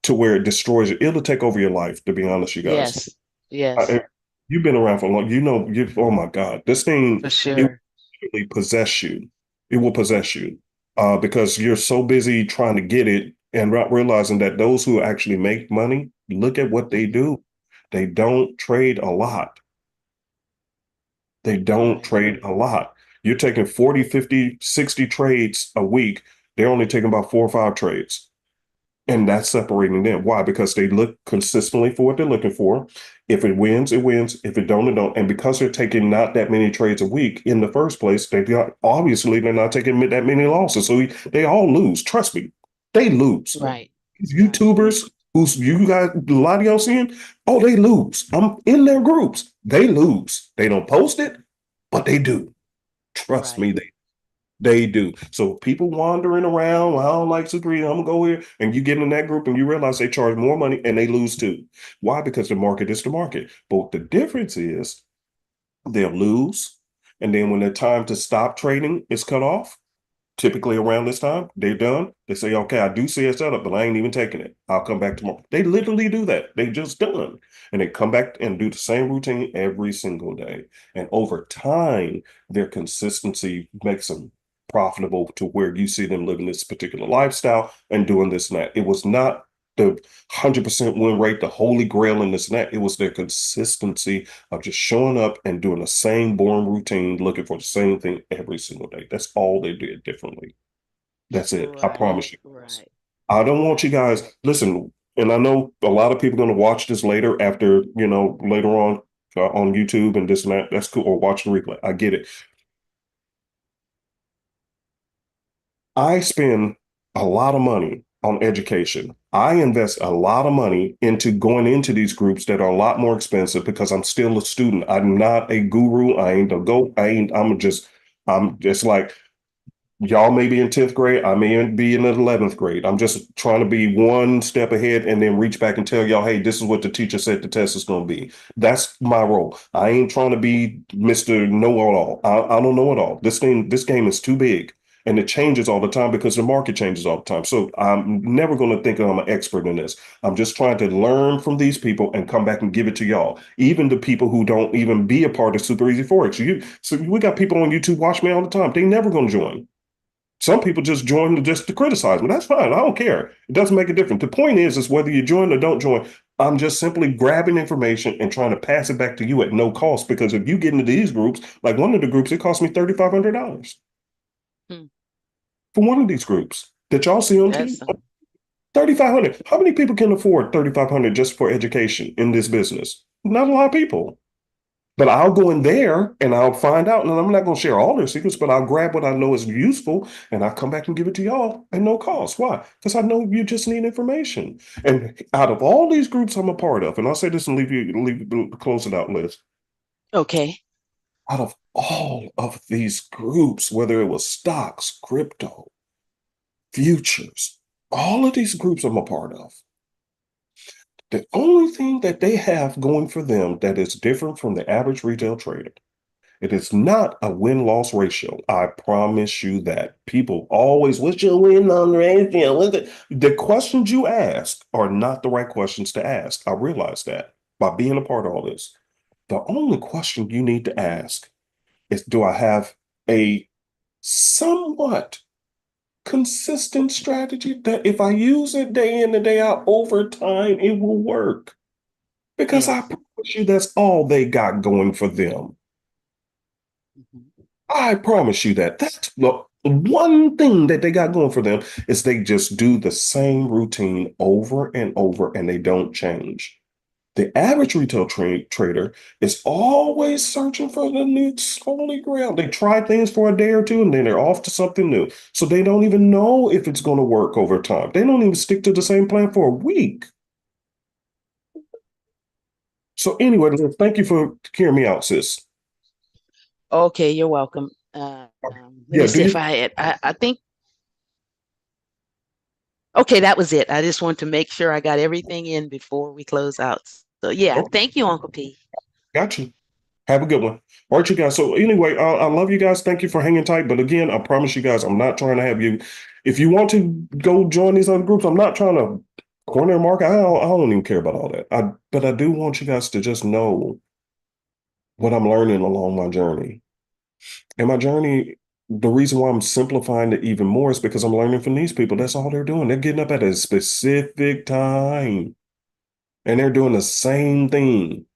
to where it destroys you. It'll take over your life, to be honest, you guys. Yes. You've been around for long. You know, oh my God, this thing, For it will sure. really possess you. It will possess you because you're so busy trying to get it and not realizing that those who actually make money, look at what they do. They don't trade a lot. They don't Right. trade a lot. You're taking 40, 50, 60 trades a week. They're only taking about 4 or 5 trades. And that's separating them. Why? Because they look consistently for what they're looking for. If it wins, it wins. If it don't, it don't. And because they're taking not that many trades a week in the first place, obviously they're not taking that many losses. So they all lose. Trust me, they lose. Right. These YouTubers, who's you guys, a lot of y'all seeing, oh, they lose. I'm in their groups. They lose. They don't post it, but they do. Trust me, they do. So people wandering around, well, I don't like Super EZ, I'm gonna go here, and you get in that group and you realize they charge more money and they lose too. Why? Because the market is the market. But the difference is they'll lose, and then when the time to stop trading is cut off, typically around this time, they're done. They say, okay, I do see a setup, but I ain't even taking it. I'll come back tomorrow. They literally do that. They just done. And they come back and do the same routine every single day. And over time, their consistency makes them profitable to where you see them living this particular lifestyle and doing this and that. It was not the 100% win rate, the holy grail in this and that. It was their consistency of just showing up and doing the same boring routine, looking for the same thing every single day. That's all they did differently. That's it. I promise you. Right. I don't want you guys, listen, and I know a lot of people are going to watch this later after, later on YouTube and this and that. That's cool. Or watch the replay. I get it. I spend a lot of money on education. I invest a lot of money into going into these groups that are a lot more expensive because I'm still a student. I'm not a guru. I ain't a go. I'm just like, y'all may be in 10th grade. I may be in the 11th grade. I'm just trying to be one step ahead and then reach back and tell y'all, hey, this is what the teacher said the test is going to be. That's my role. I ain't trying to be Mr. Know-it-all. I don't know it all. This game is too big. And it changes all the time because the market changes all the time. So I'm never going to think I'm an expert in this. I'm just trying to learn from these people and come back and give it to y'all. Even the people who don't even be a part of Super EZ Forex. So we got people on YouTube watch me all the time. They never going to join. Some people just join just to criticize me. That's fine. I don't care. It doesn't make a difference. The point is whether you join or don't join, I'm just simply grabbing information and trying to pass it back to you at no cost. Because if you get into these groups, like one of the groups, it cost me $3,500 for one of these groups that y'all see on TV. 3,500. How many people can afford 3,500 just for education in this business? Not a lot of people. But I'll go in there and I'll find out, and I'm not going to share all their secrets, but I'll grab what I know is useful and I'll come back and give it to y'all at no cost. Why? Because I know you just need information. And out of all these groups I'm a part of, and I'll say this and close it out, Liz. Okay. Out of all of these groups, whether it was stocks, crypto, futures, all of these groups I'm a part of, the only thing that they have going for them that is different from the average retail trader, it is not a win-loss ratio. I promise you that. People always, what's your win-loss ratio? The questions you ask are not the right questions to ask. I realize that by being a part of all this. The only question you need to ask is, do I have a somewhat consistent strategy that if I use it day in and day out over time, it will work? Because I promise you that's all they got going for them. I promise you that. That's the one thing that they got going for them is they just do the same routine over and over and they don't change. The average retail trader is always searching for the new holy grail. They try things for a day or two and then they're off to something new. So they don't even know if it's going to work over time. They don't even stick to the same plan for a week. So anyway, thank you for hearing me out, sis. Okay, you're welcome. Let me see if I think. Okay, that was it. I just want to make sure I got everything in before we close out. So yeah, thank you, Uncle P. Got you. Have a good one. All right, you guys. So anyway, I love you guys. Thank you for hanging tight. But again, I promise you guys, I'm not trying to have you. If you want to go join these other groups, I'm not trying to corner market. I don't even care about all that. But I do want you guys to just know what I'm learning along my journey. And my journey, the reason why I'm simplifying it even more is because I'm learning from these people. That's all they're doing. They're getting up at a specific time and they're doing the same thing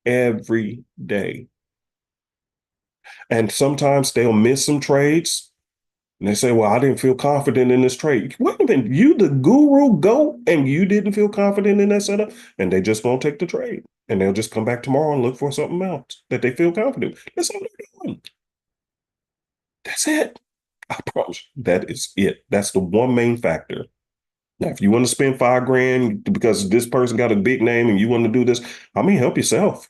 every day. And sometimes they'll miss some trades. And they say, well, I didn't feel confident in this trade. Wait a minute, you the guru go and you didn't feel confident in that setup? And they just won't take the trade. And they'll just come back tomorrow and look for something else that they feel confident. That's all they're doing. That's it. I promise you, that is it. That's the one main factor. Now, if you want to spend $5 grand because this person got a big name and you want to do this, I mean, help yourself.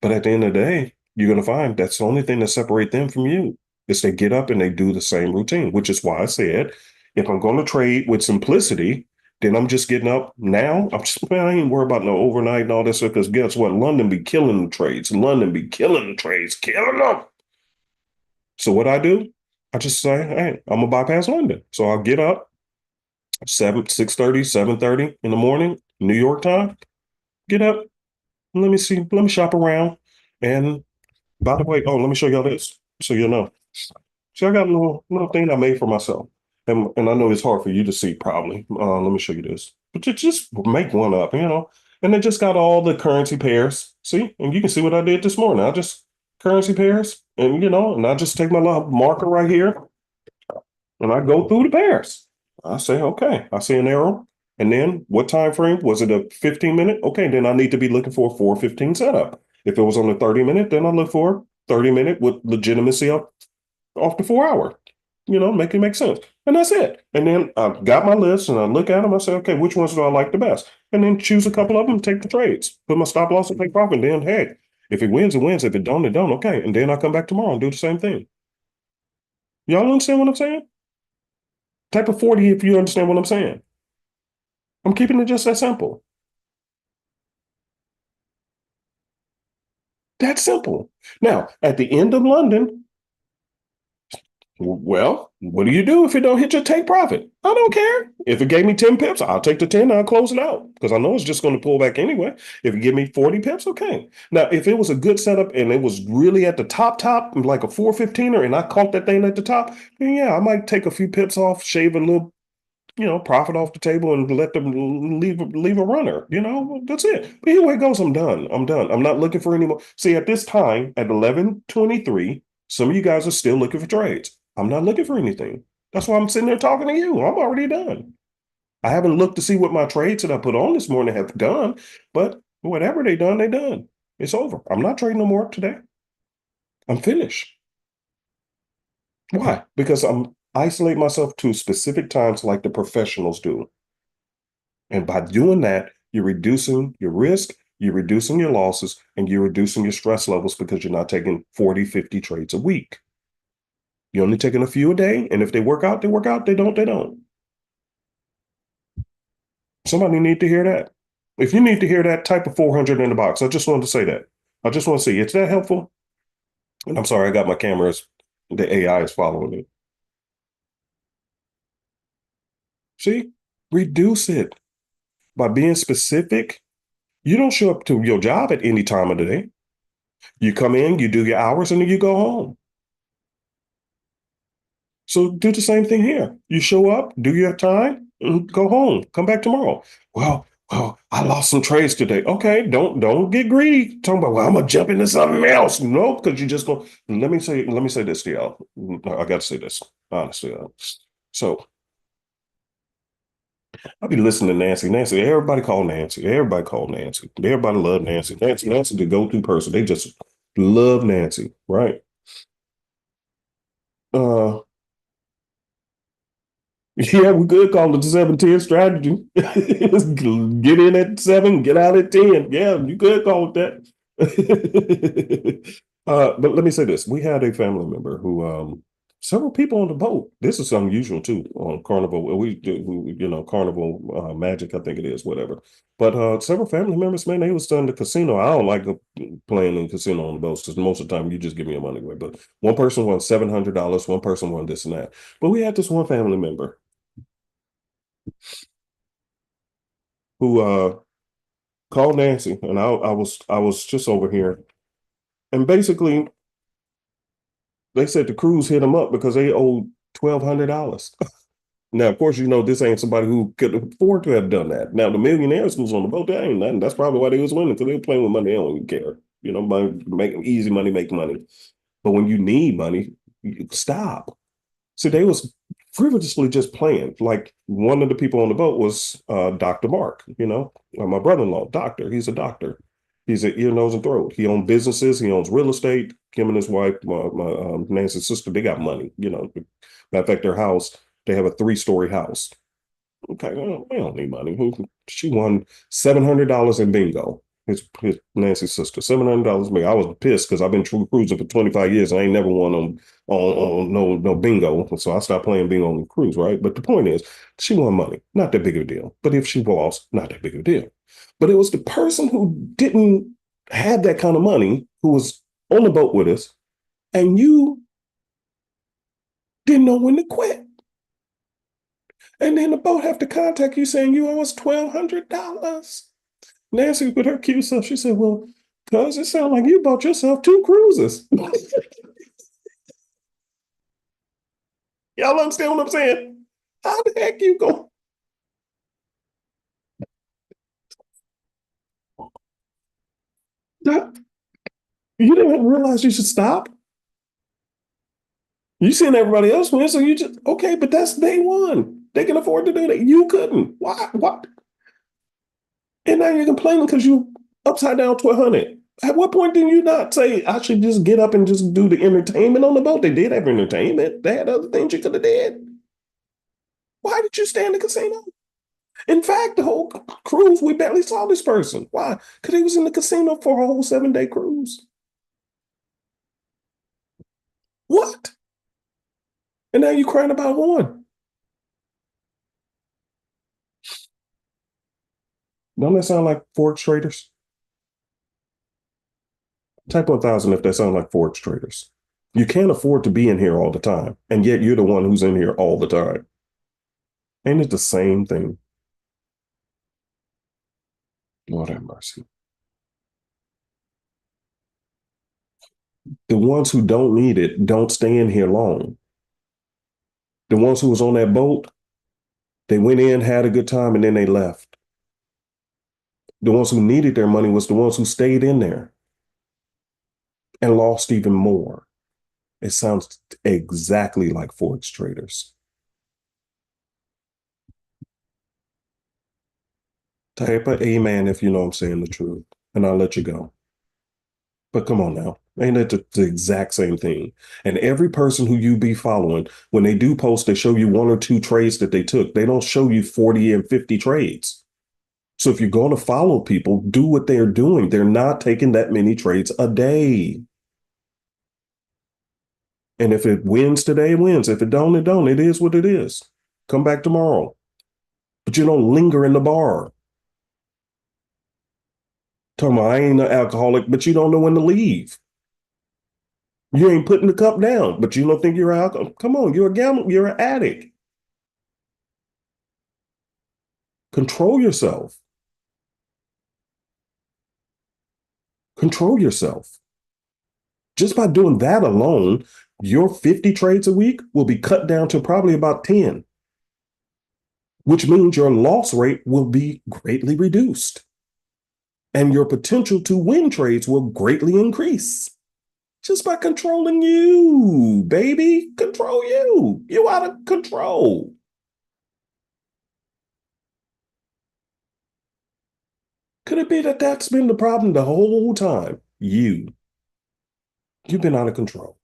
But at the end of the day, you're going to find that's the only thing that separates them from you is they get up and they do the same routine, which is why I said, if I'm going to trade with simplicity, then I'm just getting up now. Man, I ain't worried about no overnight and all this stuff because guess what? London be killing the trades. London be killing the trades, killing them. So what I do, I just say, hey, I'm gonna bypass London. So I'll get up 6:30, 7:30 in the morning, New York time. Get up. Let me see. Let me shop around. And by the way, let me show y'all this so you know. See, I got a little thing I made for myself. And I know it's hard for you to see probably. Let me show you this. But you just make one up, you know. And it just got all the currency pairs. See? And you can see what I did this morning. I just currency pairs and and I just take my little marker right here and I go through the pairs. I say, okay, I see an arrow. And then what time frame? Was it a 15-minute? Okay, then I need to be looking for a 4:15 setup. If it was on the 30-minute, then I look for 30-minute with legitimacy off the 4 hour. Make it make sense. And that's it. And then I got my list and I look at them. I say, okay, which ones do I like the best? And then choose a couple of them and take the trades. Put my stop loss and take profit. And then, hey, if it wins, it wins. If it don't, it don't. Okay. And then I come back tomorrow and do the same thing. Y'all understand what I'm saying? Type of 40 if you understand what I'm saying. I'm keeping it just that simple. That's simple. Now, at the end of London, well, what do you do if it don't hit your take profit? I don't care. If it gave me 10 pips, I'll take the 10 and I'll close it out because I know it's just going to pull back anyway. If it give me 40 pips, okay. Now, if it was a good setup and it was really at the top, like a 415er, and I caught that thing at the top, then yeah, I might take a few pips off, shave a little, profit off the table and let them leave a runner. That's it. But anyway, it goes. I'm done. I'm done. I'm not looking for any more. See, at this time, at 11:23, some of you guys are still looking for trades. I'm not looking for anything. That's why I'm sitting there talking to you. I'm already done. I haven't looked to see what my trades that I put on this morning have done, but whatever they done, they done. It's over. I'm not trading no more today. I'm finished. Why? Because I'm isolate myself to specific times like the professionals do. And by doing that, you're reducing your risk, you're reducing your losses, and you're reducing your stress levels because you're not taking 40, 50 trades a week. You're only taking a few a day, and if they work out, they work out. They don't, they don't. Somebody need to hear that. If you need to hear that, type of 400 in the box. I just wanted to say that. I just want to see. Is that helpful? And I'm sorry, I got my cameras. The AI is following me. See? Reduce it. By being specific, you don't show up to your job at any time of the day. You come in, you do your hours, and then you go home. So do the same thing here. You show up, do your time, and go home. Come back tomorrow. Well, I lost some trades today. Okay, don't get greedy. Talking about, well, I'm gonna jump into something else. No, because you just go. Let me say this to y'all. I got to say this honestly. So I'll be listening to Nancy. Nancy, everybody call Nancy. Everybody call Nancy. Everybody love Nancy. Nancy, the go-to person. They just love Nancy, right? Yeah, we could call it the 7-10 strategy. Get in at 7, get out at 10. Yeah, you could call it that. But let me say this. We had a family member who several people on the boat. This is unusual too on Carnival. We do, Carnival Magic, I think it is, whatever. But several family members, man, they was done the casino. I don't like playing in casino on the boats because most of the time you just give me your money away. But one person won $700, one person won this and that. But we had this one family member who called Nancy, and I was just over here And basically, they said the crews hit them up because they owed $1,200. Now, of course, this ain't somebody who could afford to have done that. Now, the millionaires who's on the boat, they ain't nothing. That's probably why they was winning, because they were playing with money. They don't even care. Money, easy money, make money. But when you need money, you stop. See, they was frivolously just playing. Like, one of the people on the boat was Dr. Mark, my brother-in-law, doctor. He's a doctor. He's an ear, nose, and throat. He owns businesses. He owns real estate. Him and his wife, my Nancy's sister, they got money. Matter of fact, their house, they have a 3-story house. Okay, well, we don't need money. She won $700 in bingo. His Nancy's sister, $700 bingo. I was pissed because I've been cruising for 25 years and I ain't never won on no bingo. So I stopped playing bingo on the cruise, right? But the point is, she won money. Not that big of a deal. But if she lost, not that big of a deal. But it was the person who didn't have that kind of money who was on the boat with us, and you didn't know when to quit. And then the boat have to contact you saying you owe us $1,200. Nancy, with her cute self, she said, well, cuz it sounds like you bought yourself 2 cruises. Y'all understand what I'm saying? How the heck you go? You didn't realize you should stop? You seen everybody else win, so you just, okay, but that's day one. They can afford to do that. You couldn't. Why? What? And now you're complaining because you upside down 1,200. At what point did you not say, I should just get up and just do the entertainment on the boat? They did have entertainment. They had other things you could have did. Why did you stay in the casino? In fact, the whole cruise, we barely saw this person. Why? Because he was in the casino for a whole 7-day cruise. What? And now you're crying about one. Don't that sound like Forex traders? Type 1,000 if that sounds like Forex traders. You can't afford to be in here all the time, and yet you're the one who's in here all the time. Ain't it the same thing? Lord have mercy. The ones who don't need it don't stay in here long. The ones who was on that boat, they went in, had a good time, and then they left. The ones who needed their money was the ones who stayed in there and lost even more. It sounds exactly like Forex traders. Type a amen if you know I'm saying the truth, and I'll let you go. But come on now. Ain't that the exact same thing? And every person who you be following, when they do post, they show you 1 or 2 trades that they took. They don't show you 40 and 50 trades. So if you're going to follow people, do what they're doing. They're not taking that many trades a day. And if it wins today, it wins. If it don't, it don't. It is what it is. Come back tomorrow. But you don't linger in the bar. Talking about, I ain't an alcoholic, but you don't know when to leave. You ain't putting the cup down, but you don't think you're an alcoholic. Come on, you're a gambler. You're an addict. Control yourself. Control yourself. Just by doing that alone, your 50 trades a week will be cut down to probably about 10, which means your loss rate will be greatly reduced. And your potential to win trades will greatly increase. Just by controlling you, baby. Control you. You out of control. Could it be that that's been the problem the whole time? You've been out of control.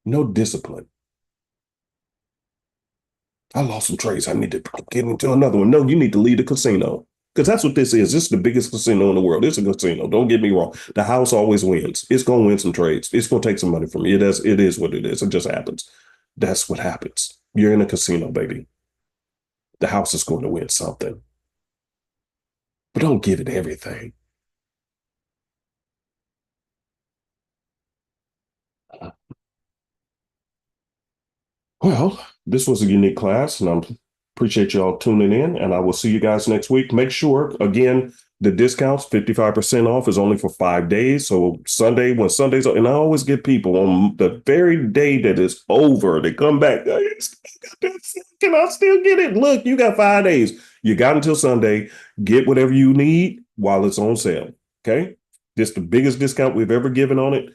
No discipline. I lost some trades. I need to get into another one. No, you need to leave the casino. Because that's what this is. This is the biggest casino in the world. It's a casino. Don't get me wrong. The house always wins. It's going to win some trades. It's going to take some money from you. It is what it is. It just happens. That's what happens. You're in a casino, baby. The house is going to win something. But don't give it everything. Well, this was a unique class, and I appreciate y'all tuning in, and I will see you guys next week. Make sure, again, The discounts, 55% off, is only for 5 days. So Sunday, when Sunday's, and I always get people on the very day that it's over, they come back. Can I still get it? Look, you got 5 days. You got until Sunday. Get whatever you need while it's on sale. Okay. This is the biggest discount we've ever given on it.